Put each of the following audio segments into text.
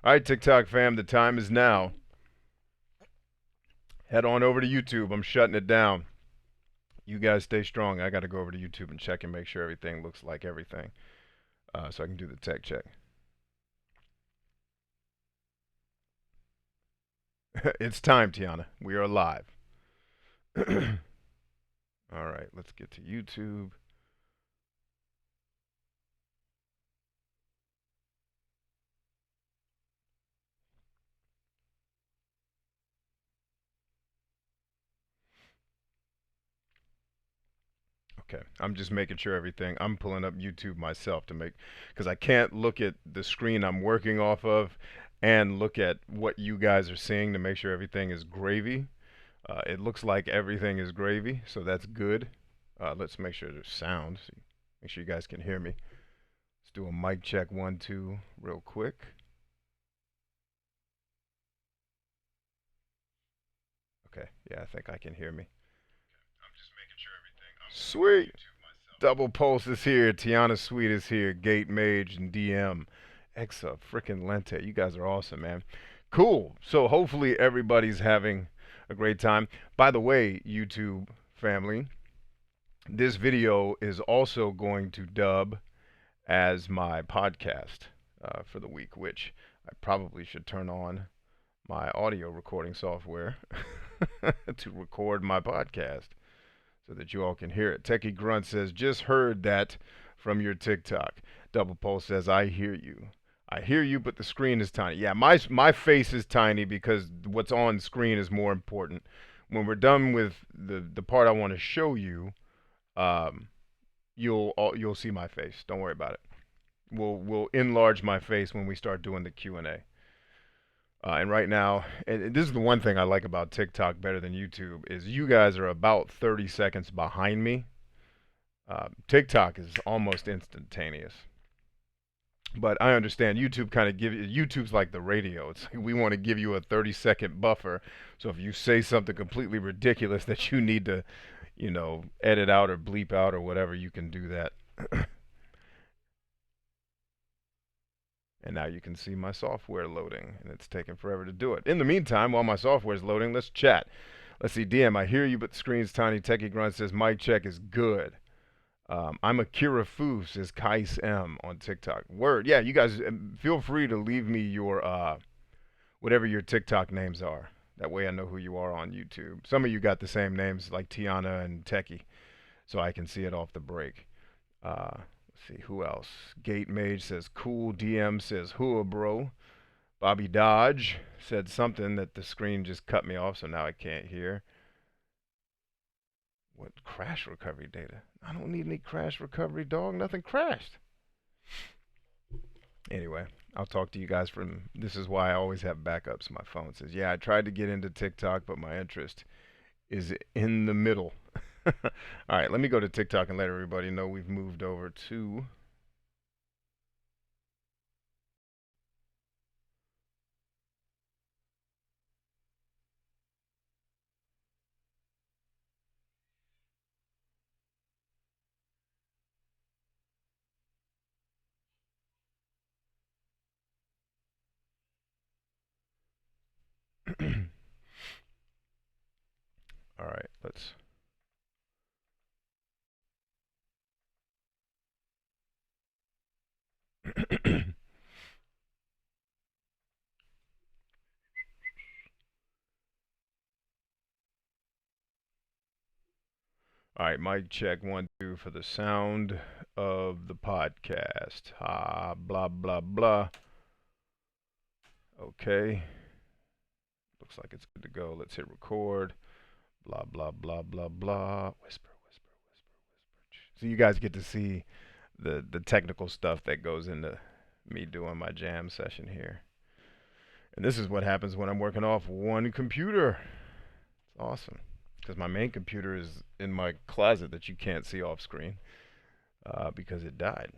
All right, TikTok fam, the time is now. Head on over to YouTube. I'm shutting it down. You guys stay strong. I got to go over to YouTube and check and make sure everything looks like everything, so I can do the tech check. It's time, Tiana. We are live. All right, let's get to YouTube. Okay, I'm just making sure everything. I'm pulling up YouTube myself to make, because I can't look at the screen I'm working off of and look at what you guys are seeing to make sure everything is gravy. It looks like everything is gravy, so that's good. Let's make sure there's sound. So make sure you guys can hear me. Let's do a mic check 1 2 real quick. Okay, yeah, I think I can hear me. I'm just making sure everything. Sweet. Double Pulse is here. Tiana Sweet is here. Gate Mage and DM. Exa freaking Lente. You guys are awesome, man. Cool. So hopefully everybody's having a great time. By the way, YouTube family, this video is also going to dub as my podcast for the week, which I probably should turn on my audio recording software to record my podcast so that you all can hear it. Techie Grunt says, just heard that from your TikTok. Double Pulse says, I hear you. I hear you, but the screen is tiny. Yeah, my face is tiny because what's on screen is more important. When we're done with the part I want to show you, um, you'll see my face. Don't worry about it. We'll enlarge my face when we start doing the Q&A. And right now, and this is the one thing I like about TikTok better than YouTube, is you guys are about 30 seconds behind me. TikTok is almost instantaneous. But I understand YouTube kind of YouTube's like the radio. It's like we want to give you a 30-second buffer. So if you say something completely ridiculous that you need to, edit out or bleep out or whatever, you can do that. And now you can see my software loading, and it's taking forever to do it. In the meantime, while my software is loading, let's chat. Let's see, DM, I hear you, but the screen's tiny. Techie Grunt says, mic check is good. I'm Akira Fu, says Kais M on TikTok. Word. Yeah, you guys, feel free to leave me your, whatever your TikTok names are. That way I know who you are on YouTube. Some of you got the same names, like Tiana and Techie, so I can see it off the break. Let's see, who else? Gate Mage says cool. DM says hooah, bro. Bobby Dodge said something that the screen just cut me off, so now I can't hear. What crash recovery data? I don't need any crash recovery, dog. Nothing crashed. Anyway, I'll talk to you guys from. This is why I always have backups. My phone says, yeah, I tried to get into TikTok, but my interest is in the middle. All right, let me go to TikTok and let everybody know we've moved over to. All right, let's. All right, mic check 1 2 for the sound of the podcast. Blah blah blah. Okay, looks like it's good to go. Let's hit record. Blah blah blah blah blah. Whisper, whisper, whisper, whisper. So you guys get to see the technical stuff that goes into me doing my jam session here. And this is what happens when I'm working off one computer. It's awesome because my main computer is in my closet that you can't see off screen because it died.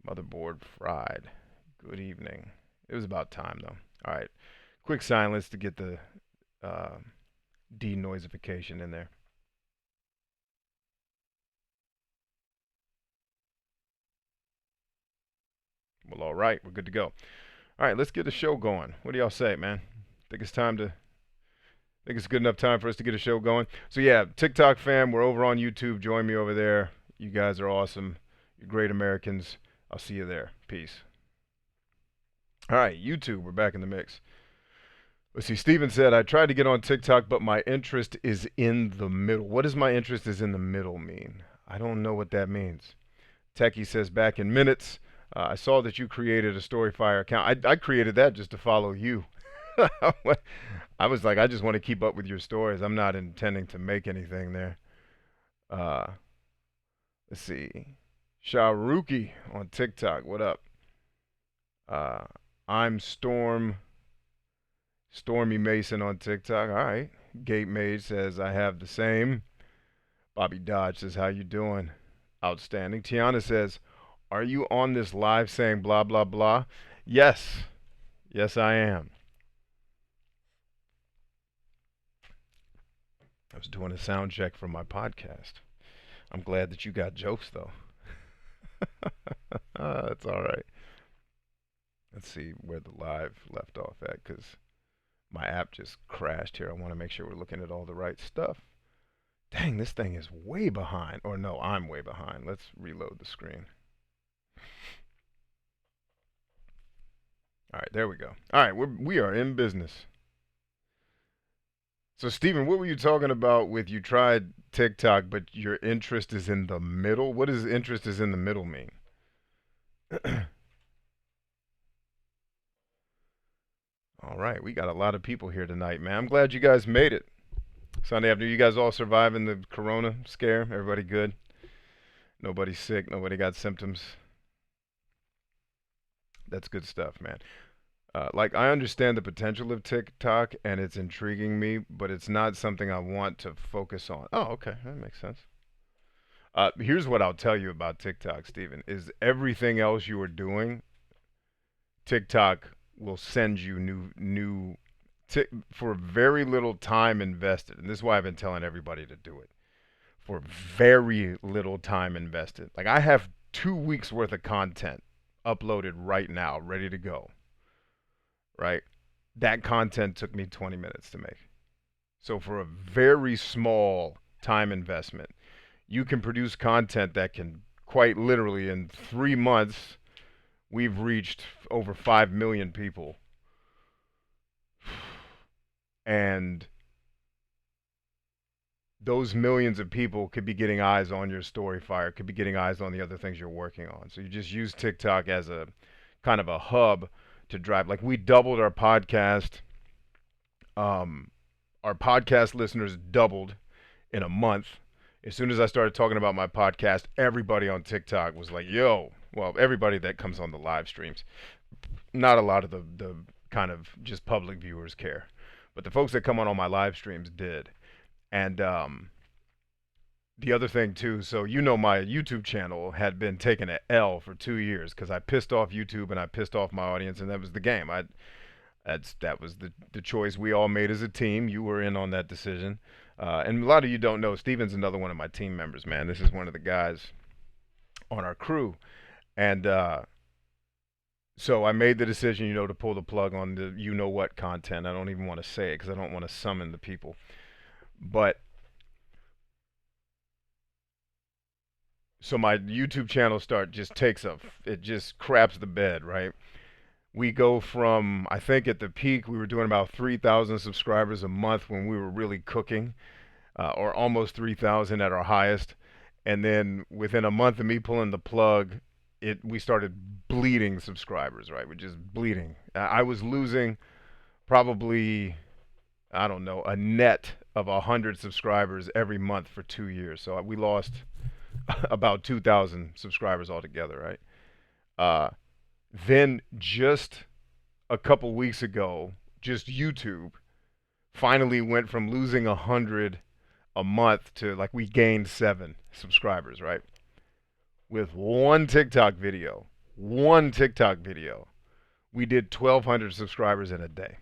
Motherboard fried. Good evening. It was about time though. All right, quick silence to get the uh, denoisification in there. Well, all right, we're good to go. All right, let's get the show going. What do y'all say, man? Think it's time to think it's a good enough time for us to get a show going. So yeah, TikTok fam, we're over on YouTube. Join me over there. You guys are awesome. You're great Americans. I'll see you there. Peace. All right, YouTube, we're back in the mix. Let's see. Steven said, I tried to get on TikTok, but my interest is in the middle. What does my interest is in the middle mean? I don't know what that means. Techie says, back in minutes. I saw that you created a Storyfire account. I created that just to follow you. I was like, I just want to keep up with your stories. I'm not intending to make anything there. Uh, let's see. Sharuki on TikTok. What up? Uh, I'm Stormy Mason on TikTok. All right. Gate Mage says, I have the same. Bobby Dodge says, how you doing? Outstanding. Tiana says, are you on this live saying blah, blah, blah? Yes. Yes, I am. I was doing a sound check for my podcast. I'm glad that you got jokes, though. That's all right. Let's see where the live left off at, because my app just crashed here. I want to make sure we're looking at all the right stuff. Dang, this thing is way behind. Or no, I'm way behind. Let's reload the screen. All right, there we go. All right, we are in business. So, Steven, what were you talking about with you tried TikTok, but your interest is in the middle? What does interest is in the middle mean? All right, we got a lot of people here tonight, man. I'm glad you guys made it. Sunday afternoon, you guys all surviving the corona scare? Everybody good? Nobody sick? Nobody got symptoms? That's good stuff, man. Like, I understand the potential of TikTok, and it's intriguing me, but it's not something I want to focus on. Oh, okay, that makes sense. Here's what I'll tell you about TikTok, Steven, is everything else you are doing, TikTok will send you new for very little time invested. And this is why I've been telling everybody to do it. For very little time invested. Like, I have 2 weeks worth of content uploaded right now, ready to go. Right? That content took me 20 minutes to make. So for a very small time investment, you can produce content that can quite literally in 3 months, we've reached over 5 million people. And those millions of people could be getting eyes on your Storyfire, could be getting eyes on the other things you're working on. So you just use TikTok as a kind of a hub to drive. Like, we doubled our podcast. Our podcast listeners doubled in a month. As soon as I started talking about my podcast, everybody on TikTok was like, yo, well, everybody that comes on the live streams. Not a lot of the kind of just public viewers care. But the folks that come on all my live streams did. And the other thing too, so you know my YouTube channel had been taking an L for 2 years because I pissed off YouTube and I pissed off my audience, and that was the game. That was the choice we all made as a team. You were in on that decision. And a lot of you don't know, Steven's another one of my team members, man. This is one of the guys on our crew. And so I made the decision, to pull the plug on the you-know-what content. I don't even want to say it because I don't want to summon the people. But so my YouTube channel it just craps the bed, right? We go from, I think at the peak, we were doing about 3,000 subscribers a month when we were really cooking, or almost 3,000 at our highest. And then within a month of me pulling the plug, we started bleeding subscribers, right? We're just bleeding. I was losing probably, I don't know, a net of 100 subscribers every month for 2 years. So we lost about 2,000 subscribers altogether, right? Then just a couple weeks ago, just YouTube finally went from losing 100 a month to like we gained 7 subscribers, right? With one TikTok video, we did 1,200 subscribers in a day.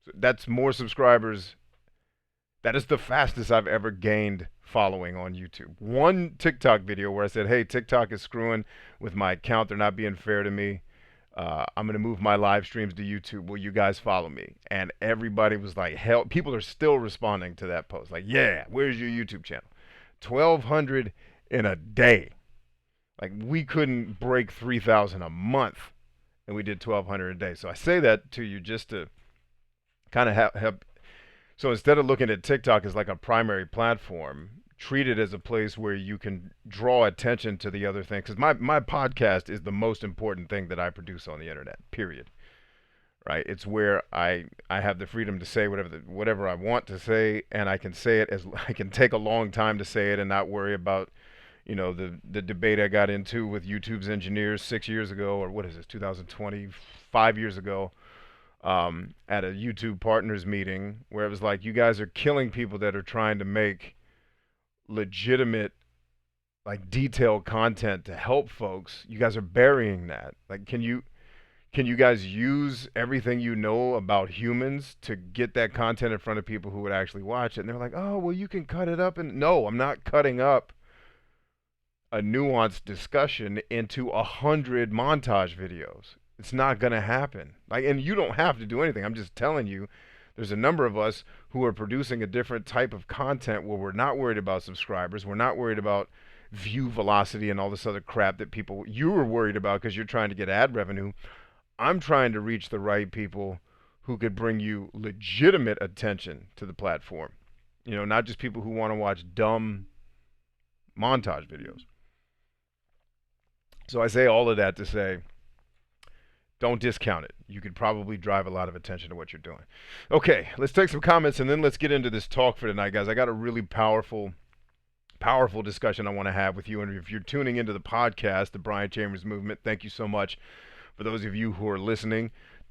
So that's more subscribers. That is the fastest I've ever gained following on YouTube. One TikTok video where I said, hey, TikTok is screwing with my account. They're not being fair to me. I'm going to move my live streams to YouTube. Will you guys follow me? And everybody was like, hell, people are still responding to that post. Like, yeah, where's your YouTube channel? 1,200 in a day. Like, we couldn't break 3,000 a month, and we did 1,200 a day. So I say that to you just to kind of have. So instead of looking at TikTok as like a primary platform, treat it as a place where you can draw attention to the other thing. Because my podcast is the most important thing that I produce on the internet, period. Right? It's where I have the freedom to say whatever I want to say, and I can say it as I can take a long time to say it and not worry about the debate I got into with YouTube's engineers 6 years ago, or what is this, 2020, 5 years ago, at a YouTube partners meeting, where it was like, you guys are killing people that are trying to make legitimate, like, detailed content to help folks. You guys are burying that. Like, can you guys use everything you know about humans to get that content in front of people who would actually watch it? And they're like, oh, well, you can cut it up. And no, I'm not cutting up a nuanced discussion into 100 montage videos. It's not going to happen. Like, and you don't have to do anything. I'm just telling you, there's a number of us who are producing a different type of content where we're not worried about subscribers. We're not worried about view velocity and all this other crap that you were worried about because you're trying to get ad revenue. I'm trying to reach the right people who could bring you legitimate attention to the platform. Not just people who want to watch dumb montage videos. So I say all of that to say, don't discount it. You could probably drive a lot of attention to what you're doing. Okay, let's take some comments and then let's get into this talk for tonight, guys. I got a really powerful discussion I want to have with you. And if you're tuning into the podcast, the Brian Chambers Movement, thank you so much. For those of you who are listening,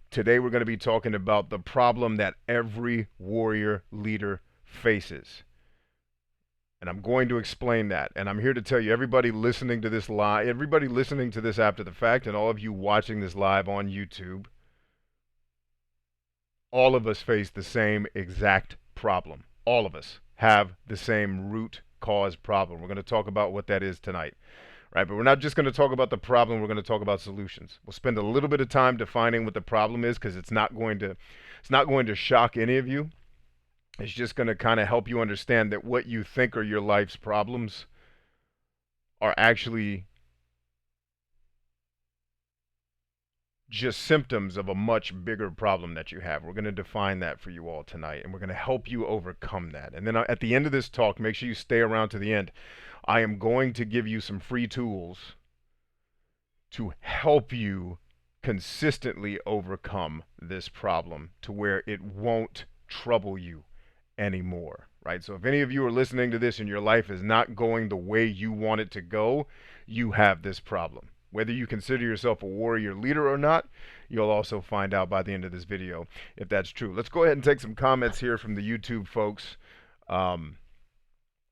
today we're going to be talking about the problem that every warrior leader faces. And I'm going to explain that. And I'm here to tell you, everybody listening to this live, everybody listening to this after the fact, and all of you watching this live on YouTube, all of us face the same exact problem. All of us have the same root cause problem. We're going to talk about what that is tonight. Right, but we're not just going to talk about the problem, we're going to talk about solutions. We'll spend a little bit of time defining what the problem is, because it's not going to shock any of you. It's just going to kind of help you understand that what you think are your life's problems are actually just symptoms of a much bigger problem that you have. We're going to define that for you all tonight, and we're going to help you overcome that. And then at the end of this talk, make sure you stay around to the end. I am going to give you some free tools to help you consistently overcome this problem to where it won't trouble you anymore, right? So if any of you are listening to this and your life is not going the way you want it to go, you have this problem. Whether you consider yourself a warrior leader or not, you'll also find out by the end of this video if that's true. Let's go ahead and take some comments here from the YouTube folks.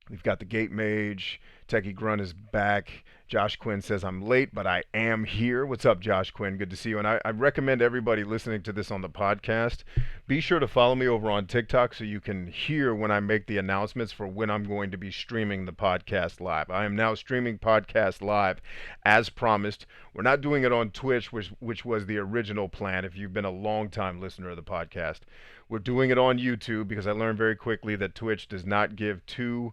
We've got the Gate Mage. Techie Grunt is back. Josh Quinn says, I'm late, but I am here. What's up, Josh Quinn? Good to see you. And I recommend everybody listening to this on the podcast, be sure to follow me over on TikTok so you can hear when I make the announcements for when I'm going to be streaming the podcast live. I am now streaming podcast live as promised. We're not doing it on Twitch, which was the original plan if you've been a long-time listener of the podcast. We're doing it on YouTube because I learned very quickly that Twitch does not give two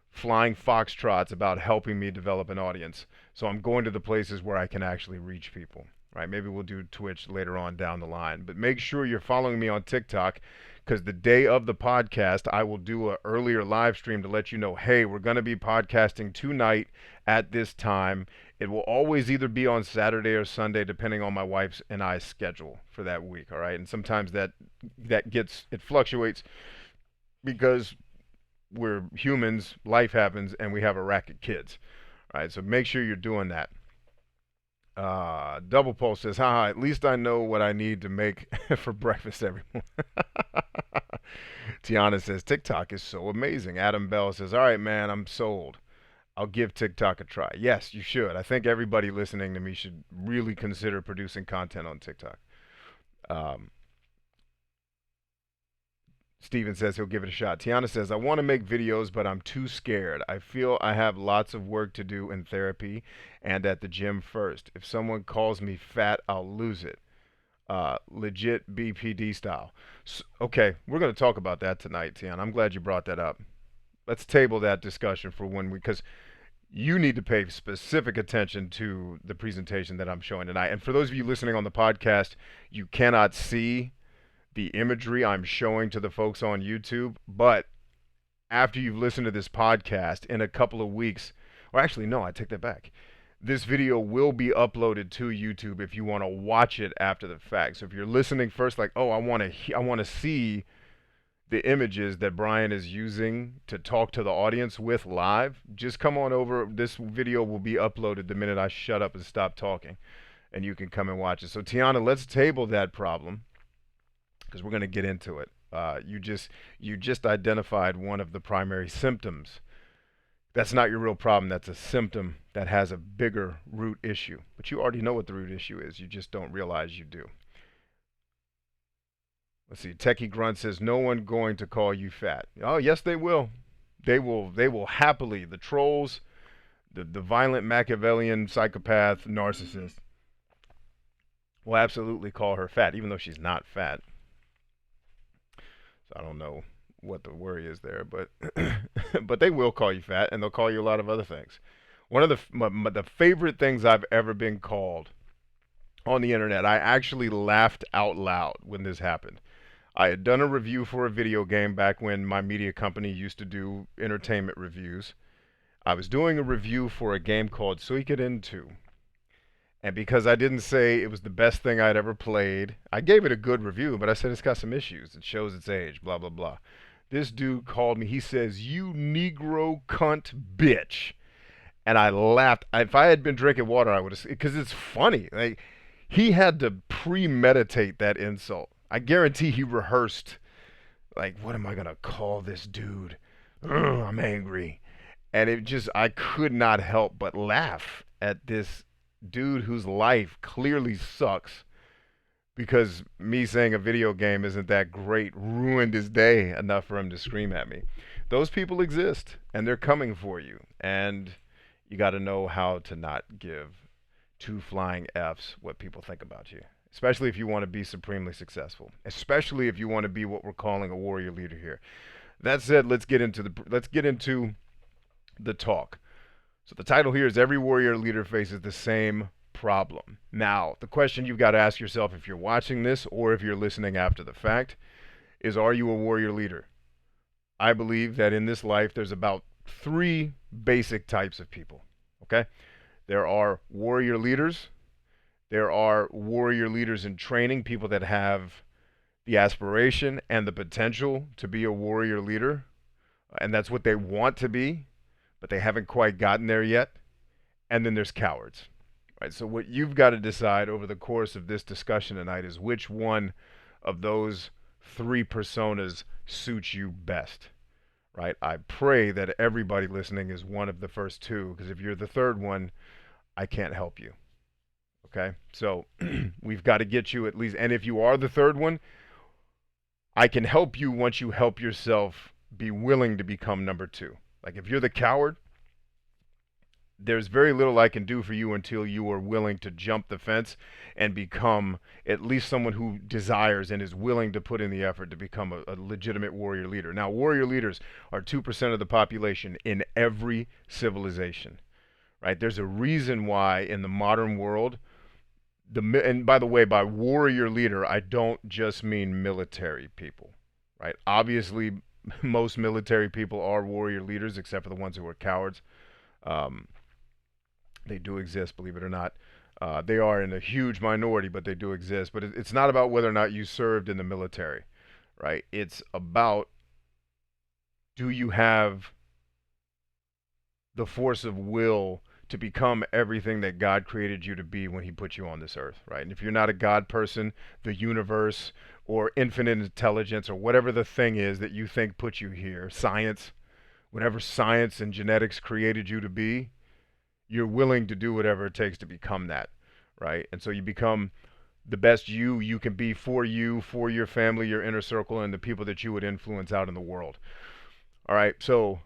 flying foxtrots about helping me develop an audience. So I'm going to the places where I can actually reach people, right? Maybe we'll do Twitch later on down the line. But make sure you're following me on TikTok, because the day of the podcast, I will do an earlier live stream to let you know, hey, we're going to be podcasting tonight at this time. It will always either be on Saturday or Sunday, depending on my wife's and I's schedule for that week, all right? And sometimes it fluctuates because we're humans, life happens, and we have a rack of kids. All right, so make sure you're doing that. Double Pulse says, haha, at least I know what I need to make for breakfast every morning. Tiana says, TikTok is so amazing. Adam Bell says, all right, man, I'm sold. I'll give TikTok a try. Yes, you should. I think everybody listening to me should really consider producing content on TikTok. Steven says he'll give it a shot. Tiana says, I want to make videos, but I'm too scared. I feel I have lots of work to do in therapy and at the gym first. If someone calls me fat, I'll lose it. Legit BPD style. Okay, we're going to talk about that tonight, Tiana. I'm glad you brought that up. Let's table that discussion for when we, because you need to pay specific attention to the presentation that I'm showing tonight. And for those of you listening on the podcast, you cannot see the imagery I'm showing to the folks on YouTube, but after you've listened to this podcast in a couple of weeks, or actually, no, I take that back. This video will be uploaded to YouTube if you want to watch it after the fact. So if you're listening first, like, oh, I want to see the images that Brian is using to talk to the audience with live, just come on over. This video will be uploaded the minute I shut up and stop talking, and you can come and watch it. So Tiana, let's table that problem because we're going to get into it. You just identified one of the primary symptoms. That's not your real problem. That's a symptom that has a bigger root issue. But you already know what the root issue is. You just don't realize you do. Let's see. Techie Grunt says, no one going to call you fat. Oh, yes, they will. They will happily. The trolls, the violent Machiavellian psychopath narcissist will absolutely call her fat, even though she's not fat. So I don't know what the worry is there, but but they will call you fat, and they'll call you a lot of other things. One of the favorite things I've ever been called on the internet, I actually laughed out loud when this happened. I had done a review for a video game back when my media company used to do entertainment reviews. I was doing a review for a game called Suikoden 2. And because I didn't say it was the best thing I'd ever played, I gave it a good review, but I said it's got some issues. It shows its age, blah, blah, blah. This dude called me. He says, you Negro cunt bitch. And I laughed. If I had been drinking water, I would have, because it's funny. Like, he had to premeditate that insult. I guarantee he rehearsed, like, what am I going to call this dude? Ugh, I'm angry. And it just, I could not help but laugh at this dude whose life clearly sucks because me saying a video game isn't that great ruined his day enough for him to scream at me. Those people exist, and they're coming for you. And you got to know how to not give two flying F's what people think about you, especially if you want to be supremely successful, especially if you want to be what we're calling a warrior leader here. That said, let's get into the talk. So the title here is Every Warrior Leader Faces the Same Problem. Now, the question you've got to ask yourself if you're watching this or if you're listening after the fact is, are you a warrior leader? I believe that in this life there's about 3 basic types of people, okay? There are warrior leaders. There are warrior leaders in training, people that have the aspiration and the potential to be a warrior leader, and that's what they want to be, but they haven't quite gotten there yet. And then there's cowards, right? So what you've got to decide over the course of this discussion tonight is which one of those 3 personas suits you best, right? I pray that everybody listening is one of the first 2, because if you're the third one, I can't help you, okay? So we've got to get you at least, and if you are the third one, I can help you once you help yourself be willing to become number 2. Like if you're the coward, there's very little I can do for you until you are willing to jump the fence and become at least someone who desires and is willing to put in the effort to become a legitimate warrior leader. Now, warrior leaders are 2% of the population in every civilization, right? There's a reason why in the modern world, and by the way, by warrior leader, I don't just mean military people, right? Obviously, most military people are warrior leaders, except for the ones who are cowards. They do exist, believe it or not. They are in a huge minority, but they do exist. But it's not about whether or not you served in the military, right? It's about, do you have the force of will to become everything that God created you to be when he put you on this earth, right? And if you're not a God person, the universe or infinite intelligence or whatever the thing is that you think put you here, science, whatever science and genetics created you to be, you're willing to do whatever it takes to become that, right? And so you become the best you can be for you, for your family, your inner circle, and the people that you would influence out in the world. All right, so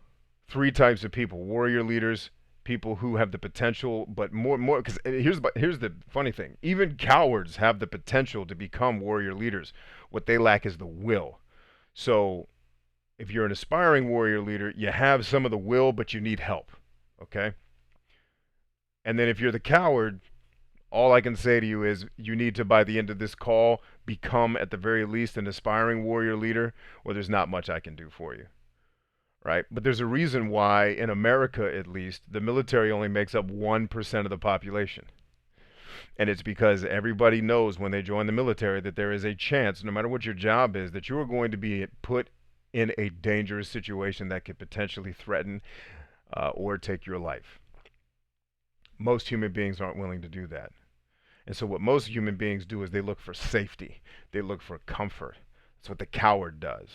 three types of people: warrior leaders, people who have the potential, but more because here's the funny thing: even cowards have the potential to become warrior leaders. What they lack is the will. So if you're an aspiring warrior leader, you have some of the will, but you need help. Okay, and then if you're the coward, all I can say to you is you need to, by the end of this call, become at the very least an aspiring warrior leader, or there's not much I can do for you. Right? But there's a reason why, in America at least, the military only makes up 1% of the population. And it's because everybody knows when they join the military that there is a chance, no matter what your job is, that you are going to be put in a dangerous situation that could potentially threaten or take your life. Most human beings aren't willing to do that. And so, what most human beings do is they look for safety, they look for comfort. That's what the coward does.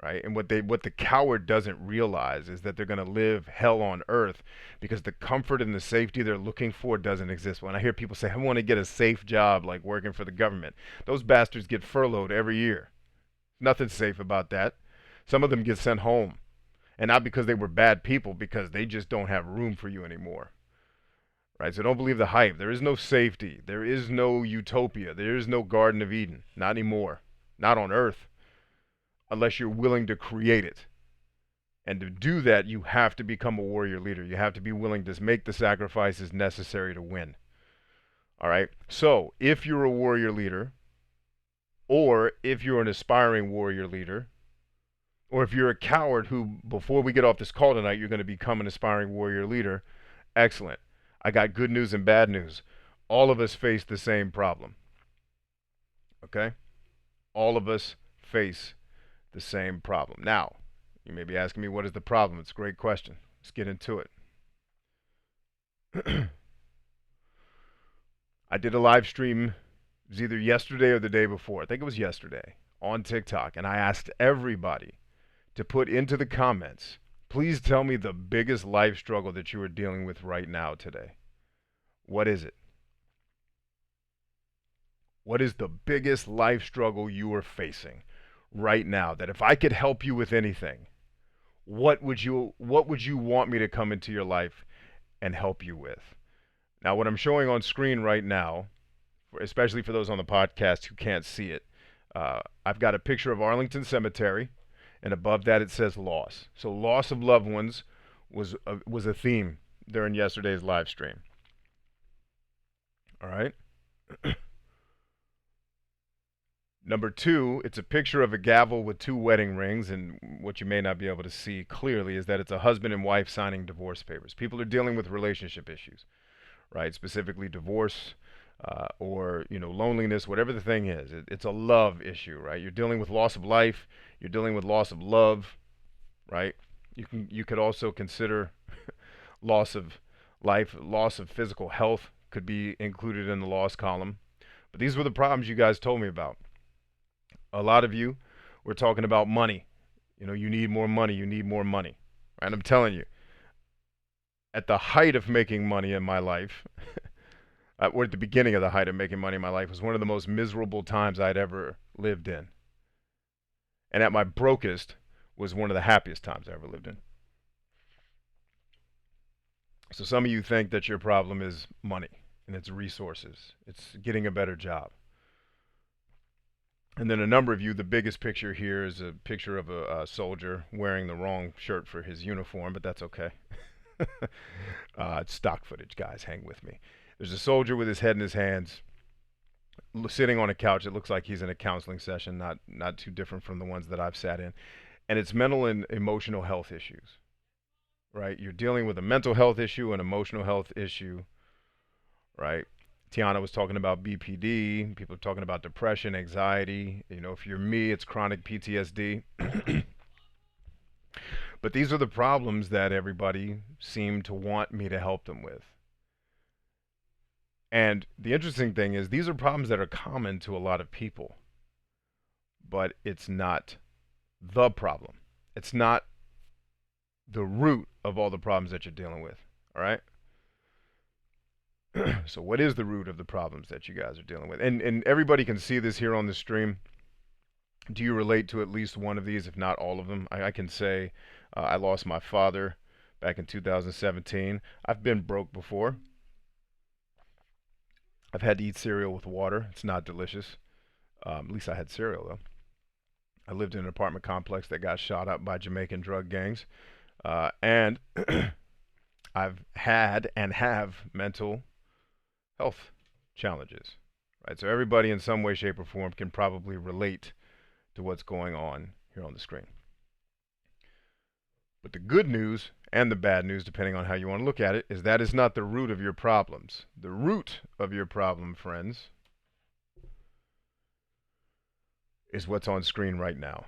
Right? And what the coward doesn't realize is that they're going to live hell on earth because the comfort and the safety they're looking for doesn't exist. When I hear people say, I want to get a safe job like working for the government, those bastards get furloughed every year. Nothing safe about that. Some of them get sent home. And not because they were bad people, because they just don't have room for you anymore. Right? So don't believe the hype. There is no safety. There is no utopia. There is no Garden of Eden. Not anymore. Not on earth. Unless you're willing to create it. And to do that, you have to become a warrior leader. You have to be willing to make the sacrifices necessary to win. All right? So, if you're a warrior leader, or if you're an aspiring warrior leader, or if you're a coward who, before we get off this call tonight, you're going to become an aspiring warrior leader, excellent. I got good news and bad news. All of us face the same problem. Okay? All of us face the same problem. Now, you may be asking me, what is the problem? It's a great question. Let's get into it. I did a live stream, it was either yesterday or the day before. I think it was yesterday on TikTok. And I asked everybody to put into the comments, please tell me the biggest life struggle that you are dealing with right now today. What is it? What is the biggest life struggle you are facing right now? That if I could help you with anything, what would you want me to come into your life and help you with? Now, what I'm showing on screen right now, especially for those on the podcast who can't see it, I've got a picture of Arlington Cemetery, and above that it says loss. So loss of loved ones was a theme during yesterday's live stream. All right. Number two, it's a picture of a gavel with two wedding rings, and what you may not be able to see clearly is that it's a husband and wife signing divorce papers. People are dealing with relationship issues, right? Specifically divorce, or loneliness, whatever the thing is. It's a love issue, right? You're dealing with loss of life. You're dealing with loss of love, right? You could also consider loss of life, loss of physical health could be included in the loss column. But these were the problems you guys told me about. A lot of you were talking about money. You need more money. You need more money. And I'm telling you, at the height of making money in my life, or at the beginning of the height of making money in my life, was one of the most miserable times I'd ever lived in. And at my brokest was one of the happiest times I ever lived in. So some of you think that your problem is money and it's resources. It's getting a better job. And then a number of you, the biggest picture here is a picture of a soldier wearing the wrong shirt for his uniform, but that's okay. It's stock footage, guys. Hang with me. There's a soldier with his head in his hands, sitting on a couch. It looks like he's in a counseling session, not too different from the ones that I've sat in. And it's mental and emotional health issues, right? You're dealing with a mental health issue, an emotional health issue, right? Tiana was talking about BPD. People are talking about depression, anxiety. If you're me, it's chronic PTSD. But these are the problems that everybody seemed to want me to help them with. And the interesting thing is these are problems that are common to a lot of people. But it's not the problem. It's not the root of all the problems that you're dealing with. All right? So what is the root of the problems that you guys are dealing with? And everybody can see this here on the stream. Do you relate to at least one of these, if not all of them? I can say I lost my father back in 2017. I've been broke before. I've had to eat cereal with water. It's not delicious. At least I had cereal, though. I lived in an apartment complex that got shot up by Jamaican drug gangs. And I've had and have mental health challenges. Right? So everybody in some way, shape, or form can probably relate to what's going on here on the screen. But the good news and the bad news, depending on how you want to look at it, is that is not the root of your problems. The root of your problem, friends, is what's on screen right now.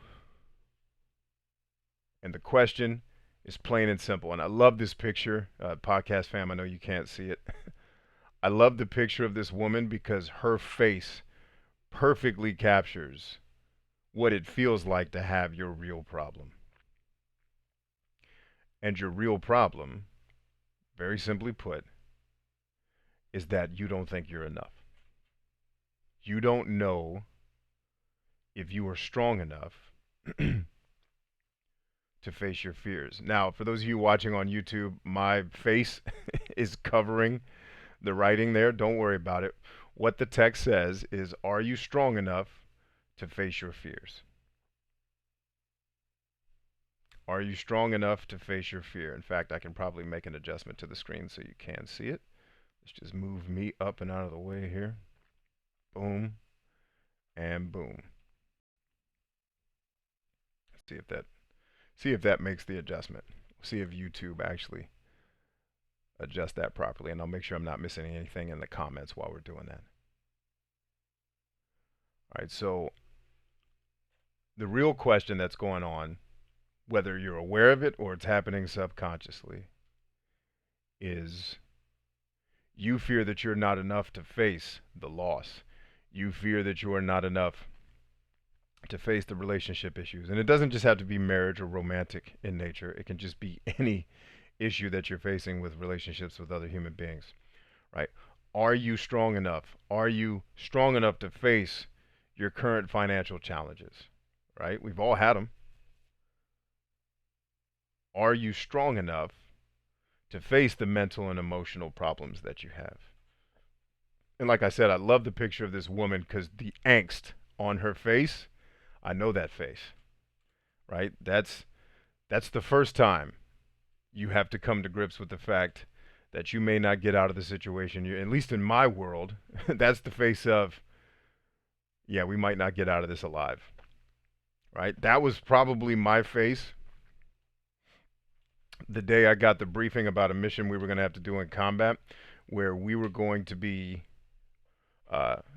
And the question is plain and simple. And I love this picture. Podcast fam, I know you can't see it. I love the picture of this woman because her face perfectly captures what it feels like to have your real problem. And your real problem, very simply put, is that you don't think you're enough. You don't know if you are strong enough to face your fears. Now, for those of you watching on YouTube, my face is covering the writing there. Don't worry about it. What the text says is, are you strong enough to face your fears? Are you strong enough to face your fear? In fact, I can probably make an adjustment to the screen so you can see it. Let's just move me up and out of the way here. Boom and boom. Let's see if that makes the adjustment. See if YouTube actually adjusts that properly, and I'll make sure I'm not missing anything in the comments while we're doing that. All right, so the real question that's going on, whether you're aware of it or it's happening subconsciously, is you fear that you're not enough to face the loss. You fear that you are not enough to face the relationship issues. And it doesn't just have to be marriage or romantic in nature. It can just be any issue that you're facing with relationships with other human beings, right? Are you strong enough? Are you strong enough to face your current financial challenges, right? We've all had them. Are you strong enough to face the mental and emotional problems that you have? And like I said, I love the picture of this woman because the angst on her face, I know that face, right? That's the first time you have to come to grips with the fact that you may not get out of the situation. At least in my world, that's the face of, yeah, we might not get out of this alive, right? That was probably my face the day I got the briefing about a mission we were going to have to do in combat, where we were going to be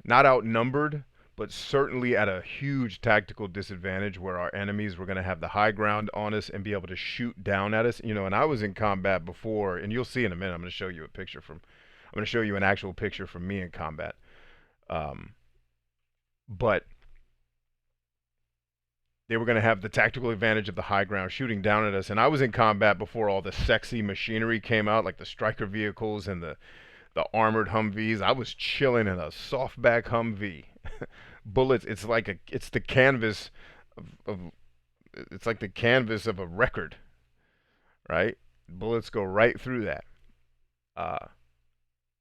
not outnumbered, but certainly at a huge tactical disadvantage, where our enemies were going to have the high ground on us and be able to shoot down at us. You know, and I was in combat before, and you'll see in a minute. I'm going to show you an actual picture from me in combat. But they were going to have the tactical advantage of the high ground shooting down at us. And I was in combat before all the sexy machinery came out, like the Stryker vehicles and the armored Humvees. I was chilling in a softback Humvee. Bullets, it's the canvas of it's like the canvas of a record, right? Bullets go right through that.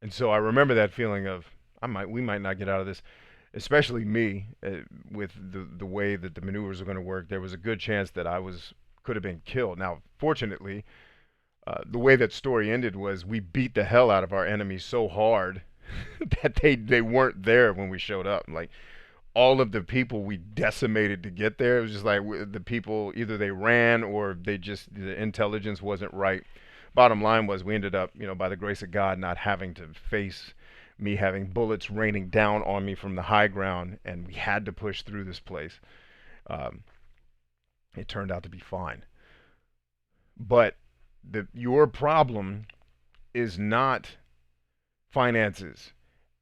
And so I remember that feeling of we might not get out of this, especially me, with the way that the maneuvers are going to work. There was a good chance that could have been killed. Now, fortunately, the way that story ended was we beat the hell out of our enemies so hard that they weren't there when we showed up. Like, all of the people we decimated to get there, it was just like the people, either they ran or the intelligence wasn't right. Bottom line was we ended up, by the grace of God, not having to face me having bullets raining down on me from the high ground, and we had to push through this place. It turned out to be fine. But your problem is not finances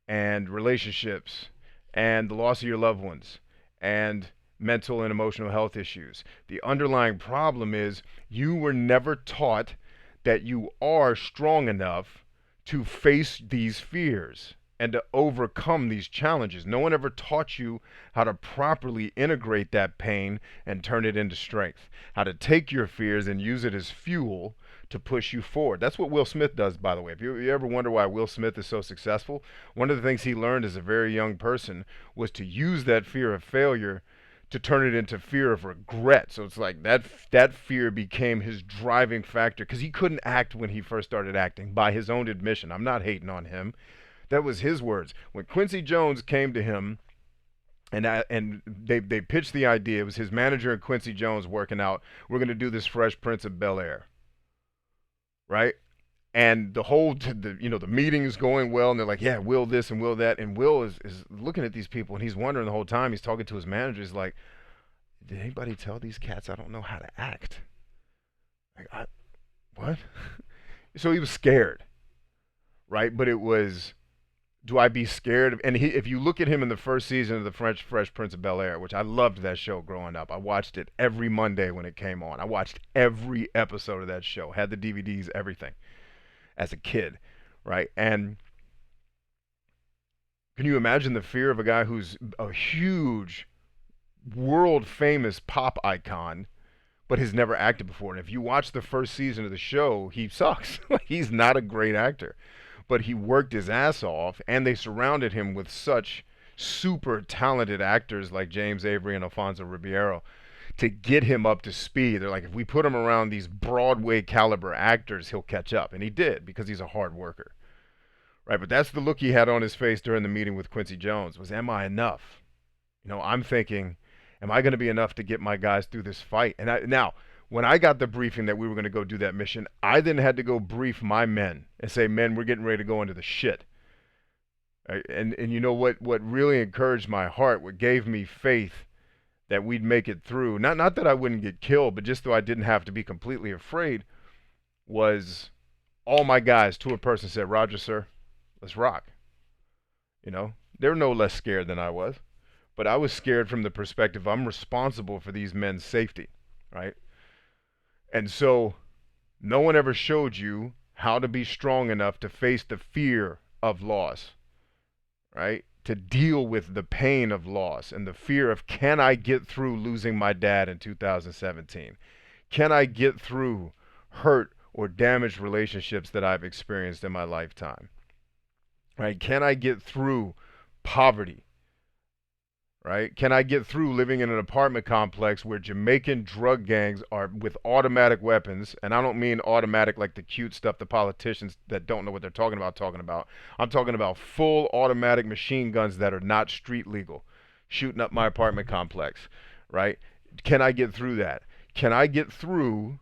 and relationships and the loss of your loved ones and mental and emotional health issues. The underlying problem is you were never taught that you are strong enough to face these fears and to overcome these challenges. No one ever taught you how to properly integrate that pain and turn it into strength, how to take your fears and use it as fuel to push you forward. That's what Will Smith does, by the way. If you ever wonder why Will Smith is so successful, one of the things he learned as a very young person was to use that fear of failure to turn it into fear of regret. So it's like that fear became his driving factor, because he couldn't act when he first started acting, by his own admission. I'm not hating on him. That was his words. When Quincy Jones came to him and they pitched the idea, it was his manager and Quincy Jones working out, we're going to do this Fresh Prince of Bel-Air, right? And the whole the meeting is going well, and they're like, yeah, Will this and Will that, and Will is looking at these people, and he's wondering the whole time. He's talking to his manager. He's like, did anybody tell these cats I don't know how to act? Like, what? So he was scared, right? But it was, do I be scared of? And if you look at him in the first season of the Fresh Prince of Bel-Air, which I loved that show growing up. I watched it every Monday when it came on. I watched every episode of that show. Had the DVDs, everything, as a kid, right? And can you imagine the fear of a guy who's a huge, world famous pop icon, but has never acted before? And if you watch the first season of the show, he sucks. He's not a great actor, but he worked his ass off, and they surrounded him with such super talented actors like James Avery and Alfonso Ribeiro to get him up to speed. They're like, if we put him around these Broadway caliber actors, he'll catch up. And he did, because he's a hard worker. Right? But that's the look he had on his face during the meeting with Quincy Jones, was, am I enough? I'm thinking, am I going to be enough to get my guys through this fight? And now, when I got the briefing that we were going to go do that mission, I then had to go brief my men and say, men, we're getting ready to go into the shit. Right? And you know what really encouraged my heart, what gave me faith that we'd make it through, not that I wouldn't get killed, but just so I didn't have to be completely afraid, was all my guys to a person said, Roger, sir, let's rock. They're no less scared than I was, but I was scared from the perspective I'm responsible for these men's safety, right? And so no one ever showed you how to be strong enough to face the fear of loss, right? To deal with the pain of loss and the fear of, can I get through losing my dad in 2017? Can I get through hurt or damaged relationships that I've experienced in my lifetime? Right? Can I get through poverty? Right? Can I get through living in an apartment complex where Jamaican drug gangs are with automatic weapons? And I don't mean automatic like the cute stuff the politicians that don't know what they're talking about. I'm talking about full automatic machine guns that are not street legal, shooting up my apartment complex, right? Can I get through that? Can I get through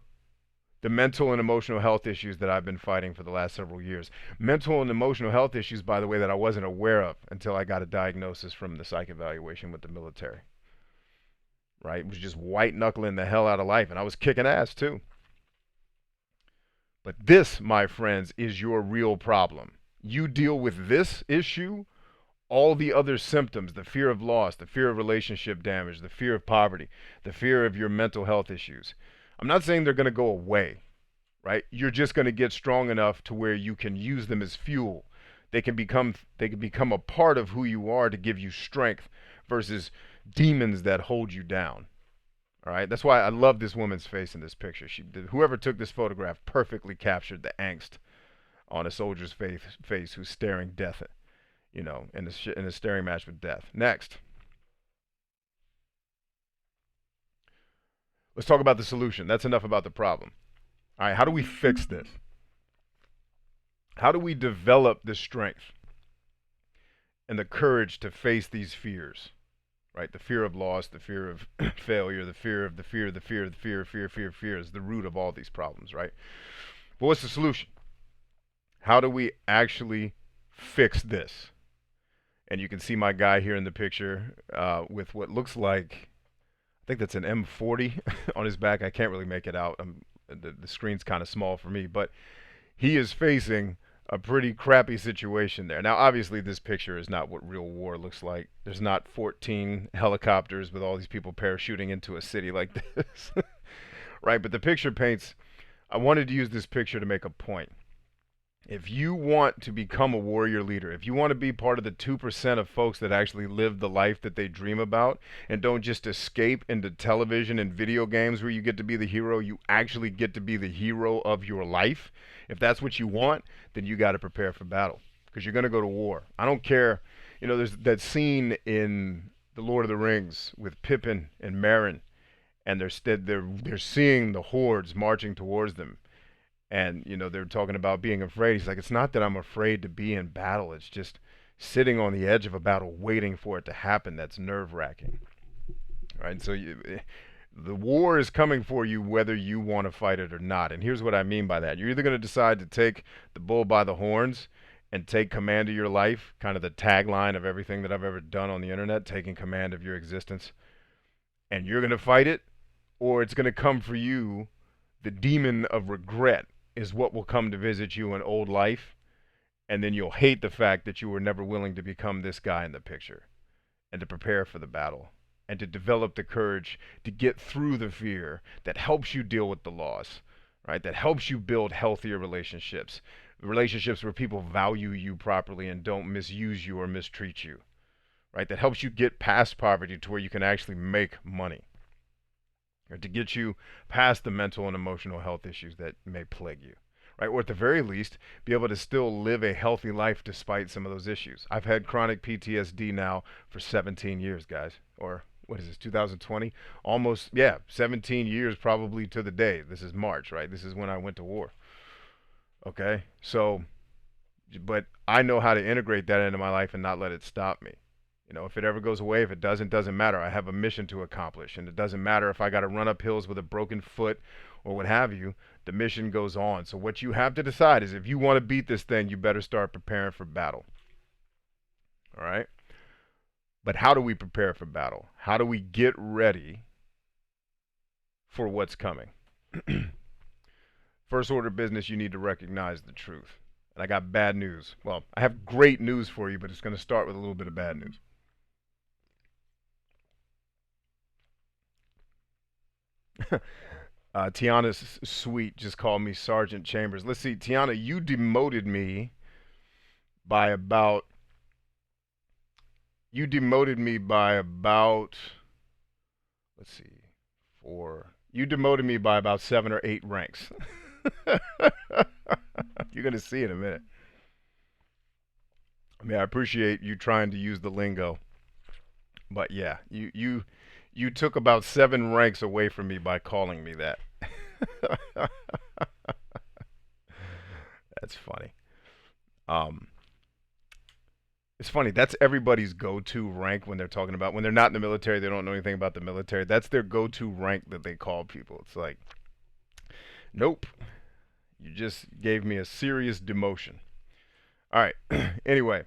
the mental and emotional health issues that I've been fighting for the last several years? Mental and emotional health issues, by the way, that I wasn't aware of until I got a diagnosis from the psych evaluation with the military. Right? It was just white knuckling the hell out of life, and I was kicking ass too. But this, my friends, is your real problem. You deal with this issue, all the other symptoms, the fear of loss, the fear of relationship damage, the fear of poverty, the fear of your mental health issues, I'm not saying they're going to go away, right? You're just going to get strong enough to where you can use them as fuel. They can become a part of who you are to give you strength versus demons that hold you down. All right? That's why I love this woman's face in this picture. Whoever took this photograph perfectly captured the angst on a soldier's face who's staring death, in a staring match with death. Next. Let's talk about the solution. That's enough about the problem. All right, how do we fix this? How do we develop the strength and the courage to face these fears? Right? The fear of loss, the fear of failure, the fear is the root of all these problems, right? But what's the solution? How do we actually fix this? And you can see my guy here in the picture with what looks like, I think that's an M40 on his back. I can't really make it out. The screen's kind of small for me, but he is facing a pretty crappy situation there. Now, obviously, this picture is not what real war looks like. There's not 14 helicopters with all these people parachuting into a city like this, right? But the picture paints, I wanted to use this picture to make a point. If you want to become a warrior leader, if you want to be part of the 2% of folks that actually live the life that they dream about and don't just escape into television and video games where you get to be the hero, you actually get to be the hero of your life. If that's what you want, then you got to prepare for battle because you're going to go to war. I don't care. There's that scene in The Lord of the Rings with Pippin and Merrin, and they're seeing the hordes marching towards them, and they're talking about being afraid. He's like, it's not that I'm afraid to be in battle, it's just sitting on the edge of a battle waiting for it to happen that's nerve-wracking, right? So the war is coming for you whether you want to fight it or not. And here's what I mean by that: you're either going to decide to take the bull by the horns and take command of your life, kind of the tagline of everything that I've ever done on the internet, taking command of your existence, and you're going to fight it, or it's going to come for you. The demon of regret is what will come to visit you in old life, and then you'll hate the fact that you were never willing to become this guy in the picture and to prepare for the battle and to develop the courage to get through the fear that helps you deal with the loss, right? That helps you build healthier relationships, relationships where people value you properly and don't misuse you or mistreat you, right? That helps you get past poverty to where you can actually make money, or to get you past the mental and emotional health issues that may plague you, right? Or at the very least, be able to still live a healthy life despite some of those issues. I've had chronic PTSD now for 17 years, guys. Or what is this, 2020? Almost, yeah, 17 years probably to the day. This is March, right? This is when I went to war. Okay? So, but I know how to integrate that into my life and not let it stop me. If it ever goes away, if it doesn't matter. I have a mission to accomplish, and it doesn't matter if I got to run up hills with a broken foot or what have you. The mission goes on. So what you have to decide is, if you want to beat this thing, you better start preparing for battle. All right? But how do we prepare for battle? How do we get ready for what's coming? First order of business, you need to recognize the truth. And I got bad news. Well, I have great news for you, but it's going to start with a little bit of bad news. Tiana's sweet just called me Sergeant Chambers. Let's see, Tiana, you demoted me by about. You demoted me by about. Let's see, four. You demoted me by about 7 or 8 ranks. You're gonna see in a minute. I mean, I appreciate you trying to use the lingo, but yeah, you took about 7 ranks away from me by calling me that. That's funny. Um, it's funny. That's everybody's go-to rank when they're talking about, when they're not in the military. They don't know anything about the military. That's their go-to rank that they call people. It's like, nope, you just gave me a serious demotion. All right. Anyway,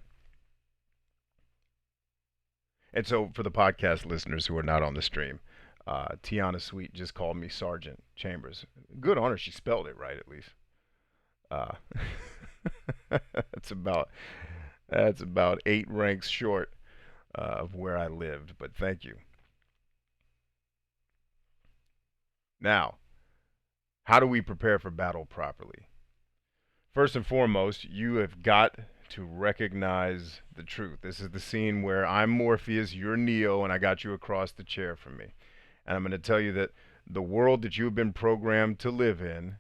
and so for the podcast listeners who are not on the stream, Tiana Sweet just called me Sergeant Chambers. Good on her. She spelled it right, at least. Uh, that's about that's about 8 ranks short of where I lived, but thank you. Now, how do we prepare for battle properly? First and foremost, you have got to recognize the truth. This is the scene where I'm Morpheus, you're Neo, and I got you across the chair from me. And I'm going to tell you that the world that you've been programmed to live in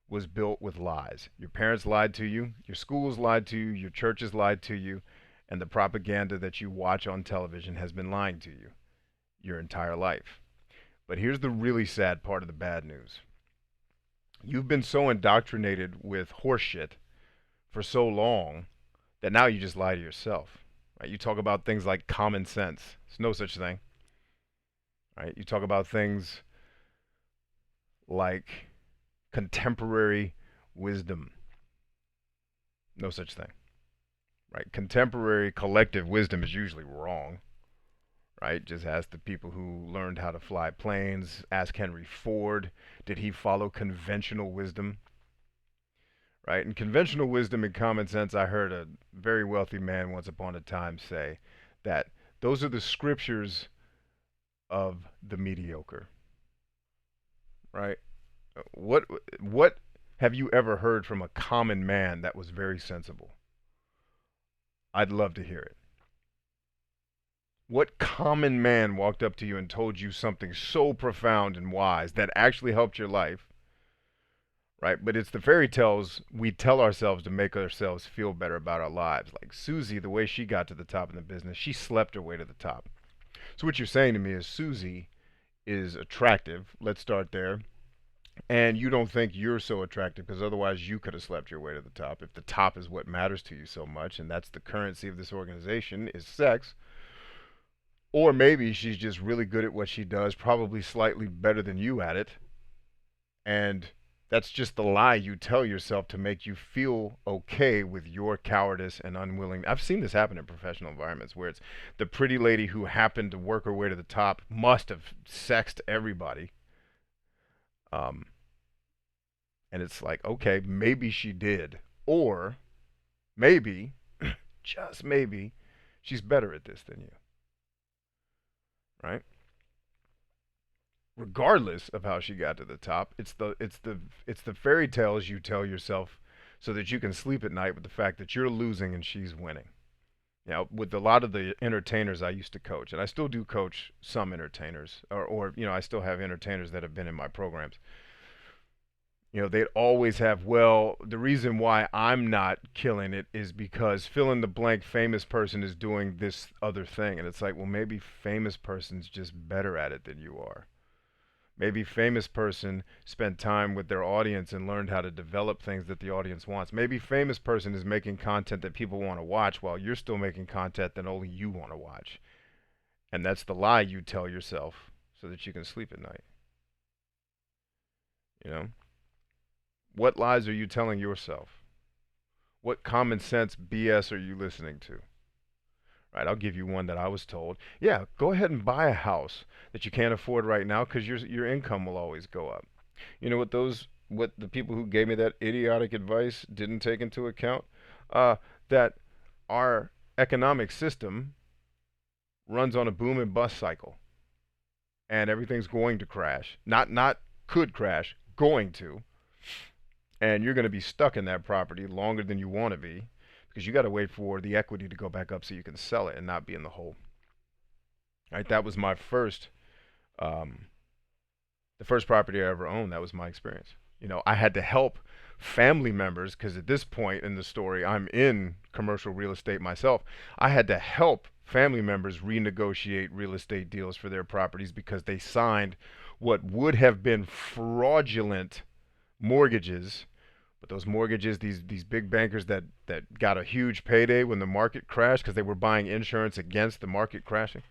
was built with lies. Your parents lied to you, your schools lied to you, your churches lied to you, and the propaganda that you watch on television has been lying to you your entire life. But here's the really sad part of the bad news. You've been so indoctrinated with horseshit for so long that now you just lie to yourself. Right? You talk about things like common sense. There's no such thing. Right? You talk about things like contemporary wisdom. No such thing. Right? Contemporary collective wisdom is usually wrong. Right? Just ask the people who learned how to fly planes. Ask Henry Ford. Did he follow conventional wisdom? Right? And conventional wisdom and common sense, I heard a very wealthy man once upon a time say that those are the scriptures of the mediocre. Right? What what have you ever heard from a common man that was very sensible? I'd love to hear it. What common man walked up to you and told you something so profound and wise that actually helped your life, right? But it's the fairy tales we tell ourselves to make ourselves feel better about our lives. Like Susie, the way she got to the top in the business, she slept her way to the top. So what you're saying to me is Susie is attractive. Let's start there. And you don't think you're so attractive because otherwise you could have slept your way to the top. If the top is what matters to you so much, and that's the currency of this organization is sex, or maybe she's just really good at what she does, probably slightly better than you at it, and that's just the lie you tell yourself to make you feel okay with your cowardice and unwilling. I've seen this happen in professional environments where it's the pretty lady who happened to work her way to the top must have sexed everybody. Um, and it's like, okay, maybe she did. Or maybe, just maybe, she's better at this than you, right? Regardless of how she got to the top, it's the fairy tales you tell yourself so that you can sleep at night with the fact that you're losing and she's winning. Now, with a lot of the entertainers I used to coach, and I still do coach some entertainers, or I still have entertainers that have been in my programs. They'd always have, well, the reason why I'm not killing it is because fill in the blank famous person is doing this other thing. And it's like, well, maybe famous person's just better at it than you are. Maybe famous person spent time with their audience and learned how to develop things that the audience wants. Maybe famous person is making content that people want to watch while you're still making content that only you want to watch. And that's the lie you tell yourself so that you can sleep at night. You know? What lies are you telling yourself? What common sense BS are you listening to? Right, I'll give you one that I was told. Yeah, go ahead and buy a house that you can't afford right now because your income will always go up. You know what the people who gave me that idiotic advice didn't take into account? That our economic system runs on a boom and bust cycle, and everything's going to crash. Not could crash, going to. And you're going to be stuck in that property longer than you want to be because you got to wait for the equity to go back up so you can sell it and not be in the hole. Right? That was my um, the first property I ever owned. That was my experience. I had to help family members because at this point in the story, I'm in commercial real estate myself. I had to help family members renegotiate real estate deals for their properties because they signed what would have been fraudulent mortgages. But those mortgages, these big bankers that got a huge payday when the market crashed because they were buying insurance against the market crashing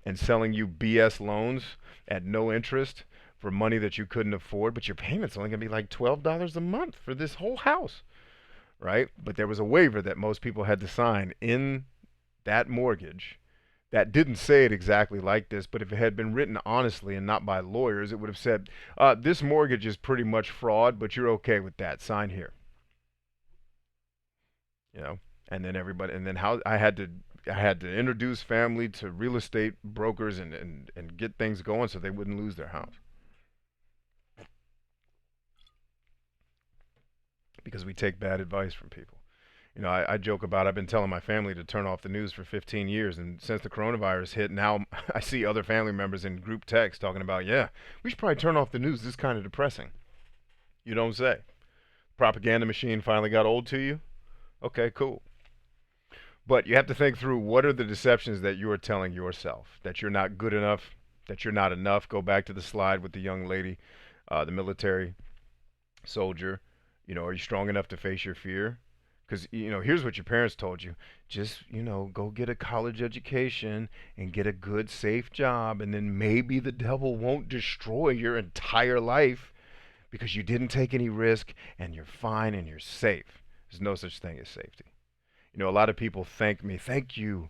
and selling you BS loans at no interest for money that you couldn't afford, but your payment's only going to be like $12 a month for this whole house, right? But there was a waiver that most people had to sign in that mortgage that didn't say it exactly like this, but if it had been written honestly and not by lawyers, it would have said, this mortgage is pretty much fraud, but you're okay with that. Sign here. You know, and then everybody, and then how I had to introduce family to real estate brokers and get things going so they wouldn't lose their house because we take bad advice from people. I joke about I've been telling my family to turn off the news for 15 years, and since the coronavirus hit, now I see other family members in group text talking about, yeah, we should probably turn off the news. This is kind of depressing. You don't say. Propaganda machine finally got old to you? Okay, cool. But you have to think through what are the deceptions that you are telling yourself. That you're not good enough, that you're not enough. Go back to the slide with the young lady, the military soldier. Are you strong enough to face your fear? Because, here's what your parents told you. Just, go get a college education and get a good, safe job, and then maybe the devil won't destroy your entire life because you didn't take any risk and you're fine and you're safe. There's no such thing as safety. A lot of people thank me. Thank you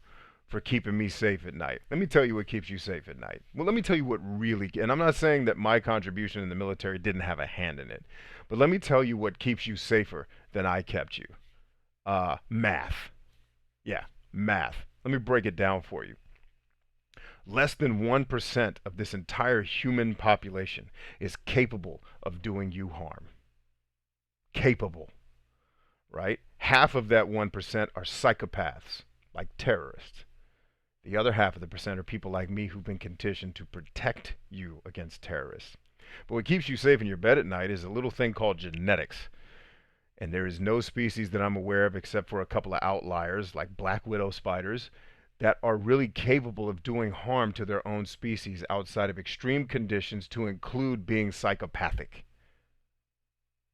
for keeping me safe at night. Let me tell you what keeps you safe at night. Well, let me tell you what really, and I'm not saying that my contribution in the military didn't have a hand in it, but let me tell you what keeps you safer than I kept you. Math. Yeah, math. Let me break it down for you. Less than 1% of this entire human population is capable of doing you harm. capable, right? Half of that 1% are psychopaths, like terrorists. The other half of the percent are people like me who've been conditioned to protect you against terrorists. But what keeps you safe in your bed at night is a little thing called genetics. And there is no species that I'm aware of, except for a couple of outliers like black widow spiders, that are really capable of doing harm to their own species outside of extreme conditions, to include being psychopathic.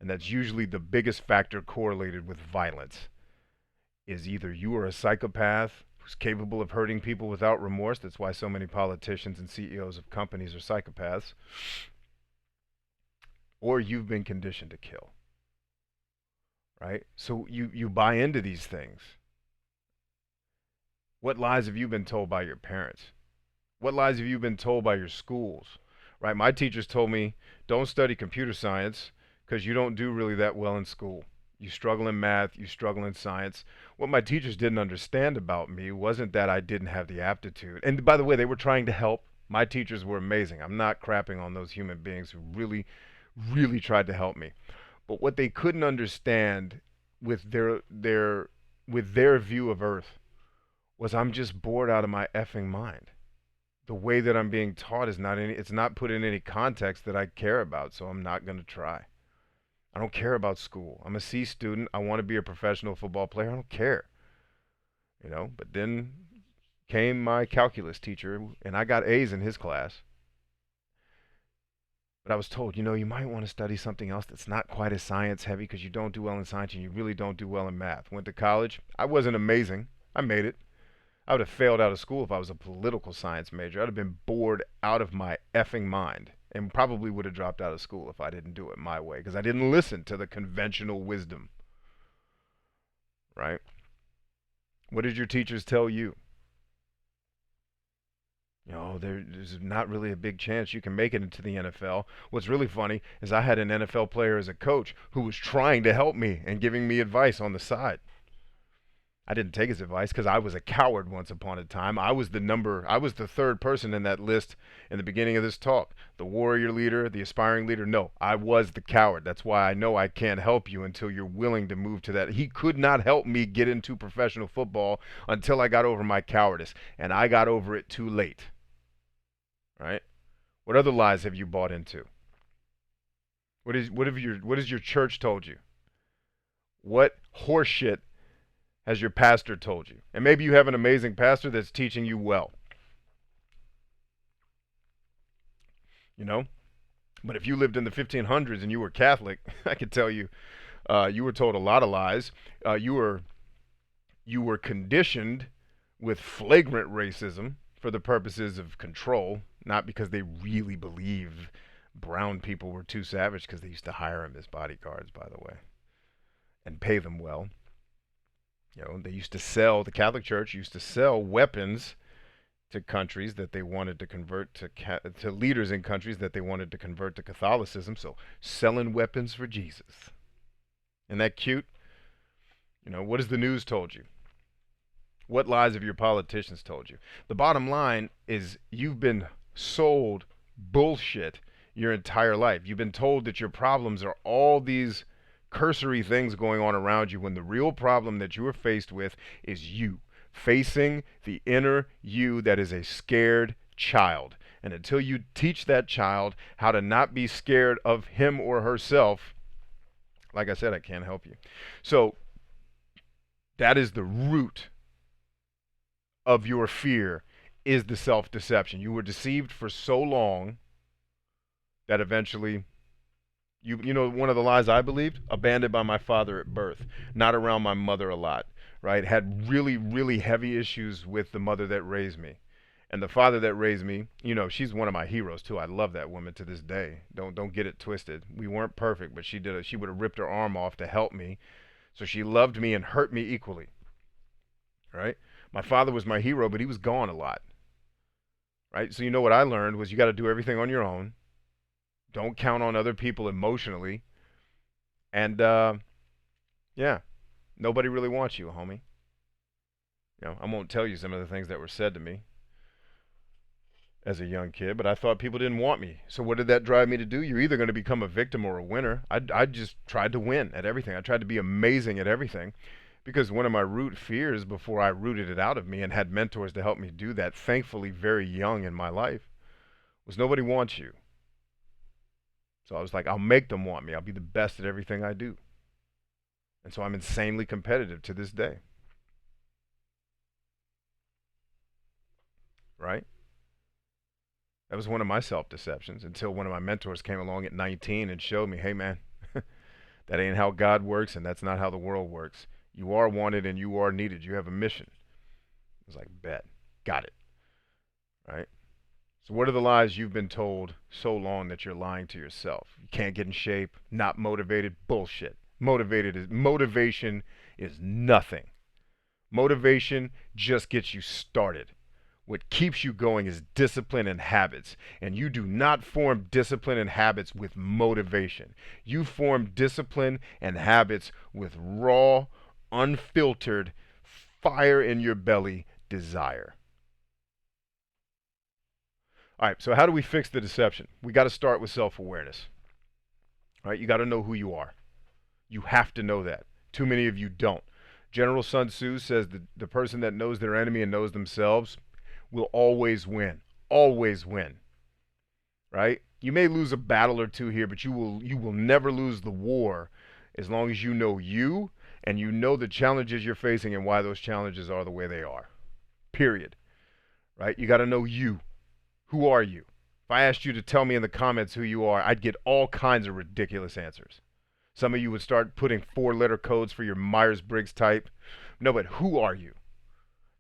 And that's usually the biggest factor correlated with violence, is either you are a psychopath who's capable of hurting people without remorse. That's why so many politicians and CEOs of companies are psychopaths. Or you've been conditioned to kill, right? So you buy into these things. What lies have you been told by your parents? What lies have you been told by your schools? Right? My teachers told me, don't study computer science because you don't do really that well in school. You struggle in math, you struggle in science. What my teachers didn't understand about me wasn't that I didn't have the aptitude. And by the way, they were trying to help. My teachers were amazing. I'm not crapping on those human beings who really, really tried to help me. But what they couldn't understand with their view of Earth was I'm just bored out of my effing mind. The way that I'm being taught is not any, it's not put in any context that I care about, so I'm not going to try. I don't care about school. I'm a C student. I want to be a professional football player. I don't care. But then came my calculus teacher and I got A's in his class. But I was told, you might want to study something else that's not quite as science heavy because you don't do well in science and you really don't do well in math. Went to college. I wasn't amazing. I made it. I would have failed out of school if I was a political science major. I'd have been bored out of my effing mind and probably would have dropped out of school if I didn't do it my way because I didn't listen to the conventional wisdom, right? What did your teachers tell you? There's not really a big chance you can make it into the NFL. What's really funny is I had an NFL player as a coach who was trying to help me and giving me advice on the side. I didn't take his advice because I was a coward once upon a time. I was the third person in that list in the beginning of this talk. The warrior leader, the aspiring leader. No, I was the coward. That's why I know I can't help you until you're willing to move to that. He could not help me get into professional football until I got over my cowardice. And I got over it too late. Right? What other lies have you bought into? What has your church told you? What horseshit has your pastor told you? And maybe you have an amazing pastor that's teaching you well. But if you lived in the 1500s and you were Catholic, I could tell you, you were told a lot of lies. You were conditioned with flagrant racism for the purposes of control, not because they really believed brown people were too savage, because they used to hire them as bodyguards, by the way, and pay them well. They used to sell, the Catholic Church used to sell weapons to countries that they wanted to convert to leaders in countries that they wanted to convert to Catholicism. So selling weapons for Jesus. Isn't that cute? What has the news told you? What lies have your politicians told you? The bottom line is you've been sold bullshit your entire life. You've been told that your problems are all these cursory things going on around you, when the real problem that you are faced with is you facing the inner you that is a scared child. And until you teach that child how to not be scared of him or herself, like I said, I can't help you. So that is the root of your fear, is the self-deception. You were deceived for so long that eventually one of the lies I believed, abandoned by my father at birth, not around my mother a lot, right? Had really, really heavy issues with the mother that raised me. And the father that raised me, she's one of my heroes too. I love that woman to this day. Don't get it twisted. We weren't perfect, but she would have ripped her arm off to help me. So she loved me and hurt me equally. Right? My father was my hero, but he was gone a lot. Right? So what I learned was you got to do everything on your own. Don't count on other people emotionally. And yeah, nobody really wants you, homie. I won't tell you some of the things that were said to me. as a young kid, but I thought people didn't want me. So what did that drive me to do? You're either going to become a victim or a winner. I just tried to win at everything. I tried to be amazing at everything because one of my root fears before I rooted it out of me and had mentors to help me do that, thankfully very young in my life, was nobody wants you. So I was like, I'll make them want me. I'll be the best at everything I do. And so I'm insanely competitive to this day. Right? That was one of my self-deceptions until one of my mentors came along at 19 and showed me, hey man, that ain't how God works and that's not how the world works. You are wanted and you are needed. You have a mission. I was like, bet. Got it. Right? So what are the lies you've been told so long that you're lying to yourself? You can't get in shape, not motivated, bullshit. Motivation is nothing. Motivation just gets you started. What keeps you going is discipline and habits. And you do not form discipline and habits with motivation. You form discipline and habits with raw, unfiltered, fire in your belly desire. All right, so how do we fix the deception? We got to start with self-awareness. All right, you got to know who you are. You have to know that. Too many of you don't. General Sun Tzu says that the person that knows their enemy and knows themselves will always win. Always win. Right? You may lose a battle or two here, but you will never lose the war as long as you know you and you know the challenges you're facing and why those challenges are the way they are. Period. Right? You got to know you. Who are you? If I asked you to tell me in the comments who you are, I'd get all kinds of ridiculous answers. Some of you would start putting 4-letter codes for your Myers-Briggs type. No, but who are you?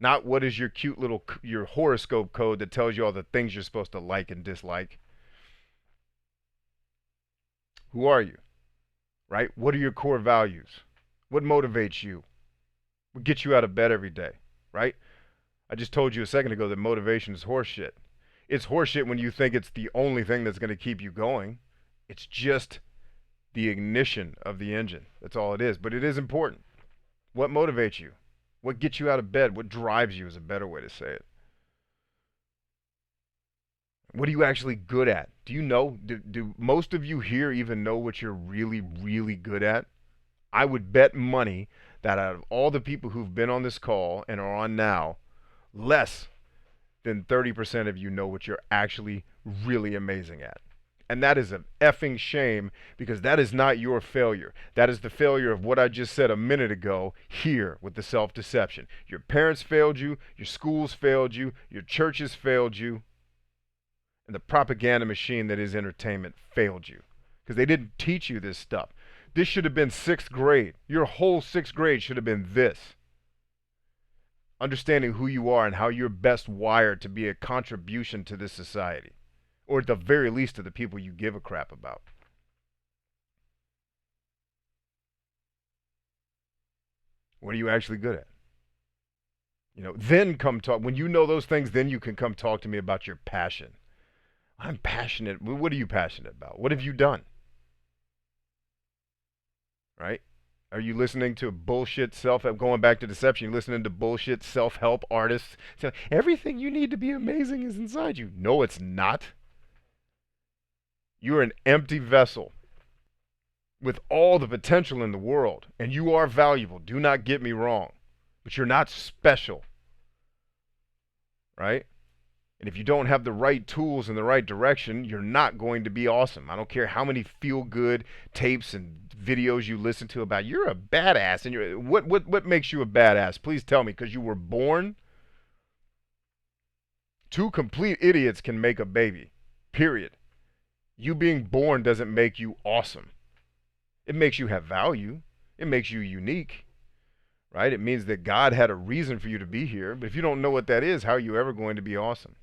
Not what is your cute little, your horoscope code that tells you all the things you're supposed to like and dislike. Who are you? Right? What are your core values? What motivates you? What gets you out of bed every day? Right? I just told you a second ago that motivation is horseshit. It's horseshit when you think it's the only thing that's going to keep you going. It's just the ignition of the engine. That's all it is. But it is important. What motivates you? What gets you out of bed? What drives you is a better way to say it. What are you actually good at? Do you know? Do most of you here even know what you're really, really good at? I would bet money that out of all the people who've been on this call and are on now, less than 30% of you know what you're actually really amazing at. And that is an effing shame because that is not your failure. That is the failure of what I just said a minute ago here with the self-deception. Your parents failed you, your schools failed you, your churches failed you, and the propaganda machine that is entertainment failed you because they didn't teach you this stuff. This should have been 6th grade. Your whole 6th grade should have been this. Understanding who you are and how you're best wired to be a contribution to this society. Or at the very least to the people you give a crap about. What are you actually good at? You know, then come talk. When you know those things, then you can come talk to me about your passion. I'm passionate. What are you passionate about? What have you done? Right? Are you listening to bullshit self-help? Going back to deception, you're listening to bullshit self-help artists. So everything you need to be amazing is inside you. No, it's not. You're an empty vessel with all the potential in the world, and you are valuable. Do not get me wrong, but you're not special, right? And if you don't have the right tools in the right direction, you're not going to be awesome. I don't care how many feel-good tapes and videos you listen to about you're a badass. And what makes you a badass? Please tell me, because you were born. 2 complete idiots can make a baby, period. You being born doesn't make you awesome. It makes you have value. It makes you unique, right? It means that God had a reason for you to be here. But if you don't know what that is, how are you ever going to be awesome?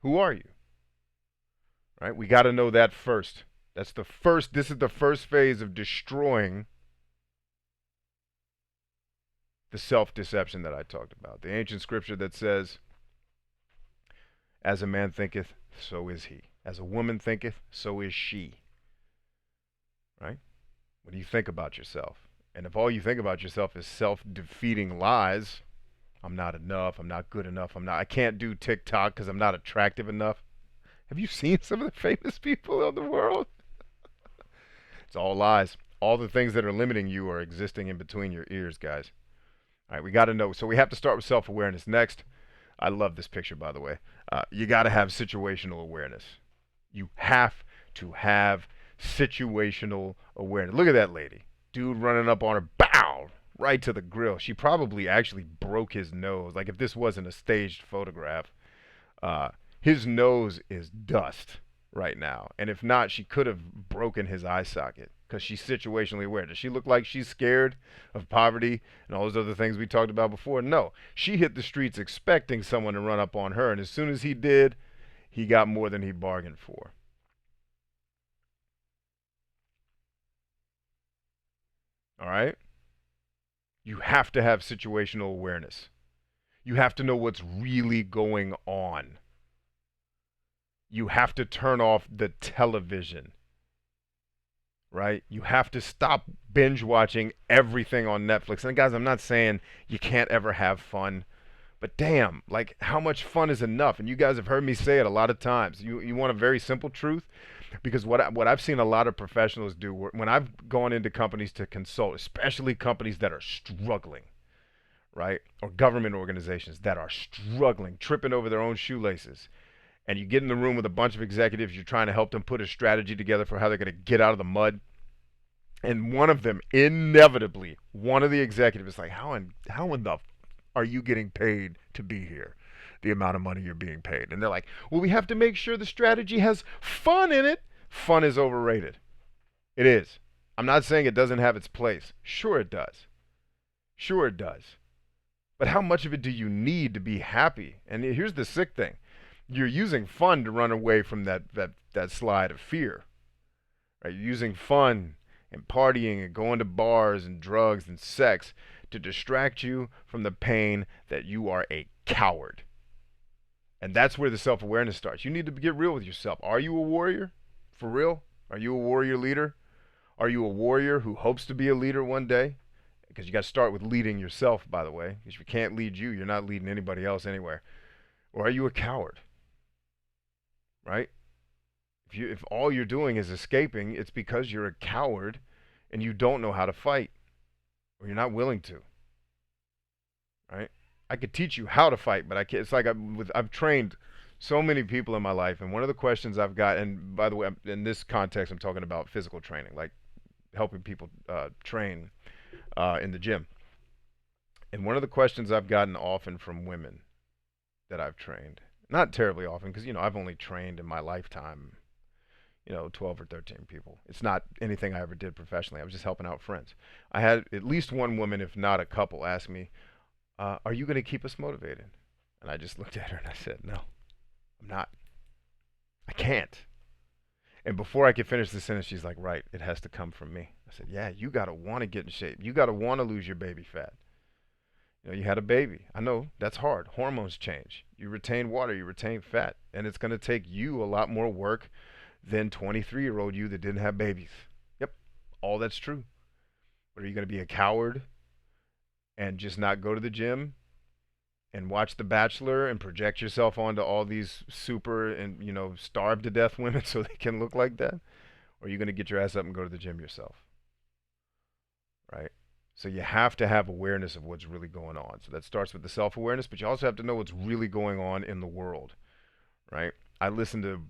Who are you? Right? We got to know that first. This is the first phase of destroying the self-deception that I talked about. The ancient scripture that says, as a man thinketh, so is he. As a woman thinketh, so is she. Right? What do you think about yourself? And if all you think about yourself is self-defeating lies, I'm not enough. I'm not good enough. I can't do TikTok because I'm not attractive enough. Have you seen some of the famous people in the world? It's all lies. All the things that are limiting you are existing in between your ears, guys. All right, we got to know. So we have to start with self-awareness. Next, I love this picture, by the way. You got to have situational awareness. You have to have situational awareness. Look at that lady. Dude running up on her, bow, right to the grill. She probably actually broke his nose. Like if this wasn't a staged photograph, uh, his nose is dust right now. And if not, she could have broken his eye socket because she's situationally aware. Does she look like she's scared of poverty and all those other things we talked about before? No. She hit the streets expecting someone to run up on her. And as soon as he did, he got more than he bargained for. All right? You have to have situational awareness. You have to know what's really going on. You have to turn off the television, right? You have to stop binge watching everything on Netflix. And guys, I'm not saying you can't ever have fun, but damn, like how much fun is enough? And you guys have heard me say it a lot of times. You want a very simple truth? Because what I've seen a lot of professionals do when I've gone into companies to consult, especially companies that are struggling, right? Or government organizations that are struggling, tripping over their own shoelaces. And you get in the room with a bunch of executives, you're trying to help them put a strategy together for how they're going to get out of the mud. And one of them, inevitably, one of the executives is like, how in the are you getting paid to be here? The amount of money you're being paid. And they're like, well, we have to make sure the strategy has fun in it. Fun is overrated. It is. I'm not saying it doesn't have its place. Sure it does. Sure it does. But how much of it do you need to be happy? And here's the sick thing. You're using fun to run away from that slide of fear. Right? You're using fun and partying and going to bars and drugs and sex to distract you from the pain that you are a coward. And that's where the self-awareness starts. You need to get real with yourself. Are you a warrior? For real? Are you a warrior leader? Are you a warrior who hopes to be a leader one day? Because you got to start with leading yourself, by the way. Because if you can't lead you, you're not leading anybody else anywhere. Or are you a coward? Right? If all you're doing is escaping, it's because you're a coward and you don't know how to fight, or you're not willing to. Right? I could teach you how to fight, but I can't. It's like I've trained so many people in my life, and one of the questions I've got, and by the way, in this context, I'm talking about physical training, like helping people train in the gym. And one of the questions I've gotten often from women that I've trained, not terribly often, because I've only trained in my lifetime 12 or 13 people. It's not anything I ever did professionally. I was just helping out friends. I had at least one woman, if not a couple, ask me, are you going to keep us motivated? And I just looked at her and I said, no, I'm not. I can't. And before I could finish the sentence, she's like, right, it has to come from me. I said, yeah, you got to want to get in shape. You got to want to lose your baby fat. You had a baby. I know that's hard. Hormones change. You retain water, you retain fat. And it's going to take you a lot more work than 23-year-old you that didn't have babies. Yep, all that's true. But are you going to be a coward and just not go to the gym and watch The Bachelor and project yourself onto all these super and starved to death women so they can look like that? Or are you going to get your ass up and go to the gym yourself? Right? So you have to have awareness of what's really going on. So that starts with the self-awareness, but you also have to know what's really going on in the world, right? I listen to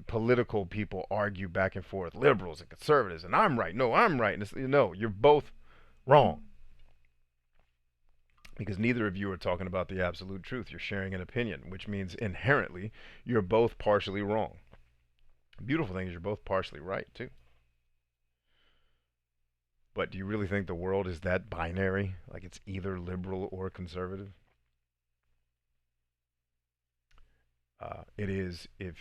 political people argue back and forth, liberals and conservatives, and I'm right. No, I'm right. And no, you're both wrong. Because neither of you are talking about the absolute truth. You're sharing an opinion, which means inherently you're both partially wrong. The beautiful thing is you're both partially right, too. But do you really think the world is that binary? Like it's either liberal or conservative? It is if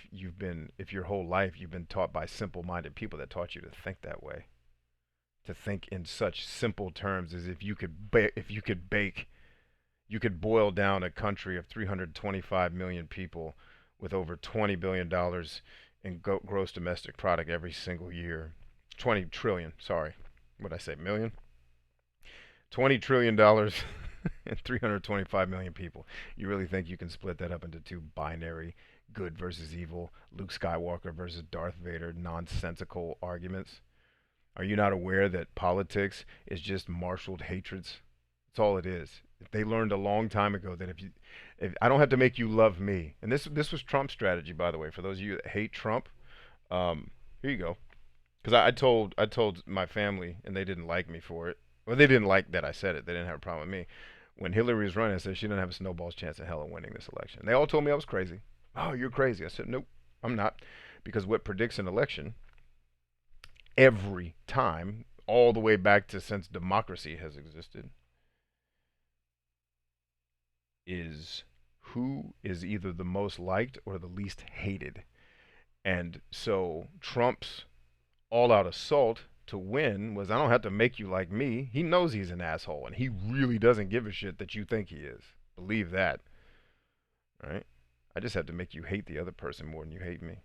your whole life you've been taught by simple-minded people that taught you to think that way, to think in such simple terms as if you could bake, you could boil down a country of 325 million people with over $20 billion in gross domestic product every single year. 20 trillion, sorry. What did I say, million? $20 trillion and 325 million people. You really think you can split that up into two binary, good versus evil, Luke Skywalker versus Darth Vader, nonsensical arguments? Are you not aware that politics is just marshaled hatreds? That's all it is. They learned a long time ago that if I don't have to make you love me, and this was Trump's strategy, by the way. For those of you that hate Trump, here you go. Because I told my family, and they didn't like me for it. Well, they didn't like that I said it. They didn't have a problem with me. When Hillary was running, I said she didn't have a snowball's chance in hell of winning this election. They all told me I was crazy. Oh, you're crazy. I said, nope, I'm not. Because what predicts an election every time, all the way back to since democracy has existed, is who is either the most liked or the least hated. And so Trump's all out assault to win was, I don't have to make you like me. He knows he's an asshole, and he really doesn't give a shit that you think he is. Believe that, right? I just have to make you hate the other person more than you hate me.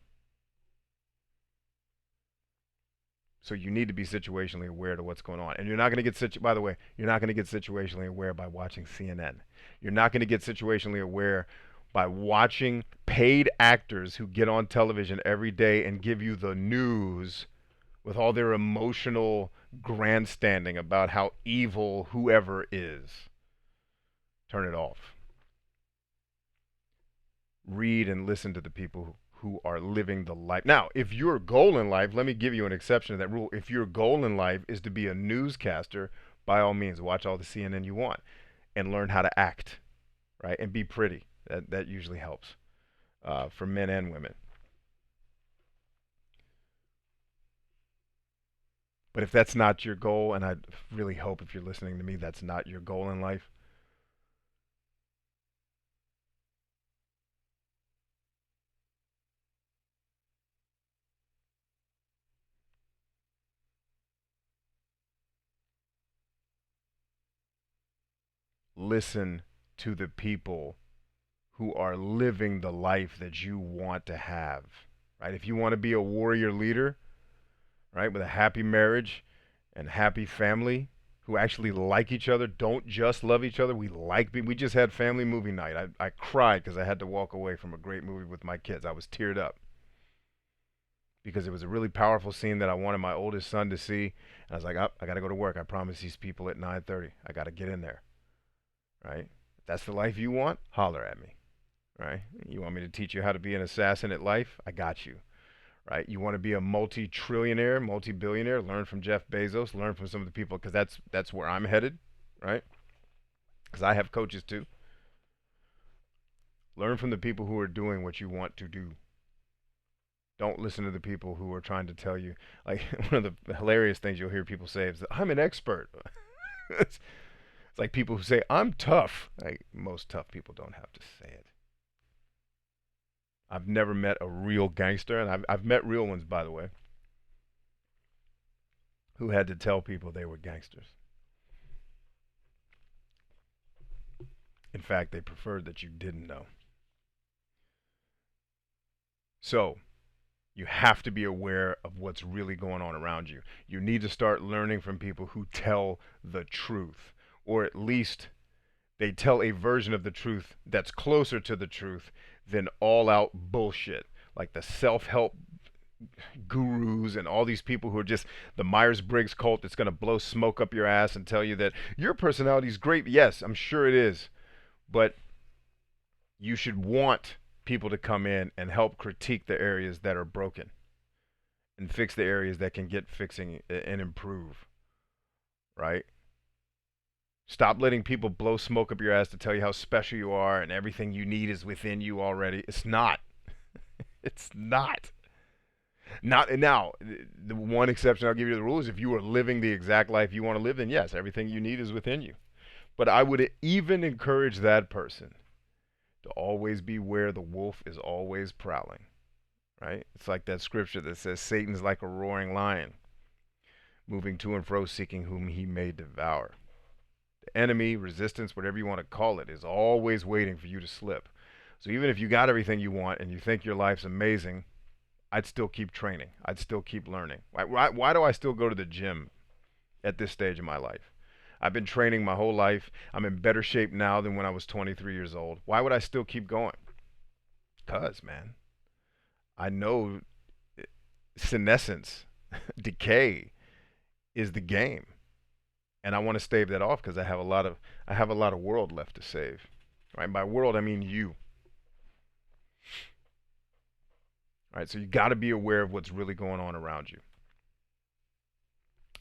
So you need to be situationally aware to what's going on. And you're not going to get, by the way, you're not going to get situationally aware by watching CNN. You're not going to get situationally aware by watching paid actors who get on television every day and give you the news with all their emotional grandstanding about how evil whoever is. Turn it off. Read and listen to the people who are living the life. Now, if your goal in life, let me give you an exception to that rule. If your goal in life is to be a newscaster, by all means, watch all the CNN you want and learn how to act, right? And be pretty. That usually helps for men and women. But if that's not your goal, and I really hope if you're listening to me, that's not your goal in life, listen to the people who are living the life that you want to have, right? If you want to be a warrior leader, right, with a happy marriage and happy family, who actually like each other, don't just love each other. We just had family movie night. I cried because I had to walk away from a great movie with my kids. I was teared up because it was a really powerful scene that I wanted my oldest son to see. And I was like, oh, I got to go to work. I promised these people at 9:30. I got to get in there, right? If that's the life you want, holler at me, right? You want me to teach you how to be an assassin at life? I got you, right? You want to be a multi-trillionaire, multi-billionaire? Learn from Jeff Bezos. Learn from some of the people, because that's where I'm headed, right? Because I have coaches too. Learn from the people who are doing what you want to do. Don't listen to the people who are trying to tell you. Like, one of the hilarious things you'll hear people say is, I'm an expert. It's like people who say, I'm tough. Like, most tough people don't have to say it. I've never met a real gangster, and I've met real ones, by the way, who had to tell people they were gangsters. In fact, they preferred that you didn't know. So, you have to be aware of what's really going on around you. You need to start learning from people who tell the truth, or at least they tell a version of the truth that's closer to the truth than all out bullshit. Like the self help gurus and all these people who are just the Myers-Briggs cult that's going to blow smoke up your ass and tell you that your personality is great. Yes, I'm sure it is. But you should want people to come in and help critique the areas that are broken and fix the areas that can get fixing and improve, right? Stop letting people blow smoke up your ass to tell you how special you are and everything you need is within you already. It's not. It's not. Not now. The one exception I'll give you to the rule is if you are living the exact life you want to live, then yes, everything you need is within you. But I would even encourage that person to always be where the wolf is always prowling, right? It's like that scripture that says Satan's like a roaring lion, moving to and fro, seeking whom he may devour. The enemy, resistance, whatever you want to call it, is always waiting for you to slip. So even if you got everything you want and you think your life's amazing, I'd still keep training. I'd still keep learning. Why do I still go to the gym at this stage of my life? I've been training my whole life. I'm in better shape now than when I was 23 years old. Why would I still keep going? Because, man, I know senescence, decay is the game. And I want to stave that off because I have a lot of world left to save. Right? By world I mean you. All right, so you got to be aware of what's really going on around you.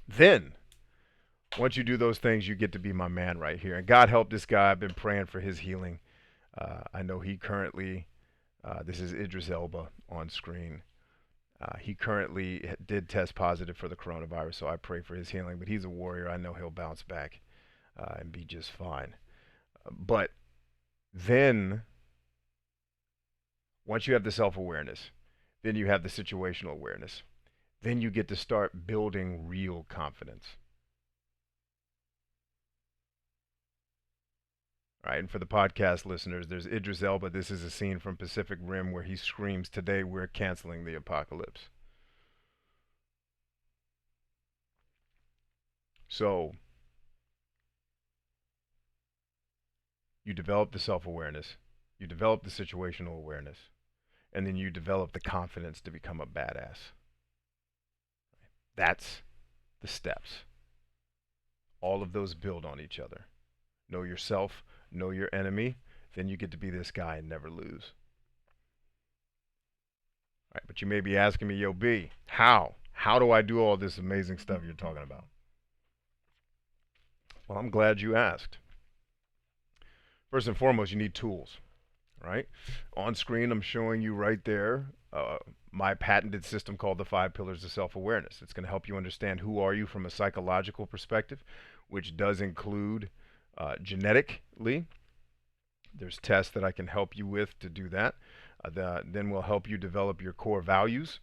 Then, once you do those things, you get to be my man right here. And God help this guy. I've been praying for his healing. I know he currently, this is Idris Elba on screen. He currently did test positive for the coronavirus, so I pray for his healing. But he's a warrior. I know he'll bounce back and be just fine. But then, once you have the self-awareness, then you have the situational awareness. Then you get to start building real confidence. All right, and for the podcast listeners, there's Idris Elba. This is a scene from Pacific Rim where he screams, "Today we're canceling the apocalypse." So you develop the self-awareness, you develop the situational awareness, and then you develop the confidence to become a badass. That's the steps. All of those build on each other. Know yourself, know your enemy, then you get to be this guy and never lose. All right, but you may be asking me, yo, B, how? How do I do all this amazing stuff you're talking about? Well, I'm glad you asked. First and foremost, you need tools, right? On screen, I'm showing you right there my patented system called the 5 Pillars of Self-Awareness. It's going to help you understand who are you from a psychological perspective, which does include genetically. There's tests that I can help you with to do that. Then we'll help you develop your core values,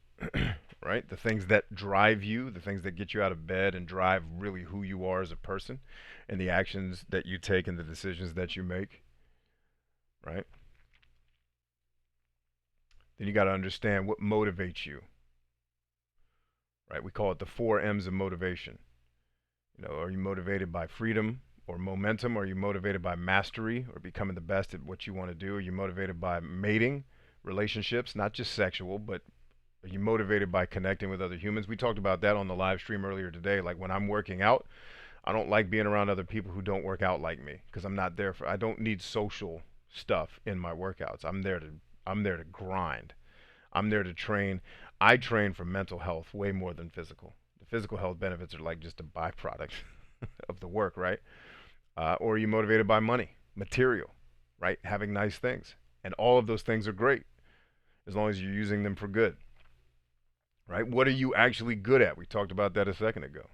right? The things that drive you, the things that get you out of bed and drive really who you are as a person, and the actions that you take and the decisions that you make, right? Then you got to understand what motivates you, right? We call it the 4 M's of motivation. You know, are you motivated by freedom or momentum? Are you motivated by mastery or becoming the best at what you want to do? Are you motivated by mating, relationships, not just sexual, but are you motivated by connecting with other humans? We talked about that on the live stream earlier today. Like when I'm working out, I don't like being around other people who don't work out like me because I'm not there for, I don't need social stuff in my workouts. I'm there to grind. I'm there to train. I train for mental health way more than physical. The physical health benefits are like just a byproduct of the work, right? Or are you motivated by money, material, right? Having nice things. And all of those things are great as long as you're using them for good, right? What are you actually good at? We talked about that a second ago.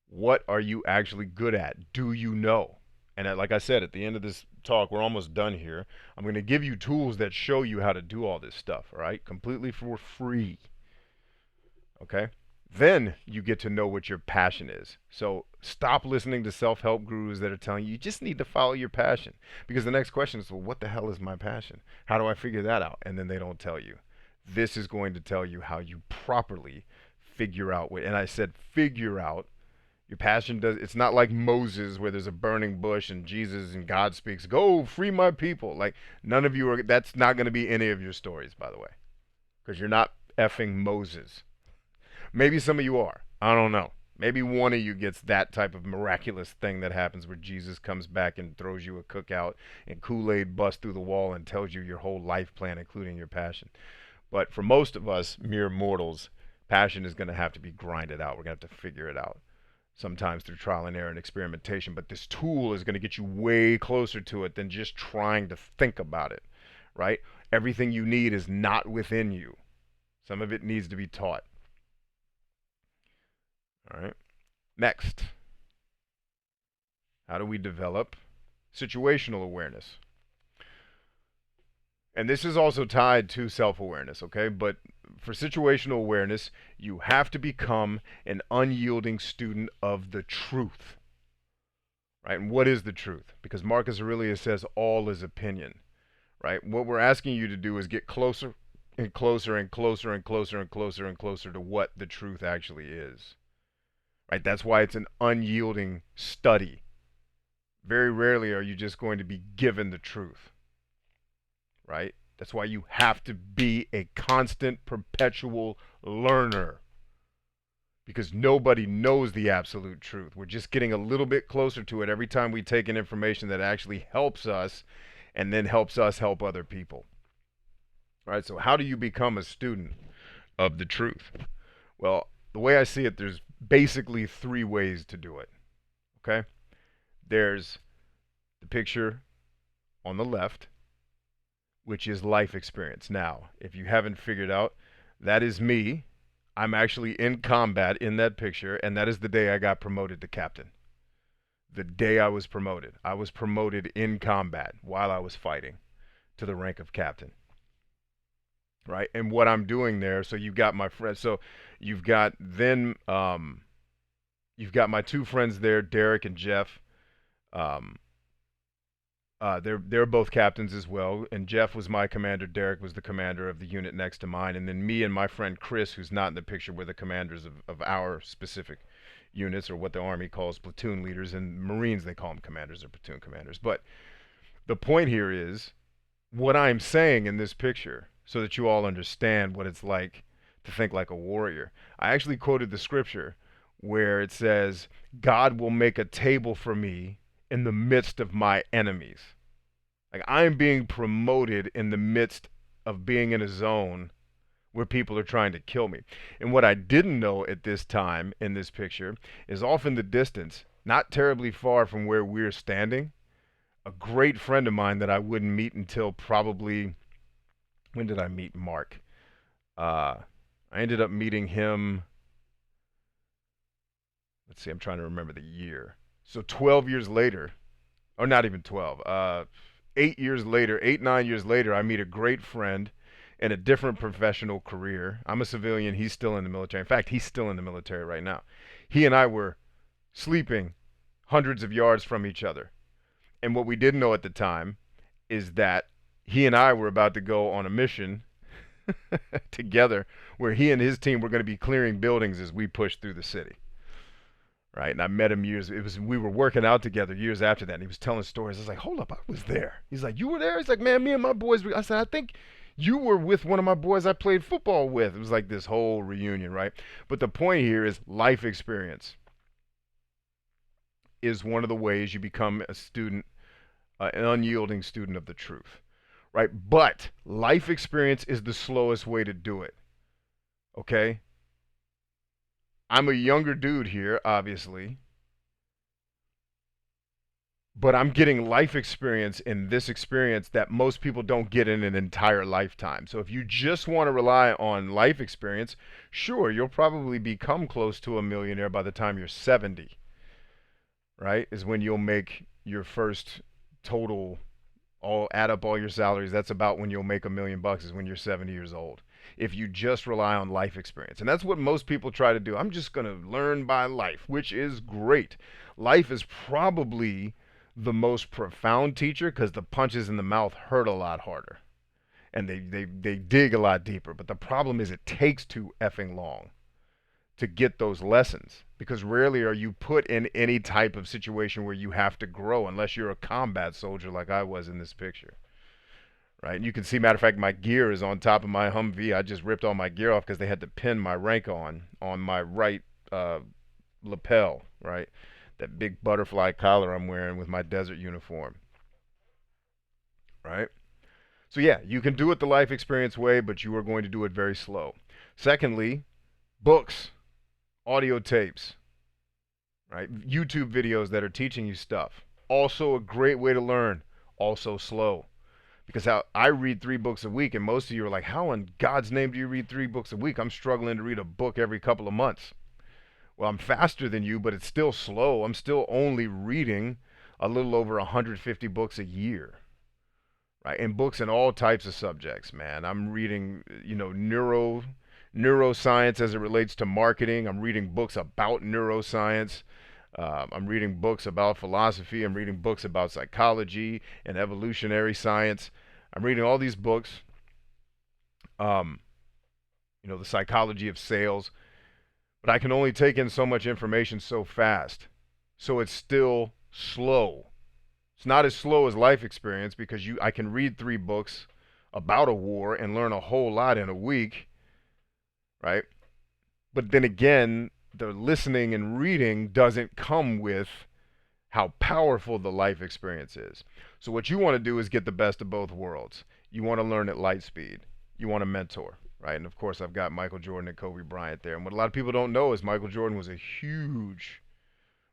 What are you actually good at? Do you know? And like I said, at the end of this talk, we're almost done here. I'm going to give you tools that show you how to do all this stuff, all right? Completely for free. Okay? Then you get to know what your passion is. So stop listening to self-help gurus that are telling you you just need to follow your passion. Because the next question is, well, what the hell is my passion? How do I figure that out? And then they don't tell you. This is going to tell you how you properly figure out what, and I said figure out. Your passion does, it's not like Moses where there's a burning bush and Jesus and God speaks, go free my people. Like none of you are, that's not going to be any of your stories, by the way. Because you're not effing Moses. Maybe some of you are. I don't know. Maybe one of you gets that type of miraculous thing that happens where Jesus comes back and throws you a cookout and Kool-Aid busts through the wall and tells you your whole life plan, including your passion. But for most of us, mere mortals, passion is going to have to be grinded out. We're going to have to figure it out. Sometimes through trial and error and experimentation. But this tool is going to get you way closer to it than just trying to think about it, right? Everything you need is not within you. Some of it needs to be taught. All right. Next, how do we develop situational awareness? And this is also tied to self-awareness, okay? But for situational awareness, you have to become an unyielding student of the truth, right? And what is the truth? Because Marcus Aurelius says all is opinion, right? What we're asking you to do is get closer and closer and closer and closer and closer and closer to what the truth actually is. Right? That's why it's an unyielding study. Very rarely are you just going to be given the truth. Right? That's why you have to be a constant, perpetual learner. Because nobody knows the absolute truth. We're just getting a little bit closer to it every time we take in information that actually helps us and then helps us help other people. All right, so how do you become a student of the truth? Well, the way I see it, there's basically three ways to do it. Okay? There's the picture on the left, which is life experience. Now, if you haven't figured out, that is me. I'm actually in combat in that picture, and that is the day I got promoted to captain. The day I was promoted in combat while I was fighting to the rank of captain. Right? And what I'm doing there, so you've got my friends. So you've got then you've got my two friends there, Derek and Jeff. Um, they're both captains as well, and Jeff was my commander. Derek was the commander of the unit next to mine, and then me and my friend Chris, who's not in the picture, were the commanders of our specific units, or what the Army calls platoon leaders, and Marines they call them commanders or platoon commanders. But the point here is what I'm saying in this picture, so that you all understand what it's like to think like a warrior. I actually quoted the scripture where it says, "God will make a table for me in the midst of my enemies." Like I'm being promoted in the midst of being in a zone where people are trying to kill me. And what I didn't know at this time in this picture is off in the distance, not terribly far from where we're standing, a great friend of mine that I wouldn't meet until probably, when did I meet Mark? I ended up meeting him, let's see, I'm trying to remember the year. So 12 years later, or not even 12, 8 years later, 9 years later, I meet a great friend in a different professional career. I'm a civilian. He's still in the military. In fact, he's still in the military right now. He and I were sleeping hundreds of yards from each other. And what we didn't know at the time is that he and I were about to go on a mission together where he and his team were going to be clearing buildings as we pushed through the city. Right, and I met him we were working out together years after that, and he was telling stories. I was like, hold up, I was there. He's like, you were there? He's like, man, me and my boys, I said, I think you were with one of my boys I played football with. It was like this whole reunion, right? But the point here is life experience is one of the ways you become a student, an unyielding student of the truth, right? But life experience is the slowest way to do it, okay? I'm a younger dude here, obviously, but I'm getting life experience in this experience that most people don't get in an entire lifetime. So if you just want to rely on life experience, sure, you'll probably become close to a millionaire by the time you're 70, right? Is when you'll make your first total, all add up all your salaries. That's about when you'll make $1 million, is when you're 70 years old. If you just rely on life experience. And that's what most people try to do. I'm just going to learn by life, which is great. Life is probably the most profound teacher because the punches in the mouth hurt a lot harder and they dig a lot deeper. But the problem is it takes too effing long to get those lessons, because rarely are you put in any type of situation where you have to grow unless you're a combat soldier like I was in this picture. Right? And you can see, matter of fact, my gear is on top of my Humvee. I just ripped all my gear off because they had to pin my rank on my right lapel, right? That big butterfly collar I'm wearing with my desert uniform, right? So yeah, you can do it the life experience way, but you are going to do it very slow. Secondly, books, audio tapes, right? YouTube videos that are teaching you stuff. Also a great way to learn, also slow. Because I read 3 books a week, and most of you are like, how in God's name do you read 3 books a week? I'm struggling to read a book every couple of months. Well, I'm faster than you, but it's still slow. I'm still only reading a little over 150 books a year, right? And books in all types of subjects, man. I'm reading, neuroscience as it relates to marketing. I'm reading books about neuroscience. I'm reading books about philosophy. I'm reading books about psychology and evolutionary science. I'm reading all these books um, the psychology of sales, but I can only take in so much information so fast. So it's still slow. It's not as slow as life experience because I can read 3 books about a war and learn a whole lot in a week, right? But then again, the listening and reading doesn't come with how powerful the life experience is. So what you want to do is get the best of both worlds. You want to learn at light speed. You want to mentor, right? And of course, I've got Michael Jordan and Kobe Bryant there. And what a lot of people don't know is Michael Jordan was a huge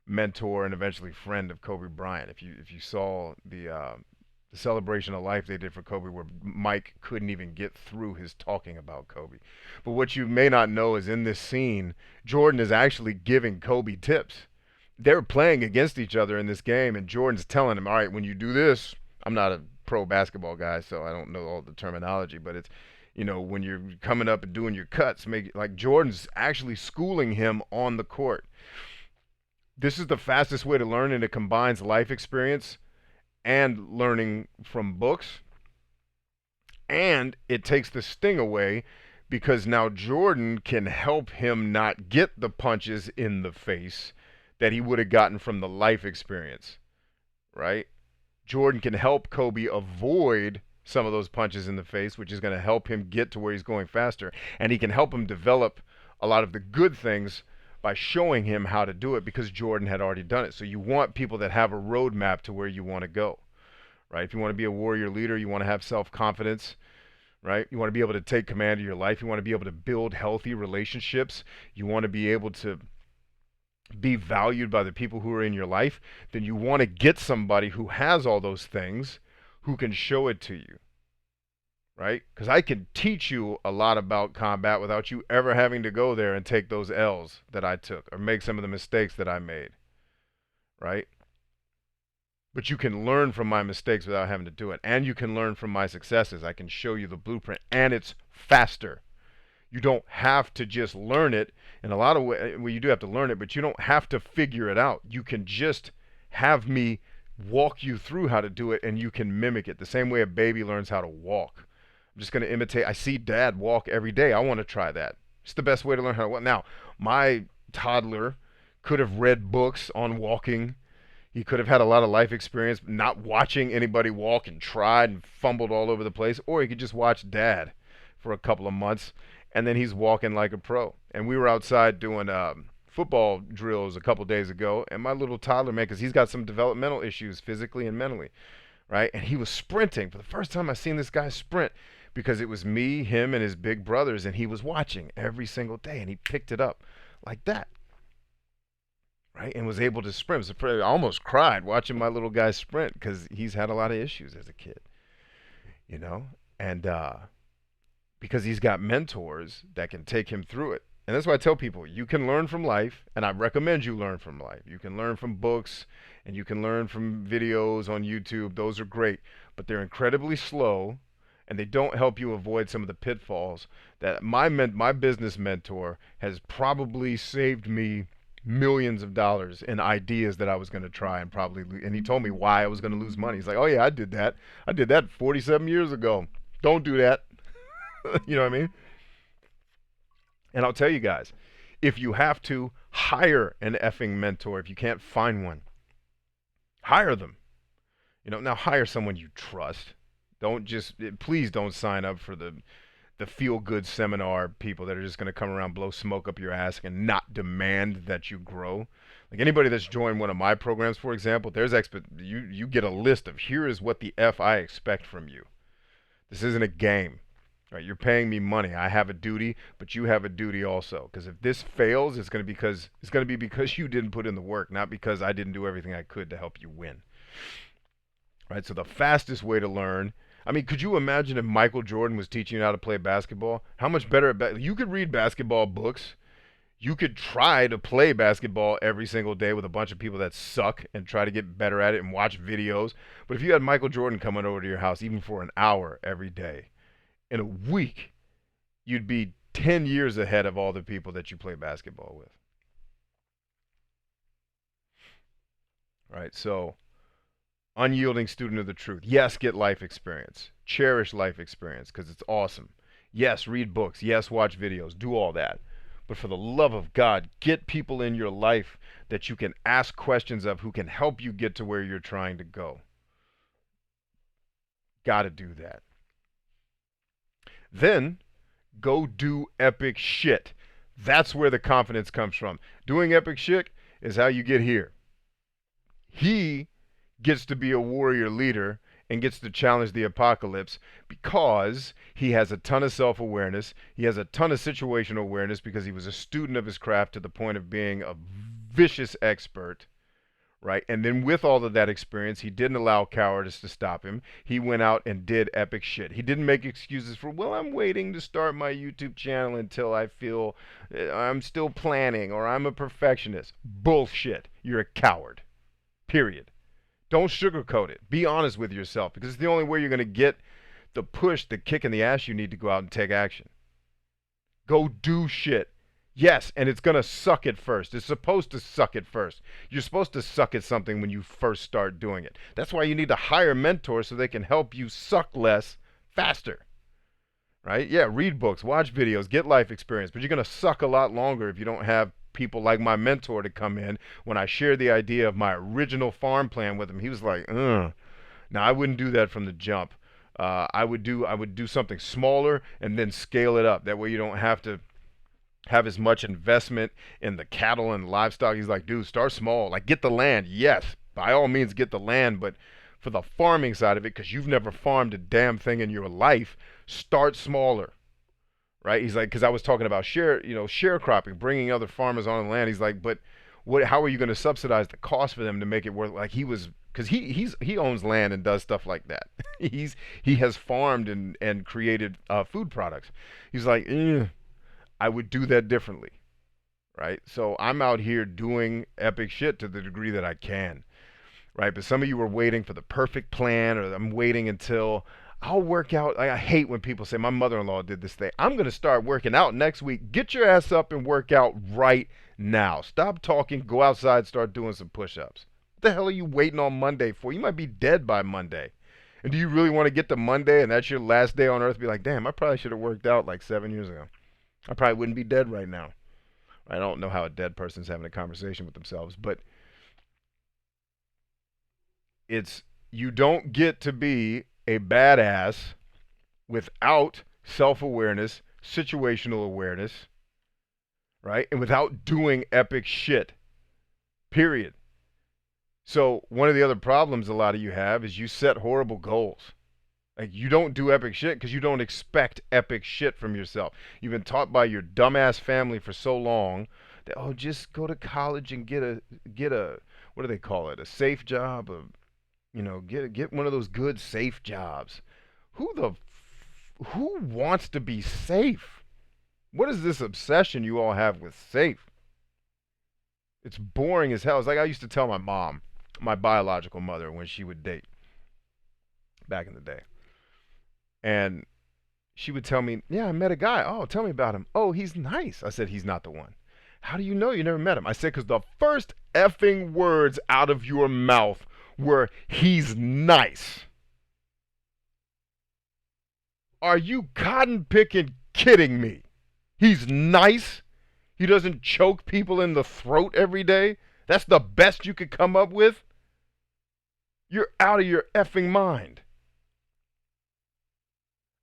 mentor and eventually friend of Kobe Bryant. If you saw the celebration of life they did for Kobe, where Mike couldn't even get through his talking about Kobe. But what you may not know is in this scene, Jordan is actually giving Kobe tips. They're playing against each other in this game, and Jordan's telling him, "All right, when you do this," I'm not a pro basketball guy, so I don't know all the terminology, but it's when you're coming up and doing your cuts, make like Jordan's actually schooling him on the court. This is the fastest way to learn, and it combines life experience and learning from books, and it takes the sting away because now Jordan can help him not get the punches in the face that he would have gotten from the life experience, right? Jordan can help Kobe avoid some of those punches in the face, which is going to help him get to where he's going faster, and he can help him develop a lot of the good things by showing him how to do it because Jordan had already done it. So you want people that have a roadmap to where you want to go, right? If you want to be a warrior leader, you want to have self-confidence, right? You want to be able to take command of your life. You want to be able to build healthy relationships. You want to be able to be valued by the people who are in your life. Then you want to get somebody who has all those things who can show it to you, right? Because I can teach you a lot about combat without you ever having to go there and take those L's that I took or make some of the mistakes that I made, right? But you can learn from my mistakes without having to do it. And you can learn from my successes. I can show you the blueprint, and it's faster. You don't have to just learn it. In a lot of ways, well, you do have to learn it, but you don't have to figure it out. You can just have me walk you through how to do it, and you can mimic it the same way a baby learns how to walk. I'm just going to imitate. I see dad walk every day. I want to try that. It's the best way to learn how to walk. Now, my toddler could have read books on walking. He could have had a lot of life experience not watching anybody walk and tried and fumbled all over the place, or he could just watch dad for a couple of months, and then he's walking like a pro. And we were outside doing football drills a couple days ago, and my little toddler, man, because he's got some developmental issues physically and mentally, right? And he was sprinting. For the first time I seen this guy sprint because it was me, him, and his big brothers, and he was watching every single day, and he picked it up like that, right? And was able to sprint. I almost cried watching my little guy sprint because he's had a lot of issues as a kid, you know? And because he's got mentors that can take him through it. And that's why I tell people you can learn from life, and I recommend you learn from life. You can learn from books, and you can learn from videos on YouTube. Those are great, but they're incredibly slow, and they don't help you avoid some of the pitfalls that my business mentor has probably saved me millions of dollars in ideas that I was going to try and and he told me why I was going to lose money. He's like, "Oh yeah, I did that. I did that 47 years ago. Don't do that." You know what I mean? And I'll tell you guys, if you have to hire an effing mentor, if you can't find one, hire them. Now hire someone you trust. Don't just please don't sign up for the feel good seminar people that are just going to come around, blow smoke up your ass and not demand that you grow. Like anybody that's joined one of my programs, for example, you get a list of here is what the F I expect from you. This isn't a game. Right, you're paying me money. I have a duty, but you have a duty also. Because if this fails, it's going to be because you didn't put in the work, not because I didn't do everything I could to help you win. Right? So the fastest way to learn. I mean, could you imagine if Michael Jordan was teaching you how to play basketball? How much better you could read basketball books. You could try to play basketball every single day with a bunch of people that suck and try to get better at it and watch videos. But if you had Michael Jordan coming over to your house even for an hour every day, in a week, you'd be 10 years ahead of all the people that you play basketball with. Right? So, unyielding student of the truth. Yes, get life experience. Cherish life experience because it's awesome. Yes, read books. Yes, watch videos. Do all that. But for the love of God, get people in your life that you can ask questions of who can help you get to where you're trying to go. Got to do that. Then go do epic shit. That's where the confidence comes from. Doing epic shit is how you get here. He gets to be a warrior leader and gets to challenge the apocalypse because he has a ton of self-awareness. He has a ton of situational awareness because he was a student of his craft to the point of being a vicious expert, right? And then with all of that experience, he didn't allow cowardice to stop him. He went out and did epic shit. He didn't make excuses for, well, I'm waiting to start my YouTube channel until I feel I'm still planning, or I'm a perfectionist. Bullshit. You're a coward. Period. Don't sugarcoat it. Be honest with yourself, because it's the only way you're going to get the push, the kick in the ass you need to go out and take action. Go do shit. Yes, and it's going to suck at first. It's supposed to suck at first. You're supposed to suck at something when you first start doing it. That's why you need to hire mentors so they can help you suck less faster. Right? Yeah, read books, watch videos, get life experience, but you're going to suck a lot longer if you don't have people like my mentor to come in. When I shared the idea of my original farm plan with him, he was like, ugh. Now, I wouldn't do that from the jump. I would do something smaller and then scale it up. That way you don't have to have as much investment in the cattle and livestock. He's like, dude, start small. Like, get the land. Yes, by all means, get the land. But for the farming side of it, because you've never farmed a damn thing in your life, start smaller. Right? He's like, because I was talking about sharecropping, bringing other farmers on the land. He's like, but what? How are you going to subsidize the cost for them to make it worth? Like because he owns land and does stuff like that. He has farmed and created food products. He's like, I would do that differently, right? So I'm out here doing epic shit to the degree that I can, right? But some of you are waiting for the perfect plan, or I'm waiting until I'll work out. I hate when people say, my mother-in-law did this thing. I'm going to start working out next week. Get your ass up and work out right now. Stop talking. Go outside. Start doing some push-ups. What the hell are you waiting on Monday for? You might be dead by Monday. And do you really want to get to Monday and that's your last day on earth? Be like, damn, I probably should have worked out like 7 years ago. I probably wouldn't be dead right now. I don't know how a dead person's having a conversation with themselves, but you don't get to be a badass without self-awareness, situational awareness, right? And without doing epic shit. Period. So one of the other problems a lot of you have is you set horrible goals. Like, you don't do epic shit because you don't expect epic shit from yourself. You've been taught by your dumbass family for so long that, oh, just go to college and get a what do they call it? A safe job, get one of those good safe jobs. Who wants to be safe? What is this obsession you all have with safe? It's boring as hell. It's like I used to tell my mom, my biological mother, when she would date back in the day. And she would tell me, yeah, I met a guy. Oh, tell me about him. Oh, he's nice. I said, he's not the one. How do you know you never met him? I said, because the first effing words out of your mouth were, he's nice. Are you cotton picking kidding me? He's nice? He doesn't choke people in the throat every day? That's the best you could come up with? You're out of your effing mind.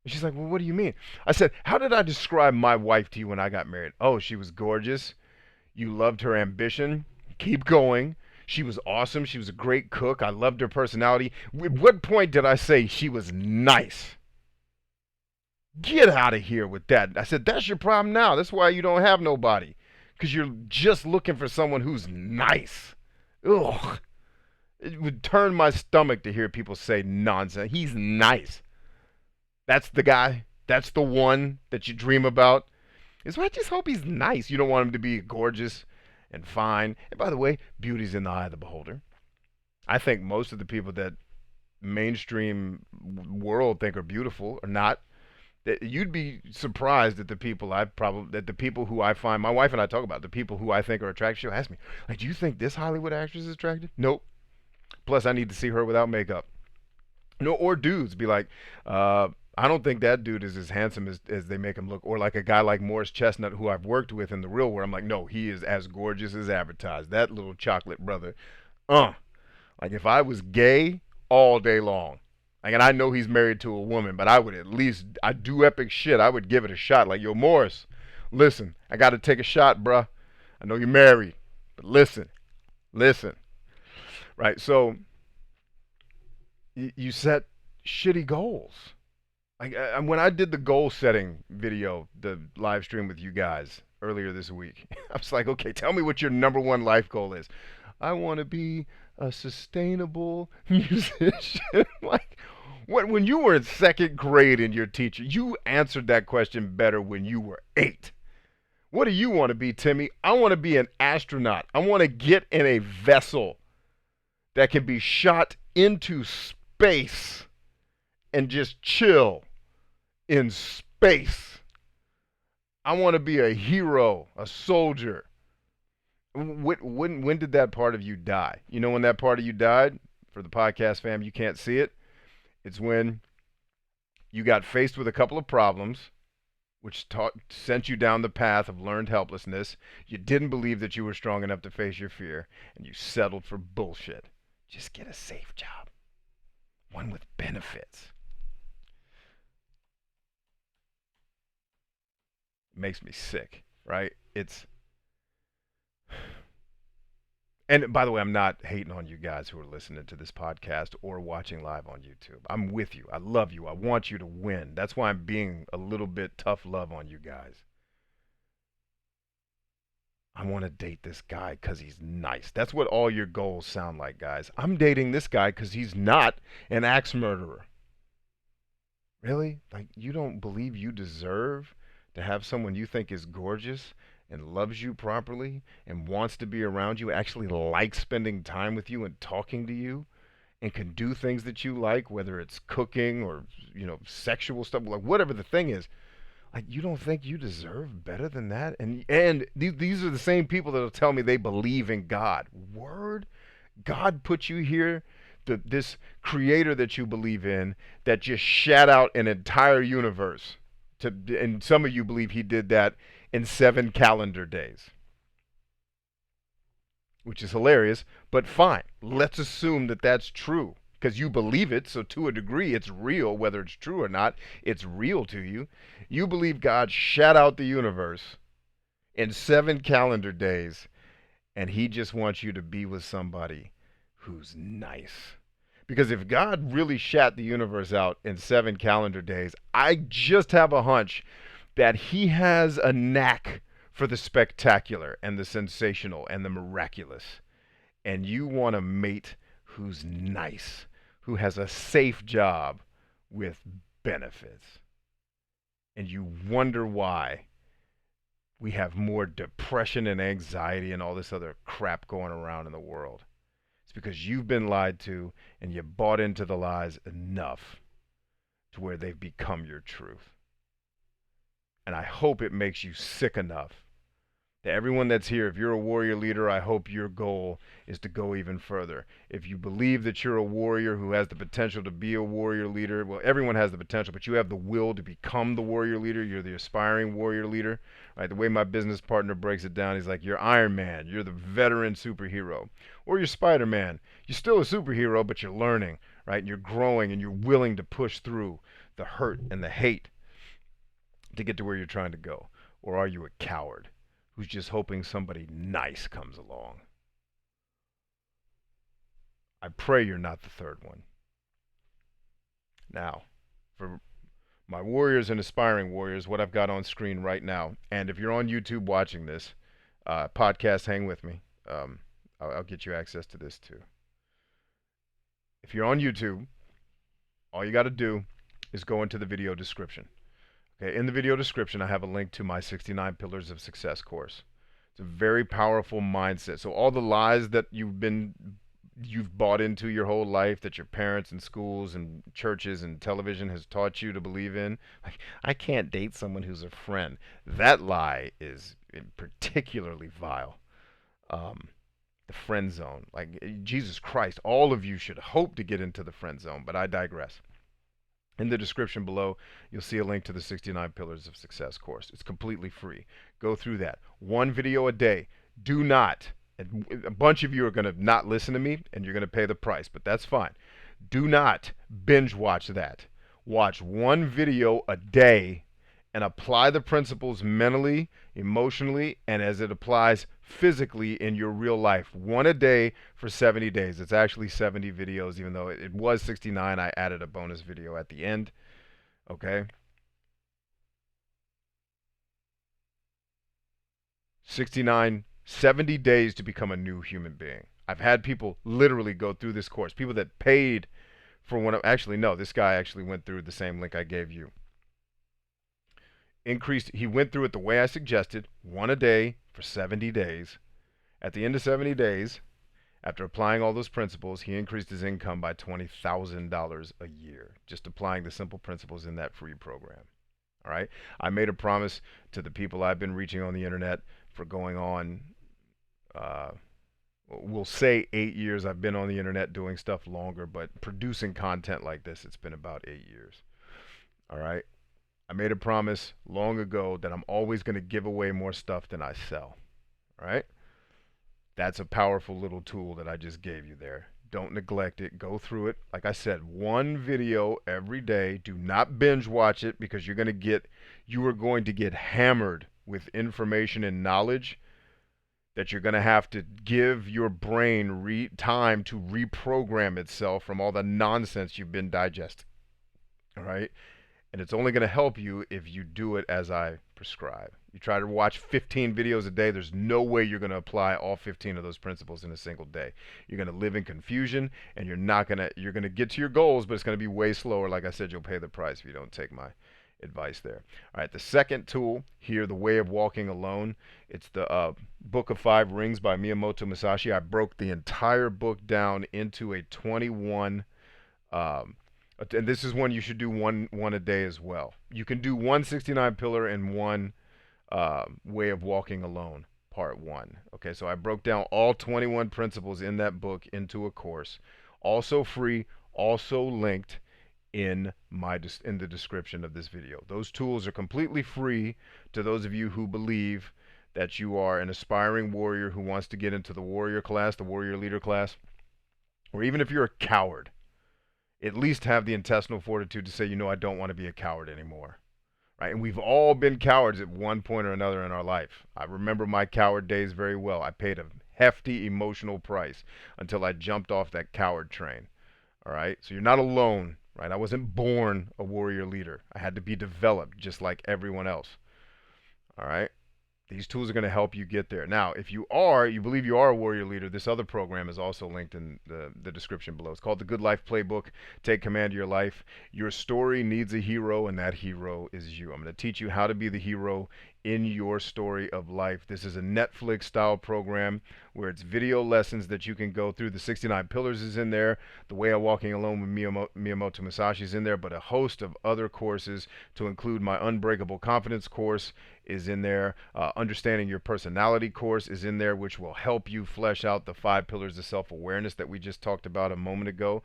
And she's like, well, what do you mean? I said, how did I describe my wife to you when I got married? Oh, she was gorgeous. You loved her ambition. Keep going. She was awesome. She was a great cook. I loved her personality. At what point did I say she was nice? Get out of here with that. I said, that's your problem now. That's why you don't have nobody. Because you're just looking for someone who's nice. Ugh. It would turn my stomach to hear people say nonsense. He's nice. That's the guy. That's the one that you dream about. I just hope he's nice. You don't want him to be gorgeous and fine. And by the way, beauty's in the eye of the beholder. I think most of the people that mainstream world think are beautiful are not. That you'd be surprised at the people who I find, my wife and I talk about, the people who I think are attractive. She'll ask me, like, do you think this Hollywood actress is attractive? Nope. Plus, I need to see her without makeup. No, or dudes be like, I don't think that dude is as handsome as they make him look, or like a guy like Morris Chestnut, who I've worked with in the real world. I'm like, no, he is as gorgeous as advertised. That little chocolate brother, uh, like if I was gay all day long, like, and I know he's married to a woman, but I would at least, I do epic shit. I would give it a shot. Like, yo, Morris, listen, I got to take a shot, bruh. I know you're married, but listen, right? So you set shitty goals. Like when I did the goal setting video, the live stream with you guys earlier this week, I was like, okay, tell me what your number one life goal is. I want to be a sustainable musician. Like, when you were in second grade and your teacher, you answered that question better when you were 8. What do you want to be, Timmy? I want to be an astronaut. I want to get in a vessel that can be shot into space and just chill in space. I want to be a hero, a soldier. When did that part of you die? You know when that part of you died? For the podcast fam, you can't see it. It's when you got faced with a couple of problems, which sent you down the path of learned helplessness. You didn't believe that you were strong enough to face your fear, and you settled for bullshit. Just get a safe job, one with benefits. It makes me sick, right? And by the way, I'm not hating on you guys who are listening to this podcast or watching live on YouTube. I'm with you. I love you. I want you to win. That's why I'm being a little bit tough love on you guys. I want to date this guy because he's nice. That's what all your goals sound like, guys. I'm dating this guy because he's not an axe murderer. Really? Like, you don't believe you deserve to have someone you think is gorgeous and loves you properly and wants to be around you, actually likes spending time with you and talking to you, and can do things that you like, whether it's cooking or, sexual stuff, like whatever the thing is. Like, you don't think you deserve better than that? And these are the same people that'll tell me they believe in God. Word? God put you here, this creator that you believe in, that just shat out an entire universe. And some of you believe he did that in 7 calendar days, which is hilarious, but fine. Let's assume that that's true because you believe it, so to a degree it's real. Whether it's true or not, it's real to you. You believe God shat out the universe in 7 calendar days, and he just wants you to be with somebody who's nice. Because if God really shat the universe out in 7 calendar days, I just have a hunch that he has a knack for the spectacular and the sensational and the miraculous. And you want a mate who's nice, who has a safe job with benefits. And you wonder why we have more depression and anxiety and all this other crap going around in the world. It's because you've been lied to and you bought into the lies enough to where they've become your truth. And I hope it makes you sick enough to everyone that's here. If you're a warrior leader, I hope your goal is to go even further. If you believe that you're a warrior who has the potential to be a warrior leader, well, everyone has the potential, but you have the will to become the warrior leader. You're the aspiring warrior leader, right? The way my business partner breaks it down, he's like, you're Iron Man, you're the veteran superhero, or you're Spider-Man. You're still a superhero, but you're learning, right? And you're growing, and you're willing to push through the hurt and the hate to get to where you're trying to go. Or are you a coward who's just hoping somebody nice comes along? I pray you're not the third one. Now, for my warriors and aspiring warriors, what I've got on screen right now, and if you're on YouTube watching this podcast, hang with me. I'll get you access to this too. If you're on YouTube, all you got to do is go into the video description. Okay, in the video description, I have a link to my 69 Pillars of Success course. It's a very powerful mindset. So all the lies that you've bought into your whole life, that your parents and schools and churches and television has taught you to believe in, like, I can't date someone who's a friend. That lie is particularly vile. The friend zone, like, Jesus Christ, all of you should hope to get into the friend zone, but I digress. In the description below, you'll see a link to the 69 Pillars of Success course. It's completely free. Go through that. One video a day. Do not, and a bunch of you are going to not listen to me and you're going to pay the price, but that's fine. Do not binge watch that. Watch one video a day and apply the principles mentally, emotionally, and as it applies physically in your real life. One a day for 70 days. It's actually 70 videos, even though it was 69. I added a bonus video at the end. Okay? 69, 70 days to become a new human being. I've had people literally go through this course. People that paid for one of, actually, no, this guy actually went through the same link I gave you. He went through it the way I suggested, one a day for 70 days. At the end of 70 days, after applying all those principles, he increased his income by $20,000 a year, just applying the simple principles in that free program. All right. I made a promise to the people I've been reaching on the internet for going on, we'll say 8 years. I've been on the internet doing stuff longer, but producing content like this, it's been about 8 years. All right. I made a promise long ago that I'm always going to give away more stuff than I sell. All right. That's a powerful little tool that I just gave you there. Don't neglect it. Go through it. Like I said, one video every day. Do not binge watch it because you are going to get hammered with information and knowledge that you're going to have to give your brain time to reprogram itself from all the nonsense you've been digesting. All right? And it's only going to help you if you do it as I prescribe. You try to watch 15 videos a day, there's no way you're going to apply all 15 of those principles in a single day. You're going to live in confusion, and you're going to get to your goals, but it's going to be way slower. Like I said, you'll pay the price if you don't take my advice there. All right, the second tool here, The Way of Walking Alone. It's the Book of Five Rings by Miyamoto Musashi. I broke the entire book down into a 21 and this is one you should do one a day as well. You can do 169 pillar and one way of walking alone, part one. Okay, so I broke down all 21 principles in that book into a course, also free, also linked in the description of this video. Those tools are completely free to those of you who believe that you are an aspiring warrior who wants to get into the warrior class, the warrior leader class, or even if you're a coward. At least have the intestinal fortitude to say, I don't want to be a coward anymore. Right? And we've all been cowards at one point or another in our life. I remember my coward days very well. I paid a hefty emotional price until I jumped off that coward train. All right? So you're not alone, right? I wasn't born a warrior leader. I had to be developed just like everyone else. All right? These tools are going to help you get there. Now, if you believe you are a warrior leader, this other program is also linked in the description below. It's called the Good Life Playbook. Take command of your life. Your story needs a hero, and that hero is you. I'm going to teach you how to be the hero in your story of life. This is a Netflix style program where it's video lessons that you can go through. The 69 Pillars is in there. The Way of Walking Alone with Miyamoto Musashi is in there, but a host of other courses to include my Unbreakable Confidence course is in there. Understanding Your Personality course is in there, which will help you flesh out the 5 pillars of self-awareness that we just talked about a moment ago.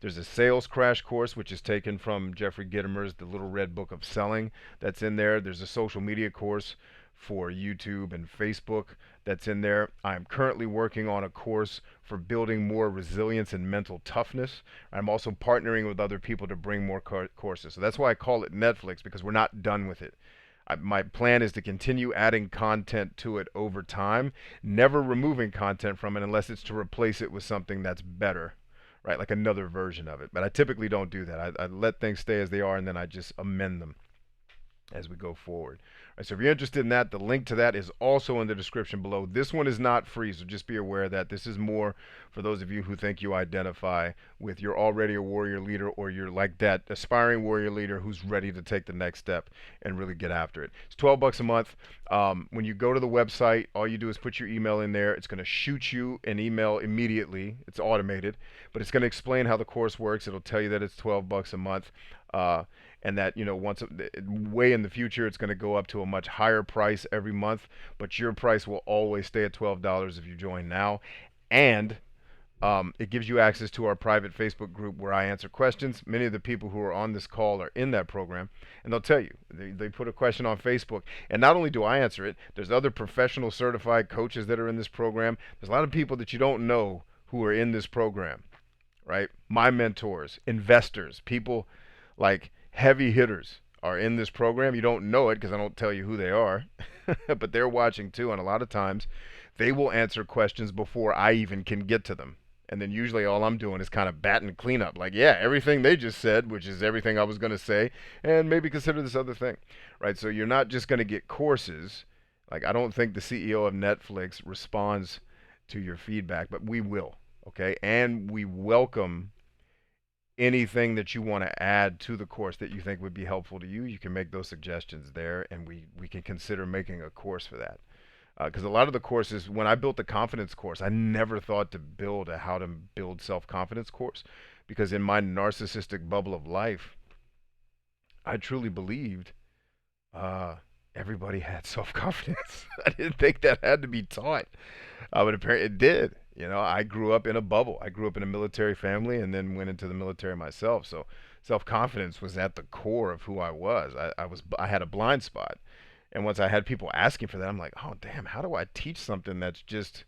There's a sales crash course, which is taken from Jeffrey Gitomer's The Little Red Book of Selling. That's in there. There's a social media course for YouTube and Facebook that's in there. I'm currently working on a course for building more resilience and mental toughness. I'm also partnering with other people to bring more courses. So that's why I call it Netflix, because we're not done with it. My plan is to continue adding content to it over time, never removing content from it unless it's to replace it with something that's better, right? Like another version of it. But I typically don't do that. I let things stay as they are, and then I just amend them as we go forward. All right, so if you're interested in that, the link to that is also in the description below. This one is not free, so just be aware that this is more for those of you who think you identify with you're already a warrior leader, or you're like that aspiring warrior leader who's ready to take the next step and really get after it. It's $12 a month. When you go to the website, all you do is put your email in there. It's going to shoot you an email immediately. It's automated, but it's going to explain how the course works. It'll tell you that it's $12 a month. And that, way in the future, it's going to go up to a much higher price every month, but your price will always stay at $12 if you join now. And It gives you access to our private Facebook group where I answer questions. Many of the people who are on this call are in that program, and they'll tell you. They put a question on Facebook, and not only do I answer it, there's other professional certified coaches that are in this program. There's a lot of people that you don't know who are in this program, right? My mentors, investors, people like heavy hitters are in this program. You don't know it because I don't tell you who they are, but they're watching too. And a lot of times they will answer questions before I even can get to them. And then usually all I'm doing is kind of batting cleanup. Like, yeah, everything they just said, which is everything I was going to say, and maybe consider this other thing, right? So you're not just going to get courses. Like, I don't think the CEO of Netflix responds to your feedback, but we will, okay? And we welcome anything that you want to add to the course that you think would be helpful to you. You can make those suggestions there, and we can consider making a course for that. Because a lot of the courses, when I built the confidence course, I never thought to build a how to build self-confidence course, because in my narcissistic bubble of life, I truly believed uh, everybody had self-confidence. I didn't think that had to be taught, but apparently it did. You know, I grew up in a bubble. I grew up in a military family and then went into the military myself. So self-confidence was at the core of who I was. I had a blind spot. And once I had people asking for that, I'm like, oh, damn, how do I teach something that's just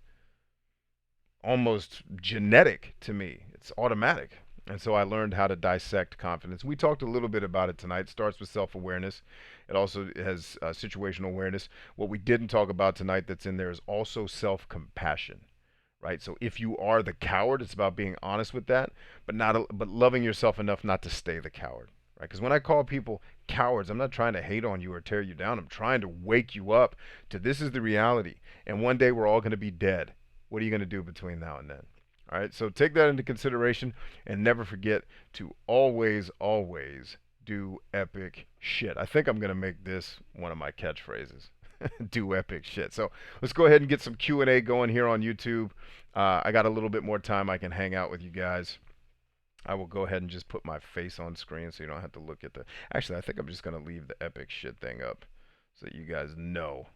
almost genetic to me? It's automatic. And so I learned how to dissect confidence. We talked a little bit about it tonight. It starts with self-awareness. It also has situational awareness. What we didn't talk about tonight that's in there is also self-compassion, right? So if you are the coward, it's about being honest with that, but loving yourself enough not to stay the coward, right? Because when I call people cowards, I'm not trying to hate on you or tear you down. I'm trying to wake you up to this is the reality. And one day we're all going to be dead. What are you going to do between now and then? All right, so take that into consideration and never forget to always, always do epic shit. I think I'm going to make this one of my catchphrases. Do epic shit. So let's go ahead and get some Q&A going here on YouTube. I got a little bit more time I can hang out with you guys. I will go ahead and just put my face on screen so you don't have to look at the... Actually, I think I'm just going to leave the epic shit thing up so that you guys know.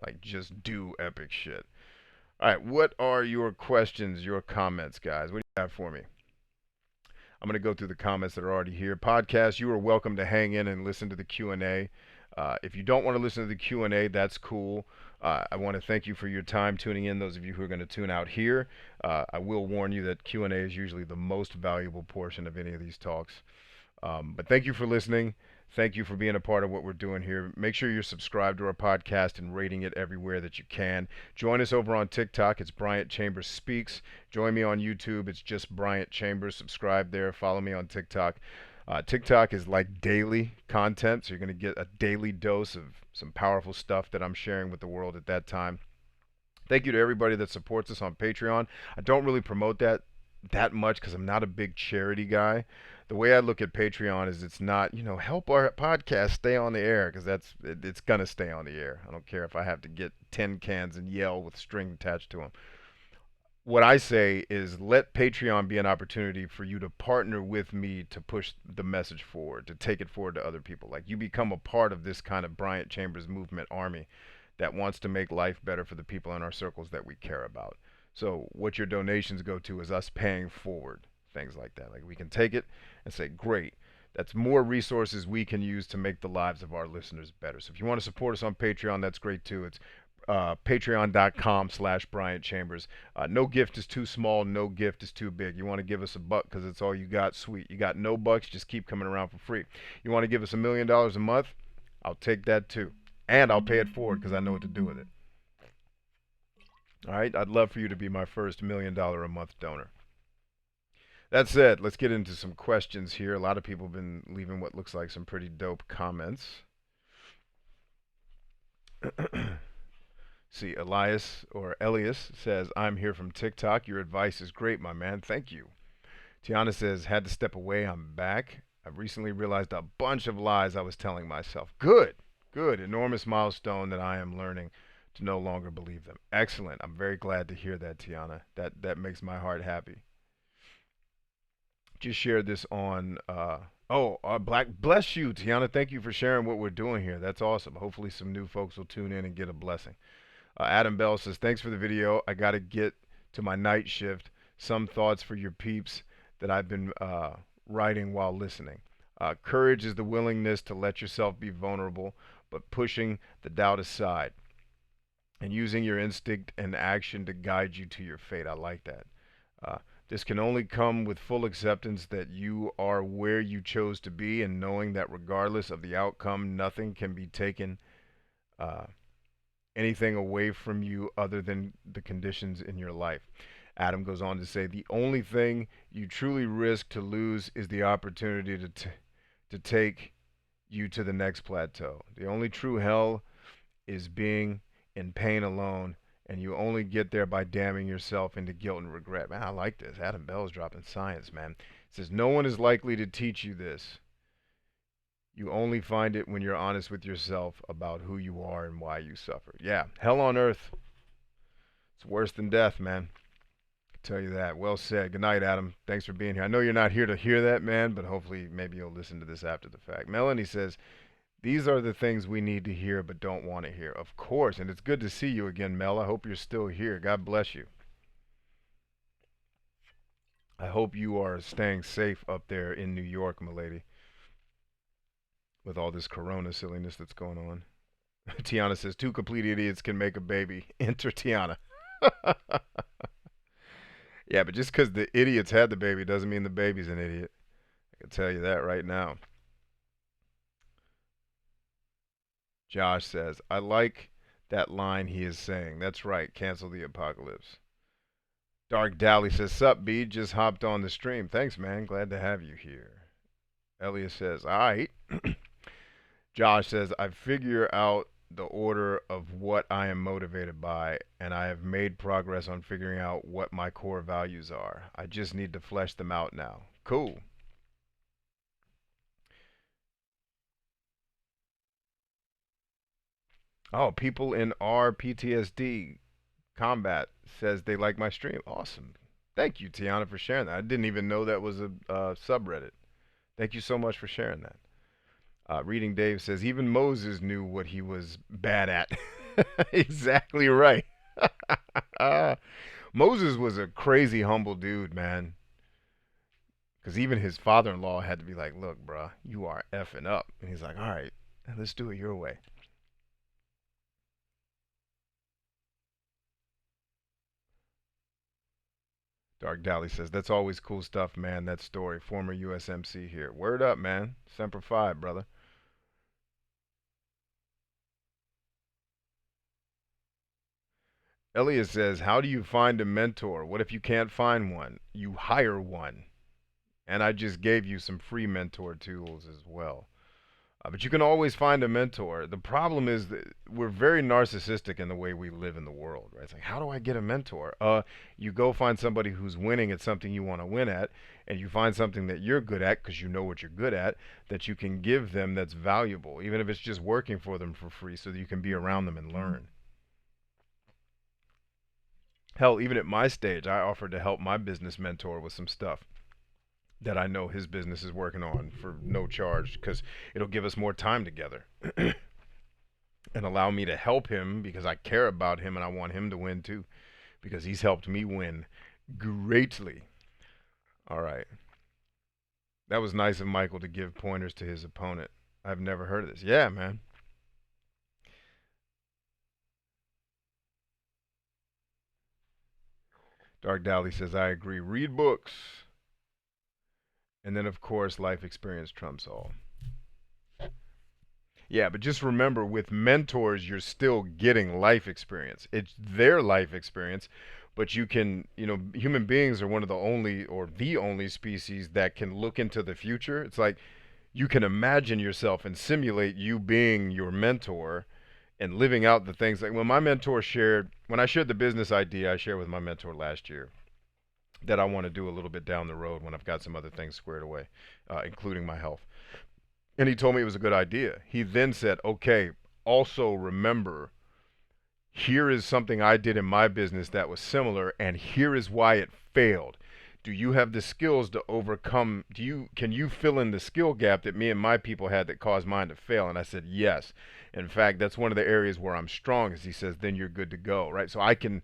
Like, just do epic shit. All right, what are your questions, your comments, guys? What do you have for me? I'm going to go through the comments that are already here. Podcast, you are welcome to hang in and listen to the Q&A. If you don't want to listen to the Q&A, that's cool. I want to thank you for your time tuning in, those of you who are going to tune out here. I will warn you that Q&A is usually the most valuable portion of any of these talks. But thank you for listening. Thank you for being a part of what we're doing here. Make sure you're subscribed to our podcast and rating it everywhere that you can. Join us over on TikTok. It's Bryant Chambers Speaks. Join me on YouTube. It's just Bryant Chambers. Subscribe there. Follow me on TikTok. TikTok is like daily content, so you're going to get a daily dose of some powerful stuff that I'm sharing with the world at that time. Thank you to everybody that supports us on Patreon. I don't really promote that much because I'm not a big charity guy. The way I look at Patreon is it's not, help our podcast stay on the air, because it's going to stay on the air. I don't care if I have to get 10 cans and yell with string attached to them. What I say is let Patreon be an opportunity for you to partner with me to push the message forward, to take it forward to other people. Like, you become a part of this kind of Bryant Chambers movement army that wants to make life better for the people in our circles that we care about. So what your donations go to is us paying forward things like that. Like, we can take it and say, great, that's more resources we can use to make the lives of our listeners better. So if you want to support us on Patreon, that's great too. It's patreon.com/Bryant Chambers. No gift is too small. No gift is too big. You want to give us $1 because it's all you got? Sweet. You got no bucks? Just keep coming around for free. You want to give us $1 million a month? I'll take that too. And I'll pay it forward because I know what to do with it. All right? I'd love for you to be my first $1 million a month donor. That said, let's get into some questions here. A lot of people have been leaving what looks like some pretty dope comments. See, Elias says, I'm here from TikTok. Your advice is great, my man. Thank you. Tiana says, had to step away. I'm back. I've recently realized a bunch of lies I was telling myself. Good. Good. Enormous milestone that I am learning to no longer believe them. Excellent. I'm very glad to hear that, Tiana. That makes my heart happy. Just shared this on Black. Bless you, Tiana. Thank you for sharing what we're doing here. That's awesome. Hopefully some new folks will tune in and get a blessing. Adam Bell says, thanks for the video. I got to get to my night shift. some thoughts for your peeps that I've been writing while listening. Courage is the willingness to let yourself be vulnerable, but pushing the doubt aside and using your instinct and action to guide you to your fate. I like that. Uh, this can only come with full acceptance that you are where you chose to be, and knowing that regardless of the outcome, nothing can be taken uh, anything away from you other than the conditions in your life. Adam goes on to say, the only thing you truly risk to lose is the opportunity to take you to the next plateau. The only true hell is being in pain alone, and you only get there by damning yourself into guilt and regret. Man, I like this. Adam Bell's dropping science, man. It says, no one is likely to teach you this. You only find it when you're honest with yourself about who you are and why you suffer. Yeah, hell on earth. It's worse than death, man. I can tell you that. Well said. Good night, Adam. Thanks for being here. I know you're not here to hear that, man, but hopefully maybe you'll listen to this after the fact. Melanie says, these are the things we need to hear but don't want to hear. Of course, and it's good to see you again, Mel. I hope you're still here. God bless you. I hope you are staying safe up there in New York, milady, with all this corona silliness that's going on. Tiana says, two complete idiots can make a baby. Enter Tiana. Yeah, but just because the idiots had the baby doesn't mean the baby's an idiot. I can tell you that right now. Josh says, I like that line he is saying. That's right. Cancel the apocalypse. Dark Dally says, sup, B? Just hopped on the stream. Thanks, man. Glad to have you here. Elliot says, all right. Josh says, I figure out the order of what I am motivated by, and I have made progress on figuring out what my core values are. I just need to flesh them out now. Cool. Oh, people in our PTSD combat says they like my stream. Awesome. Thank you, Tiana, for sharing that. I didn't even know that was a subreddit. Thank you so much for sharing that. Reading Dave says, even Moses knew what he was bad at. Exactly right. Moses was a crazy humble dude, man. Because even his father-in-law had to be like, look, bruh, you are effing up. And he's like, all right, let's do it your way. Dark Dally says, that's always cool stuff, man. That story. Former USMC here. Word up, man. Semper Fi, brother. Elliot says, how do you find a mentor? What if you can't find one? You hire one. And I just gave you some free mentor tools as well. But you can always find a mentor. The problem is that we're very narcissistic in the way we live in the world, right? It's like, how do I get a mentor? You go find somebody who's winning at something you want to win at, and you find something that you're good at because you know what you're good at, that you can give them that's valuable, even if it's just working for them for free so that you can be around them and learn. Hell, even at my stage, I offered to help my business mentor with some stuff that I know his business is working on for no charge because it'll give us more time together and allow me to help him because I care about him and I want him to win too because he's helped me win greatly. All right. That was nice of Michael to give pointers to his opponent. I've never heard of this. Yeah, man. Dark Dally says, I agree. Read books. And then, of course, life experience trumps all. Yeah, but just remember with mentors, you're still getting life experience. It's their life experience, but you can, human beings are one of the only or the only species that can look into the future. It's like you can imagine yourself and simulate you being your mentor and living out the things like when I shared the business idea I shared with my mentor last year that I want to do a little bit down the road when I've got some other things squared away, including my health. And he told me it was a good idea. He then said, okay, also remember, here is something I did in my business that was similar, and here is why it failed. Do you have the skills to overcome? Can you fill in the skill gap that me and my people had that caused mine to fail? And I said, yes. In fact, that's one of the areas where I'm strongest. He says, then you're good to go, right? So I can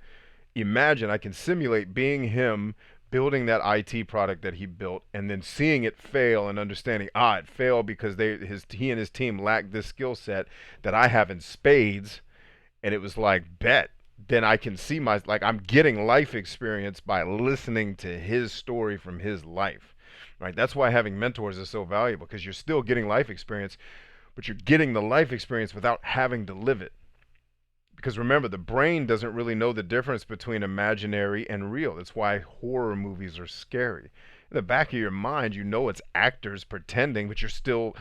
imagine, I can simulate being him, building that IT product that he built and then seeing it fail and understanding, it failed because he and his team lacked this skill set that I have in spades. And it was like, bet. Then I can see I'm getting life experience by listening to his story from his life. Right? That's why having mentors is so valuable, because you're still getting life experience, but you're getting the life experience without having to live it. Because remember, the brain doesn't really know the difference between imaginary and real. That's why horror movies are scary. In the back of your mind, you know it's actors pretending, but you're still,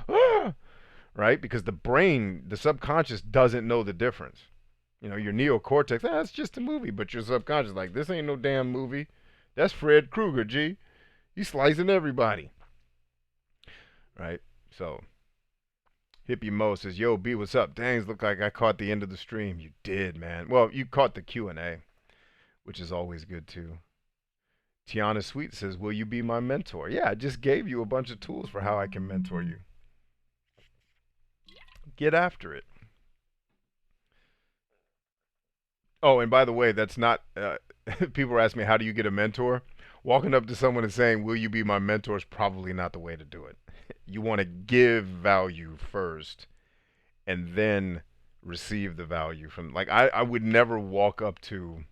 right? Because the brain, the subconscious, doesn't know the difference. You know, your neocortex, it's just a movie, but your subconscious, like, this ain't no damn movie. That's Fred Krueger, G. He's slicing everybody, right? So, Hippie Mo says, "Yo, B, what's up? Dang, look like I caught the end of the stream." You did, man. Well, you caught the Q&A, which is always good too. Tiana Sweet says, "Will you be my mentor?" Yeah, I just gave you a bunch of tools for how I can mentor you. Get after it. Oh, and by the way, that's not. People ask me, "How do you get a mentor?" Walking up to someone and saying, "Will you be my mentor?" is probably not the way to do it. You want to give value first, and then receive the value from. Like, I would never walk up to.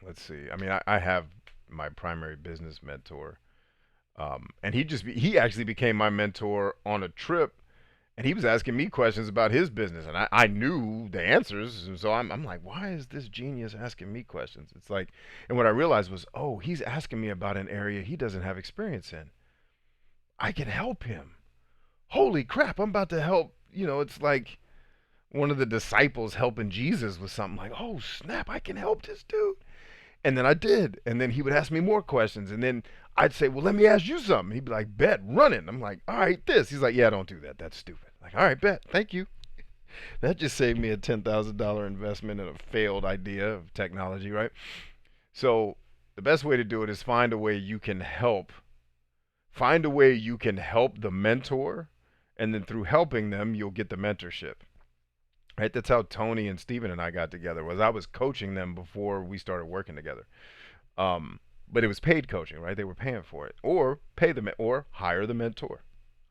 Let's see. I mean, I have my primary business mentor, and he actually became my mentor on a trip, and he was asking me questions about his business, and I knew the answers, and so I'm like, why is this genius asking me questions? It's like, and what I realized was, oh, he's asking me about an area he doesn't have experience in. I can help him. Holy crap! I'm about to help. You know, it's like one of the disciples helping Jesus with something, like, oh snap, I can help this dude. And then I did. And then he would ask me more questions. And then I'd say, well, let me ask you something. He'd be like, bet, run it. I'm like, all right, this. He's like, yeah, don't do that. That's stupid. Like, all right, bet. Thank you. That just saved me a $10,000 investment in a failed idea of technology, right? So the best way to do it is find a way you can help. Find a way you can help the mentor. And then through helping them, you'll get the mentorship. Right? That's how Tony and Steven and I got together. Was I was coaching them before we started working together. But it was paid coaching, right? They were paying for it, or pay them, or hire the mentor,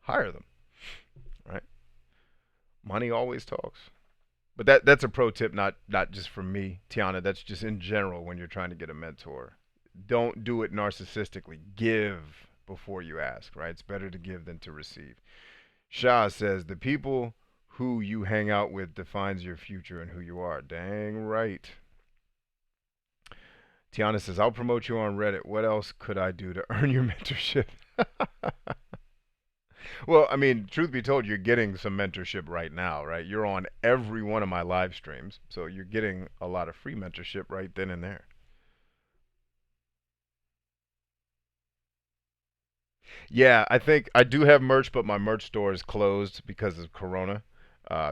hire them, right? Money always talks. But that's a pro tip, not just from me, Tiana. That's just in general when you're trying to get a mentor. Don't do it narcissistically. Give before you ask, right? It's better to give than to receive. Shah says the people who you hang out with defines your future and who you are. Dang right. Tiana says, I'll promote you on Reddit. What else could I do to earn your mentorship? Well, I mean, truth be told, you're getting some mentorship right now, right? You're on every one of my live streams. So you're getting a lot of free mentorship right then and there. Yeah, I think I do have merch, but my merch store is closed because of Corona.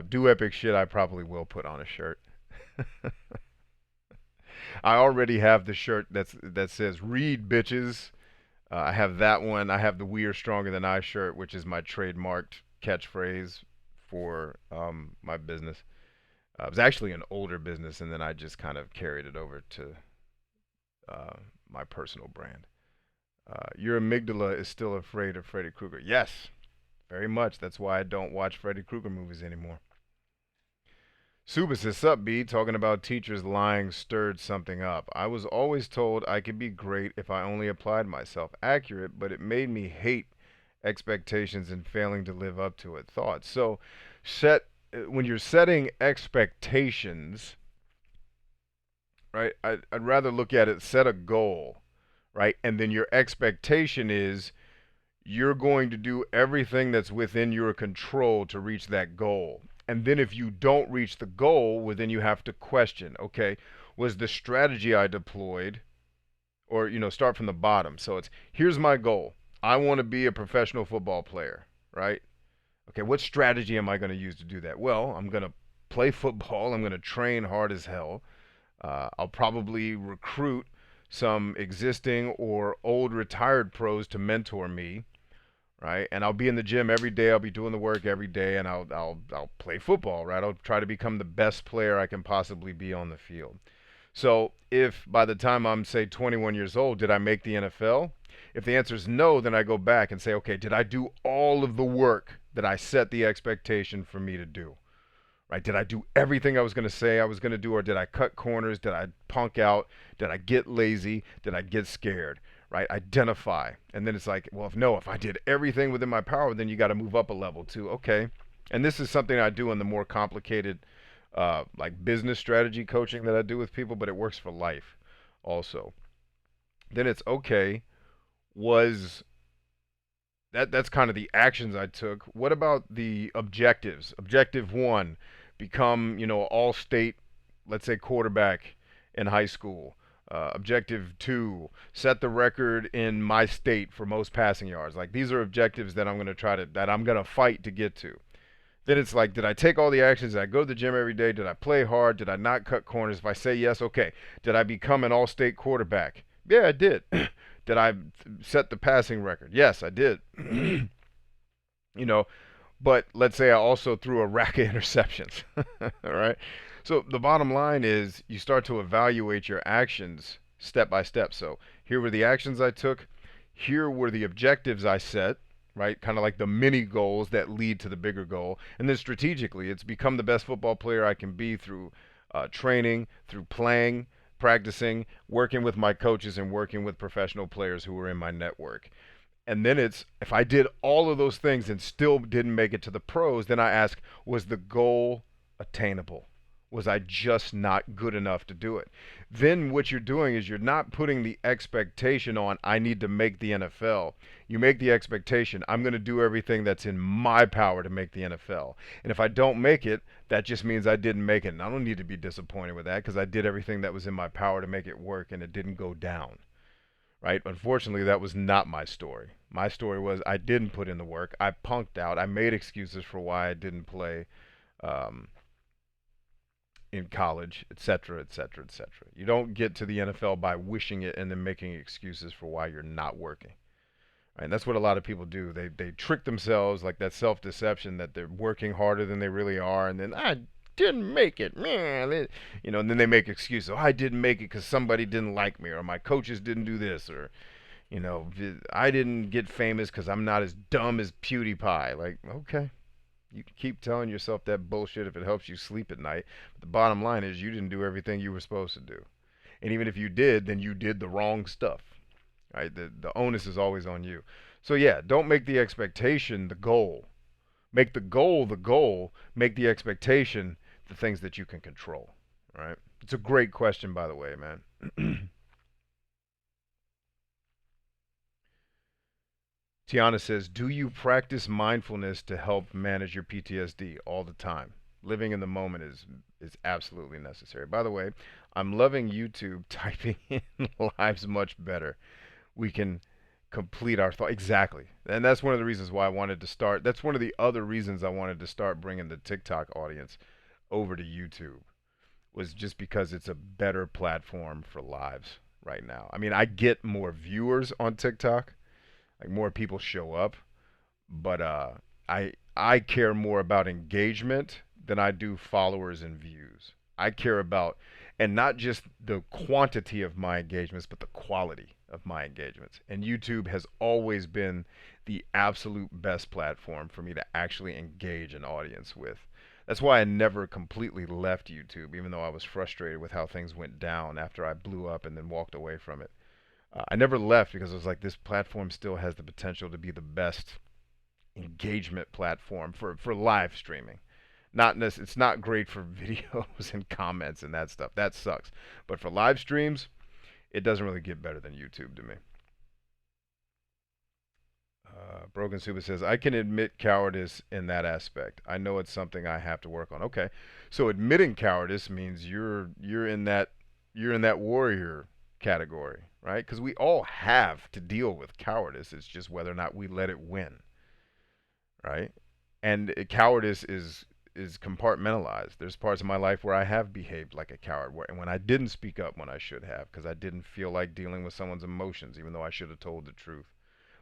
Do epic shit, I probably will put on a shirt. I already have the shirt that says "Read, bitches." I have that one. I have the "We are stronger than I" shirt, which is my trademarked catchphrase for my business. It was actually an older business, and then I just kind of carried it over to uh, my personal brand. Your amygdala is still afraid of Freddy Krueger. Yes, very much. That's why I don't watch Freddy Krueger movies anymore. Suba says, "Sup, B? Talking about teachers lying stirred something up. I was always told I could be great if I only applied myself. Accurate, but it made me hate expectations and failing to live up to it. Thoughts?" So, when you're setting expectations, right? I'd rather look at it, set a goal, right? And then your expectation is you're going to do everything that's within your control to reach that goal. And then if you don't reach the goal, well, then you have to question, okay, was the strategy I deployed, or, start from the bottom. So it's, here's my goal. I want to be a professional football player, right? Okay, what strategy am I going to use to do that? Well, I'm going to play football. I'm going to train hard as hell. I'll probably recruit some existing or old retired pros to mentor me, right? And I'll be in the gym every day. I'll be doing the work every day, and I'll play football, right? I'll try to become the best player I can possibly be on the field. So if by the time I'm, say, 21 years old, did I make the NFL? If the answer is no, then I go back and say, okay, did I do all of the work that I set the expectation for me to do? Right? Did I do everything I was going to say I was going to do, or did I cut corners? Did I punk out? Did I get lazy? Did I get scared? Right? Identify. And then it's like, well, if I did everything within my power, then you got to move up a level too. Okay. And this is something I do in the more complicated, like business strategy coaching that I do with people, but it works for life also. Then it's okay. Was that's kind of the actions I took. What about the objectives? Objective one, become, all state, let's say, quarterback in high school. Objective two, set the record in my state for most passing yards. Like, these are objectives that I'm gonna fight to get to. Then it's like, did I take all the actions? Did I go to the gym every day? Did I play hard? Did I not cut corners? If I say yes, okay. Did I become an all-state quarterback? Yeah, I did. Did I set the passing record? Yes, I did. you know, but let's say I also threw a rack of interceptions. All right. So the bottom line is you start to evaluate your actions step by step. So here were the actions I took. Here were the objectives I set, right? Kind of like the mini goals that lead to the bigger goal. And then strategically, it's become the best football player I can be through training, through playing, practicing, working with my coaches, and working with professional players who are in my network. And then it's, if I did all of those things and still didn't make it to the pros, then I ask, was the goal attainable? Was I just not good enough to do it? Then what you're doing is you're not putting the expectation on, I need to make the NFL. You make the expectation, I'm going to do everything that's in my power to make the NFL. And if I don't make it, that just means I didn't make it. And I don't need to be disappointed with that, because I did everything that was in my power to make it work and it didn't go down. Right? Unfortunately, that was not my story. My story was, I didn't put in the work. I punked out. I made excuses for why I didn't play um, in college, et cetera, et cetera, et cetera. You don't get to the NFL by wishing it and then making excuses for why you're not working. Right? And that's what a lot of people do. They trick themselves, like that self-deception, that they're working harder than they really are, and then I didn't make it, man. And then they make excuses. Oh, I didn't make it because somebody didn't like me, or my coaches didn't do this, or I didn't get famous because I'm not as dumb as PewDiePie. Like, okay, you can keep telling yourself that bullshit if it helps you sleep at night. But the bottom line is, you didn't do everything you were supposed to do. And even if you did, then you did the wrong stuff. Right? The onus is always on you. So yeah, don't make the expectation the goal. Make the goal the goal. Make the expectation the things that you can control. Right? It's a great question, by the way, man. Tiana says, do you practice mindfulness to help manage your PTSD all the time? Living in the moment is absolutely necessary. By the way, I'm loving YouTube typing in lives much better. We can complete our thought. Exactly. And that's one of the reasons why I wanted to start. That's one of the other reasons I wanted to start bringing the TikTok audience over to YouTube, was just because it's a better platform for lives right now. I mean, I get more viewers on TikTok, like more people show up, but I care more about engagement than I do followers and views. I care about, and not just the quantity of my engagements, but the quality of my engagements. And YouTube has always been the absolute best platform for me to actually engage an audience with. That's why I never completely left YouTube, even though I was frustrated with how things went down after I blew up and then walked away from it. I never left because I was like, this platform still has the potential to be the best engagement platform for live streaming. It's not great for videos and comments and that stuff. That sucks. But for live streams, it doesn't really get better than YouTube to me. Broken Super says, I can admit cowardice in that aspect. I know it's something I have to work on. Okay, so admitting cowardice means you're in that warrior category, right? Because we all have to deal with cowardice. It's just whether or not we let it win, right? And cowardice is compartmentalized. There's parts of my life where I have behaved like a coward, and when I didn't speak up when I should have, because I didn't feel like dealing with someone's emotions, even though I should have told the truth.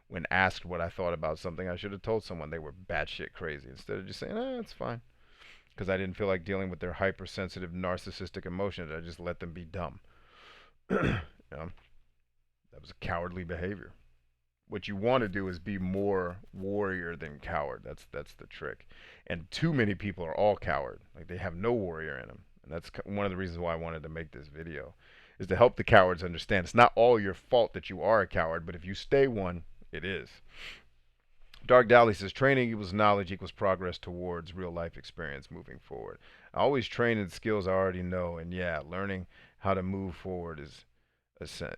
When asked what I thought about something, I should have told someone they were batshit crazy instead of just saying, "Ah, it's fine." because I didn't feel like dealing with their hypersensitive narcissistic emotions. I just let them be dumb. You know, that was a cowardly behavior. What you want to do is be more warrior than coward. That's the trick. And too many people are all coward. Like they have no warrior in them. And that's one of the reasons why I wanted to make this video, is to help the cowards understand it's not all your fault that you are a coward, but if you stay one, it is. Dark Dally says training equals knowledge equals progress towards real life experience moving forward. I always train in skills I already know, and yeah, learning how to move forward is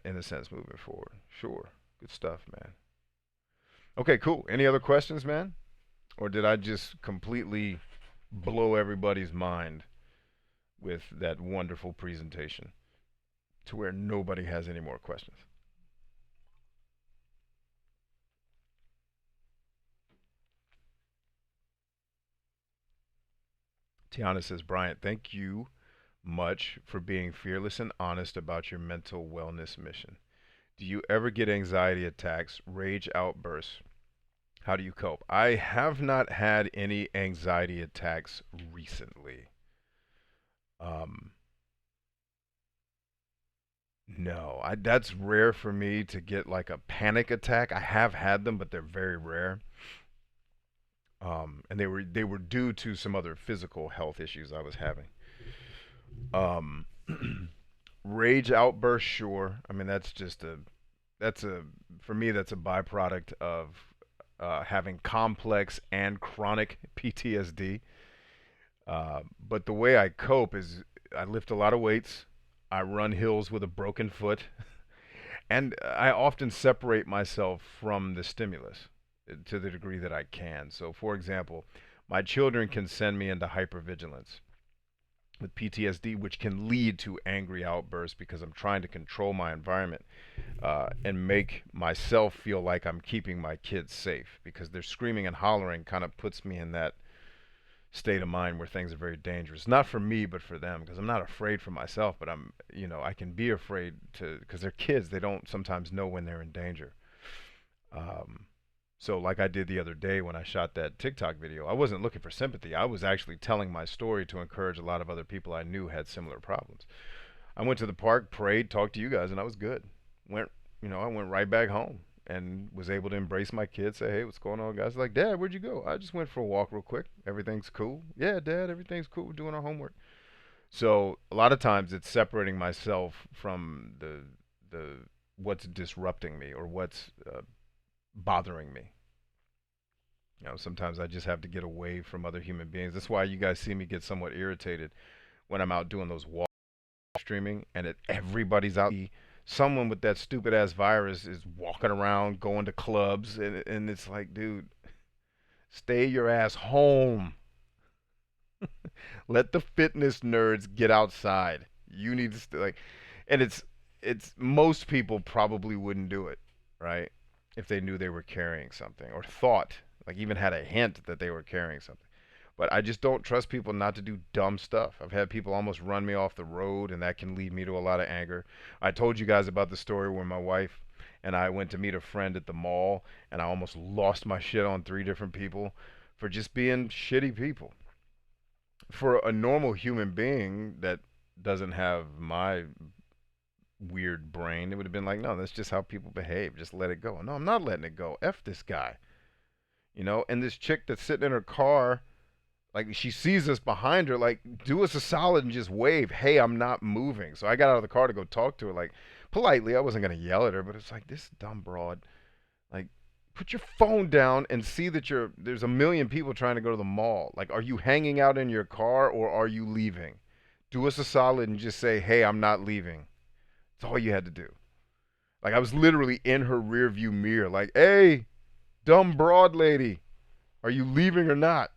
in a sense moving forward. Sure, good stuff, man. Okay, cool. Any other questions, man? Or did I just completely blow everybody's mind with that wonderful presentation to where nobody has any more questions? Tiana says, Bryant, thank you much for being fearless and honest about your mental wellness mission. Do you ever get anxiety attacks, rage outbursts? How do you cope? I have not had any anxiety attacks recently. Um, no, that's rare for me to get like a panic attack. I have had them, but they're very rare. And they were due to some other physical health issues I was having. Um, rage outburst, sure. I mean, that's a for me that's a byproduct of having complex and chronic PTSD. But the way I cope is I lift a lot of weights. I run hills with a broken foot, and I often separate myself from the stimulus to the degree that I can. So, for example, my children can send me into hypervigilance with PTSD, which can lead to angry outbursts because I'm trying to control my environment and make myself feel like I'm keeping my kids safe, because they're screaming and hollering kind of puts me in that state of mind where things are very dangerous. Not for me, but for them, because I'm not afraid for myself, but I can be afraid to, because they're kids. They don't sometimes know when they're in danger. Um, so like I did the other day when I shot that TikTok video, I wasn't looking for sympathy. I was actually telling my story to encourage a lot of other people I knew had similar problems. I went to the park, prayed, talked to you guys, and I was good. Went, I went right back home and was able to embrace my kids, say, hey, what's going on, guys? Like, Dad, where'd you go? I just went for a walk real quick. Everything's cool. Yeah, Dad, everything's cool. We're doing our homework. So a lot of times it's separating myself from the what's disrupting me or what's bothering me. Sometimes I just have to get away from other human beings. That's why you guys see me get somewhat irritated when I'm out doing those walks streaming and everybody's out. Someone with that stupid ass virus is walking around, going to clubs, and it's like, dude, stay your ass home. Let the fitness nerds get outside. You need to and it's most people probably wouldn't do it, right? If they knew they were carrying something or thought, like even had a hint that they were carrying something. But I just don't trust people not to do dumb stuff. I've had people almost run me off the road, and that can lead me to a lot of anger. I told you guys about the story where my wife and I went to meet a friend at the mall, and I almost lost my shit on three different people for just being shitty people. For a normal human being that doesn't have my weird brain, it would have been like, no, that's just how people behave. Just let it go. No, I'm not letting it go. F this guy. And this chick that's sitting in her car, like she sees us behind her, like do us a solid and just wave, hey, I'm not moving. So I got out of the car to go talk to her, like politely. I wasn't gonna yell at her, but it's like, this dumb broad, like, put your phone down and see that there's a million people trying to go to the mall. Like, are you hanging out in your car or are you leaving? Do us a solid and just say, hey, I'm not leaving. That's all you had to do. Like, I was literally in her rear view mirror, like, hey, dumb broad lady, are you leaving or not?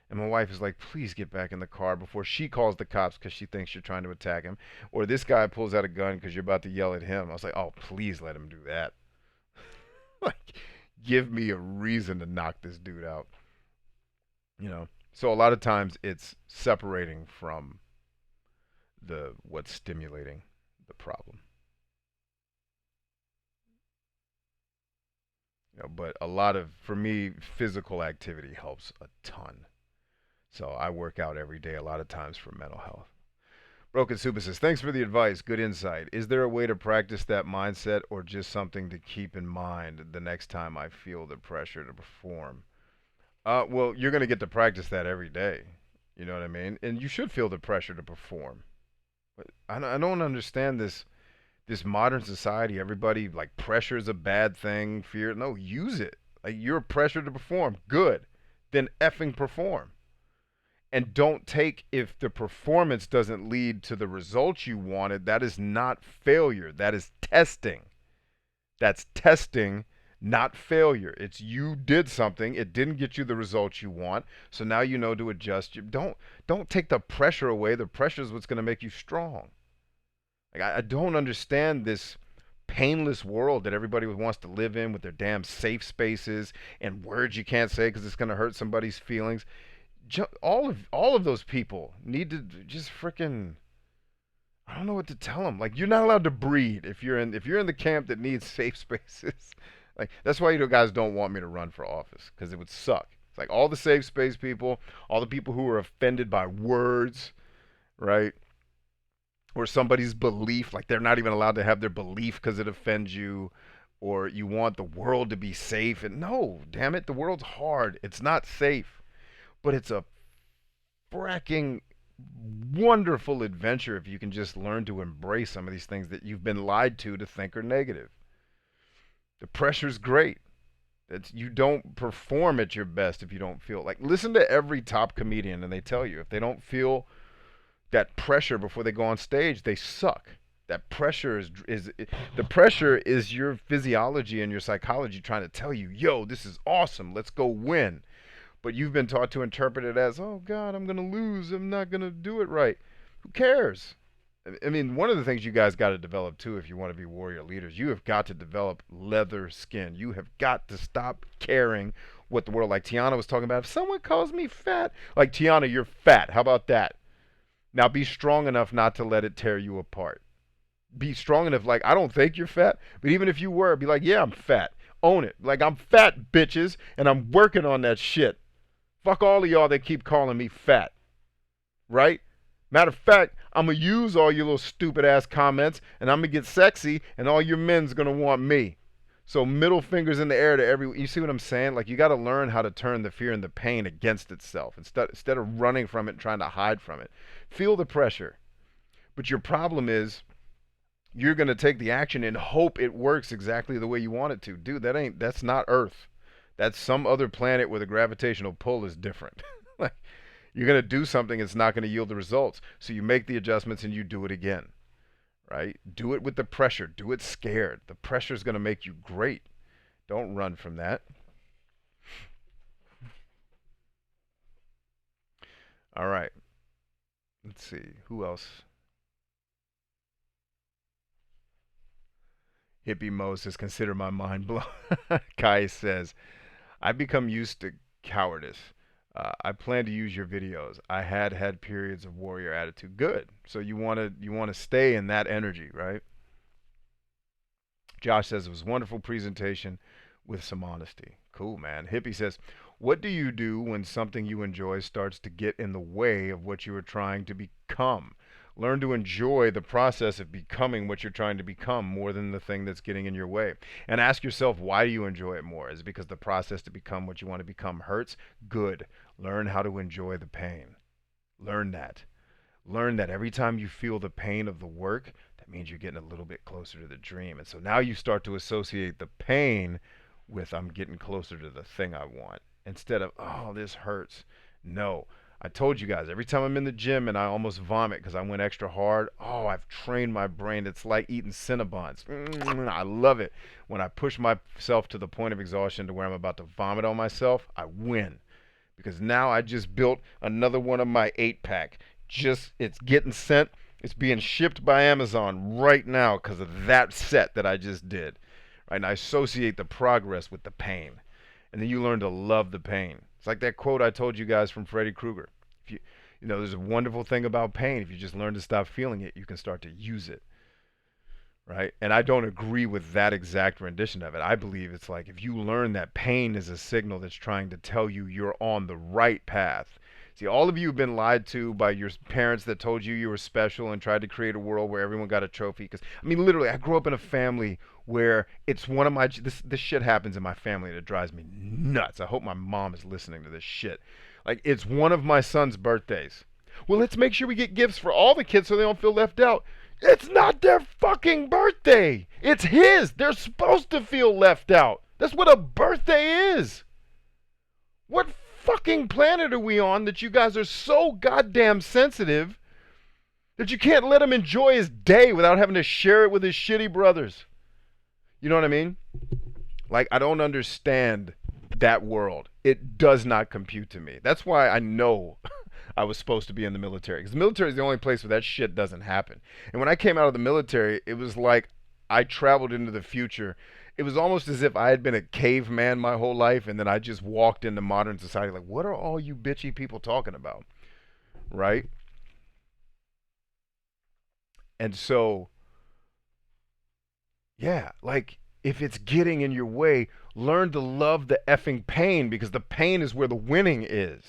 And my wife is like, please get back in the car before she calls the cops because she thinks you're trying to attack him. Or this guy pulls out a gun because you're about to yell at him. I was like, oh, please let him do that. Like, give me a reason to knock this dude out. So a lot of times it's separating from the what's stimulating the problem. But a lot of, for me, physical activity helps a ton. So I work out every day a lot of times for mental health. Broken Super says, thanks for the advice. Good insight. Is there a way to practice that mindset or just something to keep in mind the next time I feel the pressure to perform? Well, you're going to get to practice that every day. You know what I mean? And you should feel the pressure to perform. But I don't understand this modern society. Everybody like pressure is a bad thing. Fear, no, use it. Like you're pressure to perform. Good. Then effing perform. And don't take if the performance doesn't lead to the results you wanted. That is not failure. That is testing. That's testing, not failure. It's you did something, it didn't get you the results you want, so now you know to adjust. You don't take the pressure away. The pressure is what's going to make you strong. Like I don't understand this painless world that everybody wants to live in with their damn safe spaces and words you can't say because it's going to hurt somebody's feelings. All of those people need to just freaking I don't know what to tell them. Like you're not allowed to breed if you're in the camp that needs safe spaces. Like that's why you guys don't want me to run for office because it would suck. It's like all the safe space people, all the people who are offended by words, right? Or somebody's belief, like they're not even allowed to have their belief because it offends you, or you want the world to be safe. And no, damn it, the world's hard. It's not safe, but it's a fracking wonderful adventure if you can just learn to embrace some of these things that you've been lied to think are negative. The pressure's great. You don't perform at your best if you don't feel like listen to every top comedian and they tell you if they don't feel that pressure before they go on stage, they suck. That pressure is the pressure is your physiology and your psychology trying to tell you, yo, this is awesome. Let's go win. But you've been taught to interpret it as, oh God, I'm gonna lose. I'm not gonna do it right. Who cares? I mean, one of the things you guys got to develop too, if you want to be warrior leaders, you have got to develop leather skin. You have got to stop caring what the world, like Tiana was talking about. If someone calls me fat, like Tiana, you're fat. How about that? Now be strong enough not to let it tear you apart. Be strong enough, like, I don't think you're fat, but even if you were, be like, yeah, I'm fat. Own it. Like, I'm fat, bitches, and I'm working on that shit. Fuck all of y'all that keep calling me fat. Right? Matter of fact, I'm going to use all your little stupid ass comments and I'm going to get sexy and all your men's going to want me. So middle fingers in the air to every. You see what I'm saying? Like you got to learn how to turn the fear and the pain against itself instead of running from it and trying to hide from it. Feel the pressure. But your problem is you're going to take the action and hope it works exactly the way you want it to. Dude, that's not Earth. That's some other planet where the gravitational pull is different. Like you're going to do something, it's not going to yield the results. So you make the adjustments and you do it again, right? Do it with the pressure. Do it scared. The pressure is going to make you great. Don't run from that. All right. Let's see. Who else? Hippie Moses, consider my mind blown. Kai says, I've become used to cowardice. I plan to use your videos. I had periods of warrior attitude. Good. So you want to stay in that energy, right? Josh says it was a wonderful presentation with some honesty. Cool, man. Hippie says, what do you do when something you enjoy starts to get in the way of what you are trying to become? Learn to enjoy the process of becoming what you're trying to become more than the thing that's getting in your way. And ask yourself, why do you enjoy it more? Is it because the process to become what you want to become hurts? Good. Learn how to enjoy the pain. Learn that. Learn that every time you feel the pain of the work, that means you're getting a little bit closer to the dream. And so now you start to associate the pain with I'm getting closer to the thing I want instead of, oh, this hurts. No. I told you guys, every time I'm in the gym and I almost vomit because I went extra hard, oh, I've trained my brain. It's like eating Cinnabons. I love it. When I push myself to the point of exhaustion to where I'm about to vomit on myself, I win. Because now I just built another one of my 8-pack. Just it's getting sent. It's being shipped by Amazon right now because of that set that I just did. Right, and I associate the progress with the pain, and then you learn to love the pain. It's like that quote I told you guys from Freddy Krueger. If you know, there's a wonderful thing about pain. If you just learn to stop feeling it, you can start to use it. Right, and I don't agree with that exact rendition of it. I believe it's like if you learn that pain is a signal that's trying to tell you you're on the right path. See, all of you have been lied to by your parents that told you you were special and tried to create a world where everyone got a trophy. Because I mean, literally, I grew up in a family where it's one of my this shit happens in my family and it drives me nuts. I hope my mom is listening to this shit. Like, it's one of my son's birthdays. Well, let's make sure we get gifts for all the kids so they don't feel left out. It's not their fucking birthday. It's his. They're supposed to feel left out. That's what a birthday is. What fucking planet are we on that you guys are so goddamn sensitive that you can't let him enjoy his day without having to share it with his shitty brothers? You know what I mean? Like, I don't understand that world. It does not compute to me. That's why I know I was supposed to be in the military. Because the military is the only place where that shit doesn't happen. And when I came out of the military, it was like I traveled into the future. It was almost as if I had been a caveman my whole life, and then I just walked into modern society like, what are all you bitchy people talking about? Right? And so, yeah, like, if it's getting in your way, learn to love the effing pain, because the pain is where the winning is.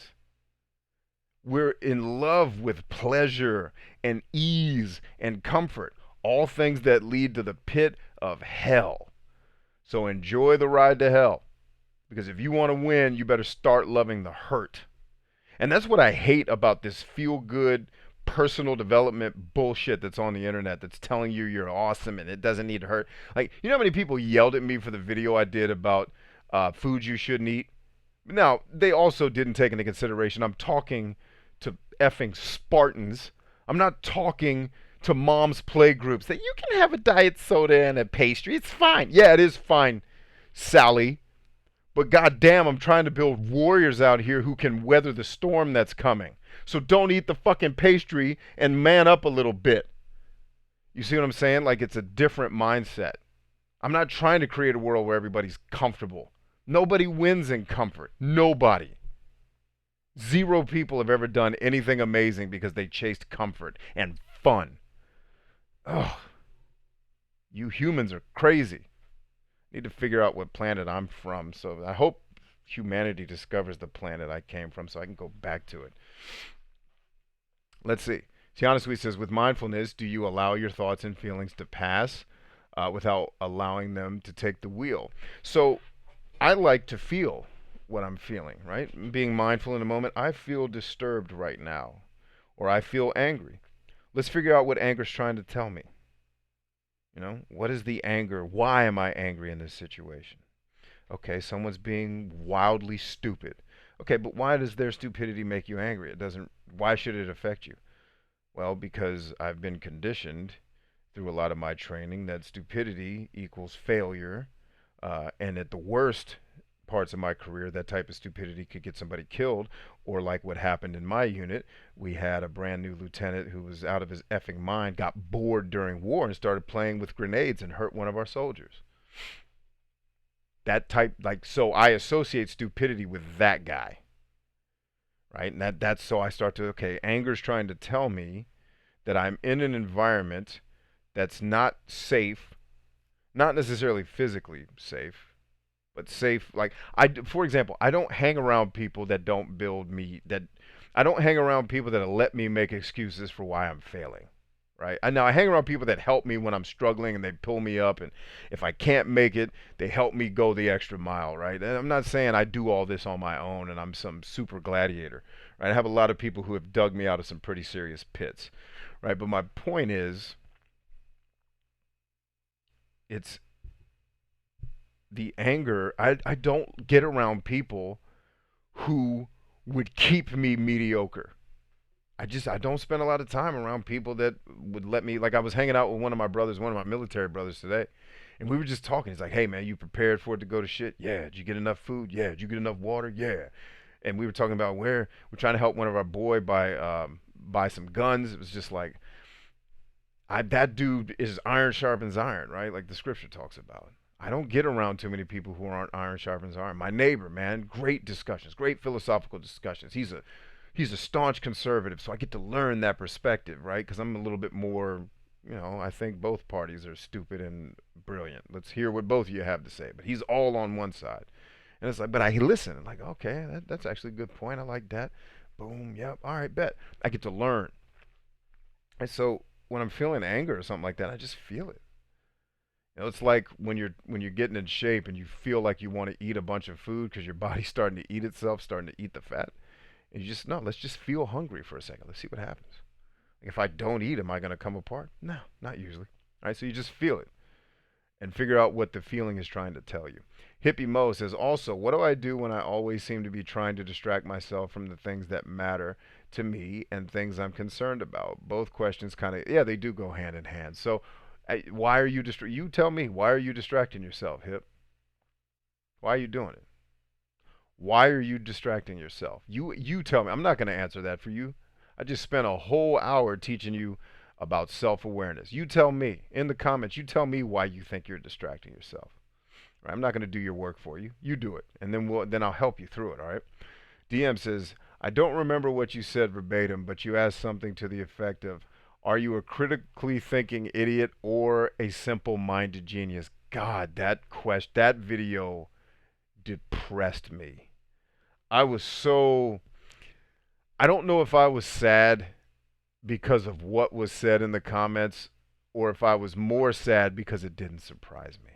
We're in love with pleasure and ease and comfort, all things that lead to the pit of hell. So enjoy the ride to hell, because if you want to win, you better start loving the hurt. And that's what I hate about this feel good personal development bullshit that's on the internet that's telling you you're awesome and it doesn't need to hurt. Like, you know how many people yelled at me for the video I did about foods you shouldn't eat? Now, they also didn't take into consideration I'm talking to effing Spartans. I'm not talking to mom's play groups that you can have a diet soda and a pastry. It's fine. Yeah, it is fine, Sally. But goddamn, I'm trying to build warriors out here who can weather the storm that's coming. So don't eat the fucking pastry and man up a little bit. You see what I'm saying? Like, it's a different mindset. I'm not trying to create a world where everybody's comfortable. Nobody wins in comfort. Nobody. Zero people have ever done anything amazing because they chased comfort and fun. Ugh. You humans are crazy. Need to figure out what planet I'm from. So I hope humanity discovers the planet I came from so I can go back to it. Let's see. Tiana Sweet says, with mindfulness, do you allow your thoughts and feelings to pass without allowing them to take the wheel? So I like to feel what I'm feeling, right? Being mindful in a moment, I feel disturbed right now, or I feel angry. Let's figure out what anger's trying to tell me. You know, what is the anger? Why am I angry in this situation? Okay, someone's being wildly stupid. Okay, but why does their stupidity make you angry? It doesn't. Why should it affect you? Well, because I've been conditioned through a lot of my training that stupidity equals failure, and at the worst parts of my career, that type of stupidity could get somebody killed, or like what happened in my unit, we had a brand new lieutenant who was out of his effing mind, got bored during war and started playing with grenades and hurt one of our soldiers. That type, like, so I associate stupidity with that guy, right? And that's so I start to, okay, anger's trying to tell me that I'm in an environment that's not safe, not necessarily physically safe, but safe. Like, for example, I don't hang around people that don't build me, that I don't hang around people that let me make excuses for why I'm failing, right? I hang around people that help me when I'm struggling and they pull me up, and if I can't make it, they help me go the extra mile, right? And I'm not saying I do all this on my own and I'm some super gladiator, right? I have a lot of people who have dug me out of some pretty serious pits, right? But my point is, it's the anger. I don't get around people who would keep me mediocre. I don't spend a lot of time around people that would let me, like, I was hanging out with one of my brothers, one of my military brothers today, and we were just talking. He's like, hey man, you prepared for it to go to shit? Yeah. Did you get enough food? Yeah. Did you get enough water? Yeah. And we were talking about where we're trying to help one of our boy buy some guns. It was just like, that dude is iron sharpens iron, right? Like the scripture talks about. I don't get around too many people who aren't iron sharpens iron. My neighbor, man, great discussions, great philosophical discussions. He's a staunch conservative, so I get to learn that perspective, right? Because I'm a little bit more, I think both parties are stupid and brilliant. Let's hear what both of you have to say. But he's all on one side. And it's like, but I listen. I'm like, okay, that's actually a good point. I like that. Boom. Yep. All right. Bet. I get to learn. And so when I'm feeling anger or something like that, I just feel it. It's like when you're getting in shape and you feel like you want to eat a bunch of food because your body's starting to eat itself, starting to eat the fat. And you just no, let's just feel hungry for a second. Let's see what happens. Like if I don't eat, am I going to come apart? No, not usually. All right, so you just feel it and figure out what the feeling is trying to tell you. Hippie Mo says also, what do I do when I always seem to be trying to distract myself from the things that matter to me and things I'm concerned about? Both questions kind of, yeah, they do go hand in hand. So, why are you you tell me, why are you distracting yourself, Hip? Why are you doing it? Why are you distracting yourself? You tell me. I'm not going to answer that for you. I just spent a whole hour teaching you about self-awareness. You tell me in the comments. You tell me why you think you're distracting yourself. Right? I'm not going to do your work for you. You do it, and then I'll help you through it. All right. DM says, I don't remember what you said verbatim, but you asked something to the effect of, "Are you a critically thinking idiot or a simple-minded genius?" God, that video depressed me. I was so I don't know if I was sad because of what was said in the comments or if I was more sad because it didn't surprise me.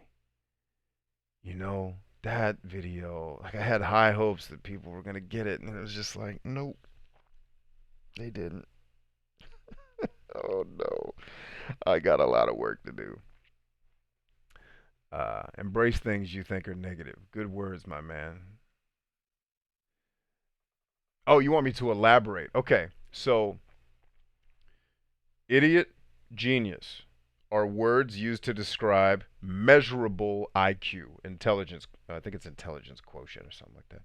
You know, that video, like I had high hopes that people were going to get it and it was just like, nope, they didn't. Oh no. I got a lot of work to do. Embrace things you think are negative. Good words, my man. Oh, you want me to elaborate? Okay. So, idiot, genius are words used to describe measurable IQ, intelligence. I think it's intelligence quotient or something like that,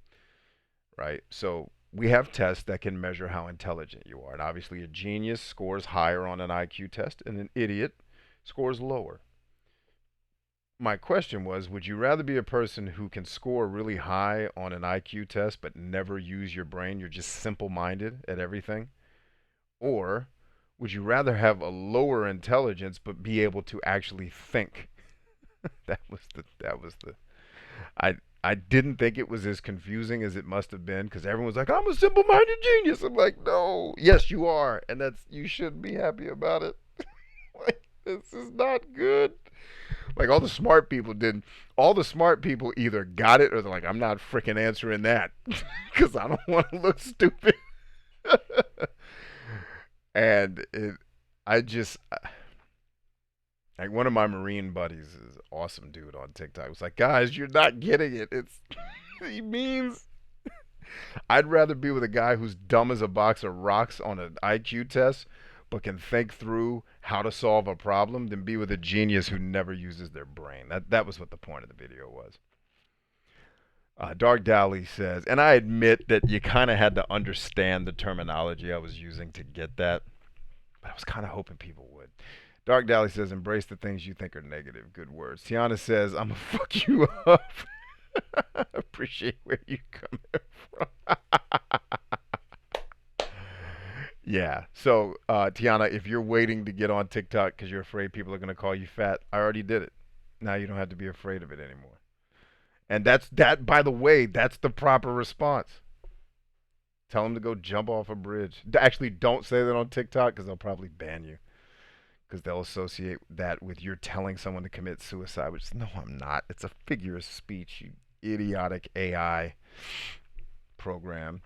right? So we have tests that can measure how intelligent you are. And obviously, a genius scores higher on an IQ test, and an idiot scores lower. My question was, would you rather be a person who can score really high on an IQ test but never use your brain? You're just simple minded at everything? Or would you rather have a lower intelligence but be able to actually think? That was the I didn't think it was as confusing as it must have been because everyone's like, I'm a simple-minded genius. I'm like, no, yes, you are, and that's you shouldn't be happy about it. Like, this is not good. Like all the smart people didn't. All the smart people either got it or they're like, I'm not freaking answering that because I don't want to look stupid. And I just like one of my Marine buddies is an awesome dude on TikTok. It's like, guys, you're not getting it. It's he means I'd rather be with a guy who's dumb as a box of rocks on an IQ test, but can think through how to solve a problem than be with a genius who never uses their brain. That was what the point of the video was. Dark Dally says, and I admit that you kind of had to understand the terminology I was using to get that, but I was kind of hoping people would. Dark Dally says, embrace the things you think are negative. Good words. Tiana says, I'm going to fuck you up. Appreciate where you coming from. Yeah. So, Tiana, if you're waiting to get on TikTok because you're afraid people are going to call you fat, I already did it. Now you don't have to be afraid of it anymore. And that, by the way, that's the proper response. Tell them to go jump off a bridge. Actually, don't say that on TikTok because they'll probably ban you. Because they'll associate that with you're telling someone to commit suicide, which no, I'm not. It's a figure of speech, you idiotic AI program.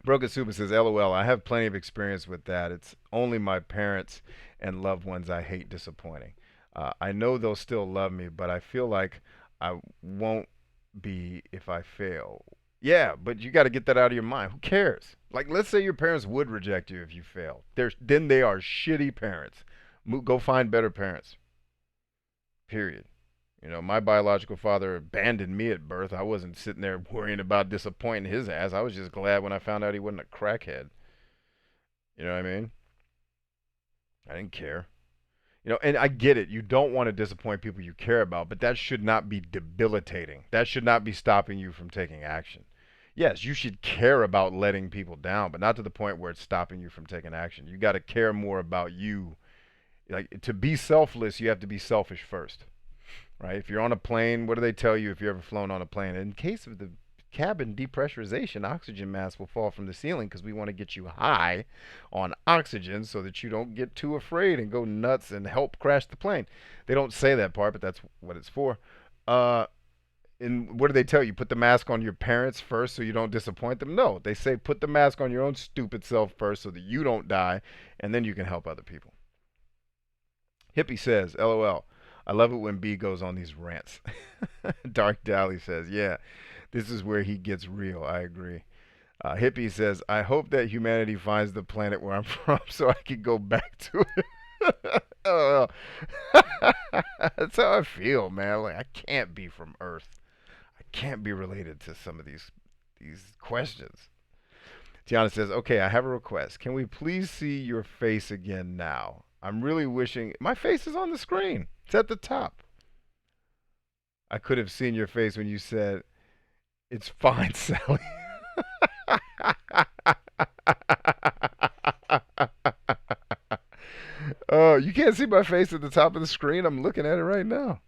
Broken Super says, LOL, I have plenty of experience with that. It's only my parents and loved ones I hate disappointing. I know they'll still love me, but I feel like I won't be if I fail. Yeah, but you got to get that out of your mind. Who cares? Like, let's say your parents would reject you if you fail. Then they are shitty parents. Go find better parents. Period. My biological father abandoned me at birth. I wasn't sitting there worrying about disappointing his ass. I was just glad when I found out he wasn't a crackhead. You know what I mean? I didn't care. And I get it. You don't want to disappoint people you care about, but that should not be debilitating. That should not be stopping you from taking action. Yes, you should care about letting people down, but not to the point where it's stopping you from taking action. You got to care more about you. Like to be selfless, you have to be selfish first, right? If you're on a plane, what do they tell you if you've ever flown on a plane? In case of the cabin depressurization, oxygen masks will fall from the ceiling because we want to get you high on oxygen so that you don't get too afraid and go nuts and help crash the plane. They don't say that part, but that's what it's for. Uh, and what do they tell you? Put the mask on your parents first so you don't disappoint them? No, they say put the mask on your own stupid self first so that you don't die, and then you can help other people. Hippie says, LOL. I love it when B goes on these rants. Dark Dally says, yeah, this is where he gets real. I agree. Hippie says, I hope that humanity finds the planet where I'm from so I can go back to it. Oh, that's how I feel, man. Like I can't be from Earth. I can't be related to some of these questions. Tiana says, okay, I have a request. Can we please see your face again now? I'm really wishing my face is on the screen. It's at the top. I could have seen your face when you said, it's fine, Sally. Oh, you can't see my face at the top of the screen? I'm looking at it right now.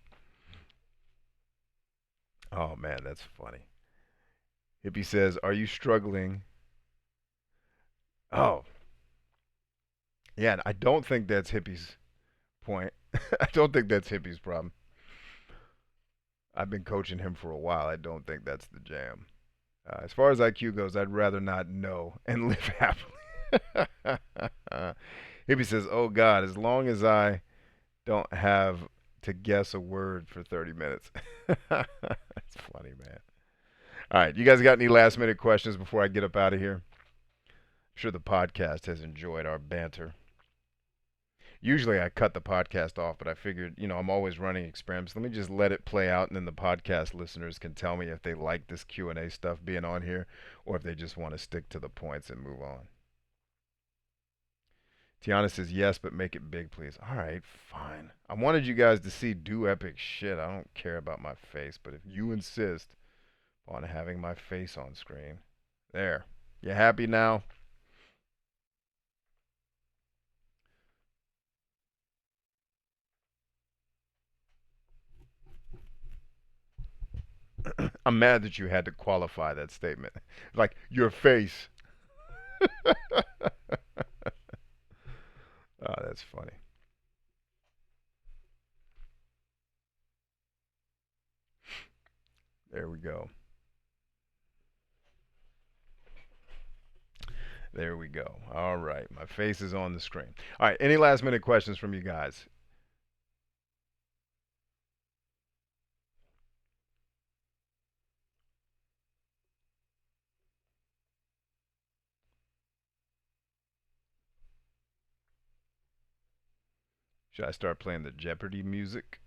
Oh, man, that's funny. Hippie says, are you struggling? Oh, yeah, I don't think that's Hippie's point. I don't think that's Hippie's problem. I've been coaching him for a while. I don't think that's the jam. As far as IQ goes, I'd rather not know and live happily. Hippie says, oh God, as long as I don't have to guess a word for 30 minutes. That's funny, man. All right, you guys got any last minute questions before I get up out of here? I'm sure the podcast has enjoyed our banter. Usually I cut the podcast off, but I figured, I'm always running experiments. Let me just let it play out, and then the podcast listeners can tell me if they like this Q&A stuff being on here or if they just want to stick to the points and move on. Tiana says, yes, but make it big, please. All right, fine. I wanted you guys to see do epic shit. I don't care about my face, but if you insist on having my face on screen. There. You happy now? I'm mad that you had to qualify that statement. Like, your face. Oh, that's funny. There we go. There we go. All right. My face is on the screen. All right. Any last minute questions from you guys? Should I start playing the Jeopardy music?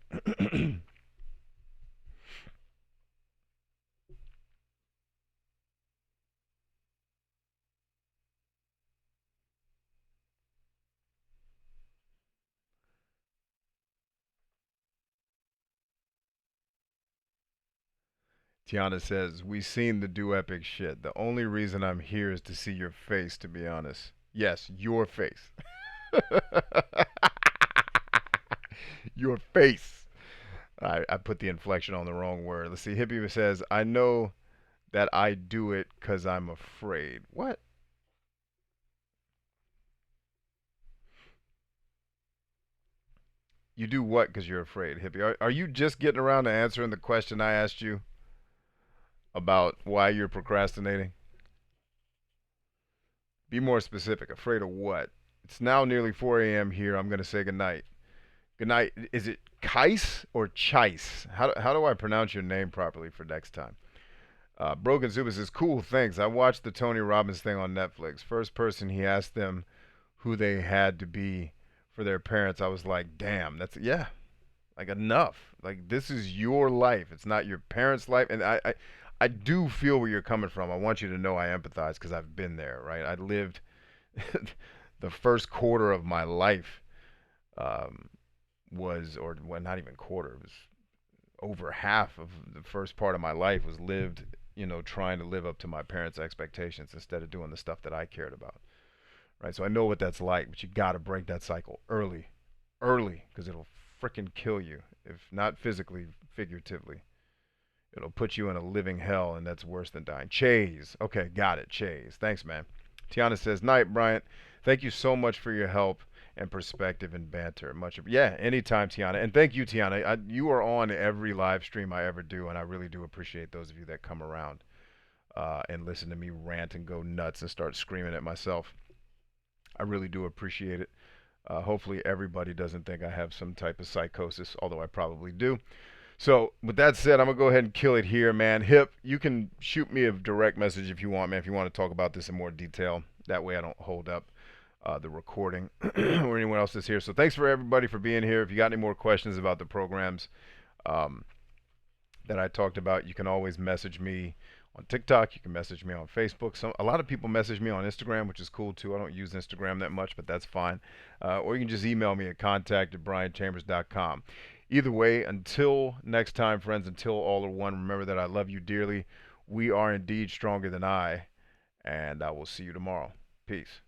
Tiana says, we seen the do epic shit. The only reason I'm here is to see your face, to be honest. Yes, your face. Your face. I put the inflection on the wrong word. Let's see. Hippie says, I know that I do it because I'm afraid. What? You do what because you're afraid, Hippie? Are you just getting around to answering the question I asked you about why you're procrastinating? Be more specific. Afraid of what? It's now nearly 4 a.m. here. I'm going to say goodnight. Good night. Is it Kais or Chais? How do I pronounce your name properly for next time? Broken Super says, cool, thanks. I watched the Tony Robbins thing on Netflix. First person he asked them who they had to be for their parents, I was like, damn, that's, yeah, like enough. Like, this is your life. It's not your parents' life. And I do feel where you're coming from. I want you to know I empathize because I've been there, right? I lived the first quarter of my life um, was, or well, not even quarter, it was over half of the first part of my life was lived, trying to live up to my parents' expectations instead of doing the stuff that I cared about. Right? So I know what that's like, but you got to break that cycle early, because it'll freaking kill you, if not physically, figuratively. It'll put you in a living hell, and that's worse than dying. Chase. Okay, got it. Chase. Thanks, man. Tiana says, night, Bryant. Thank you so much for your help and perspective and banter. Yeah, anytime, Tiana. And thank you, Tiana. You are on every live stream I ever do, and I really do appreciate those of you that come around and listen to me rant and go nuts and start screaming at myself. I really do appreciate it. Hopefully everybody doesn't think I have some type of psychosis, although I probably do. So with that said, I'm gonna go ahead and kill it here, man. Hip, you can shoot me a direct message if you want, man. If you want to talk about this in more detail, that way I don't hold up the recording or anyone else that's here. So thanks for everybody for being here. If you got any more questions about the programs um, that I talked about, you can always message me on TikTok. You can message me on Facebook. A lot of people message me on Instagram, which is cool too. I don't use Instagram that much, but that's fine. Or you can just email me at contact@bryantchambers.com. Either way, until next time, friends, until all are one, remember that I love you dearly. We are indeed stronger than I, and I will see you tomorrow. Peace.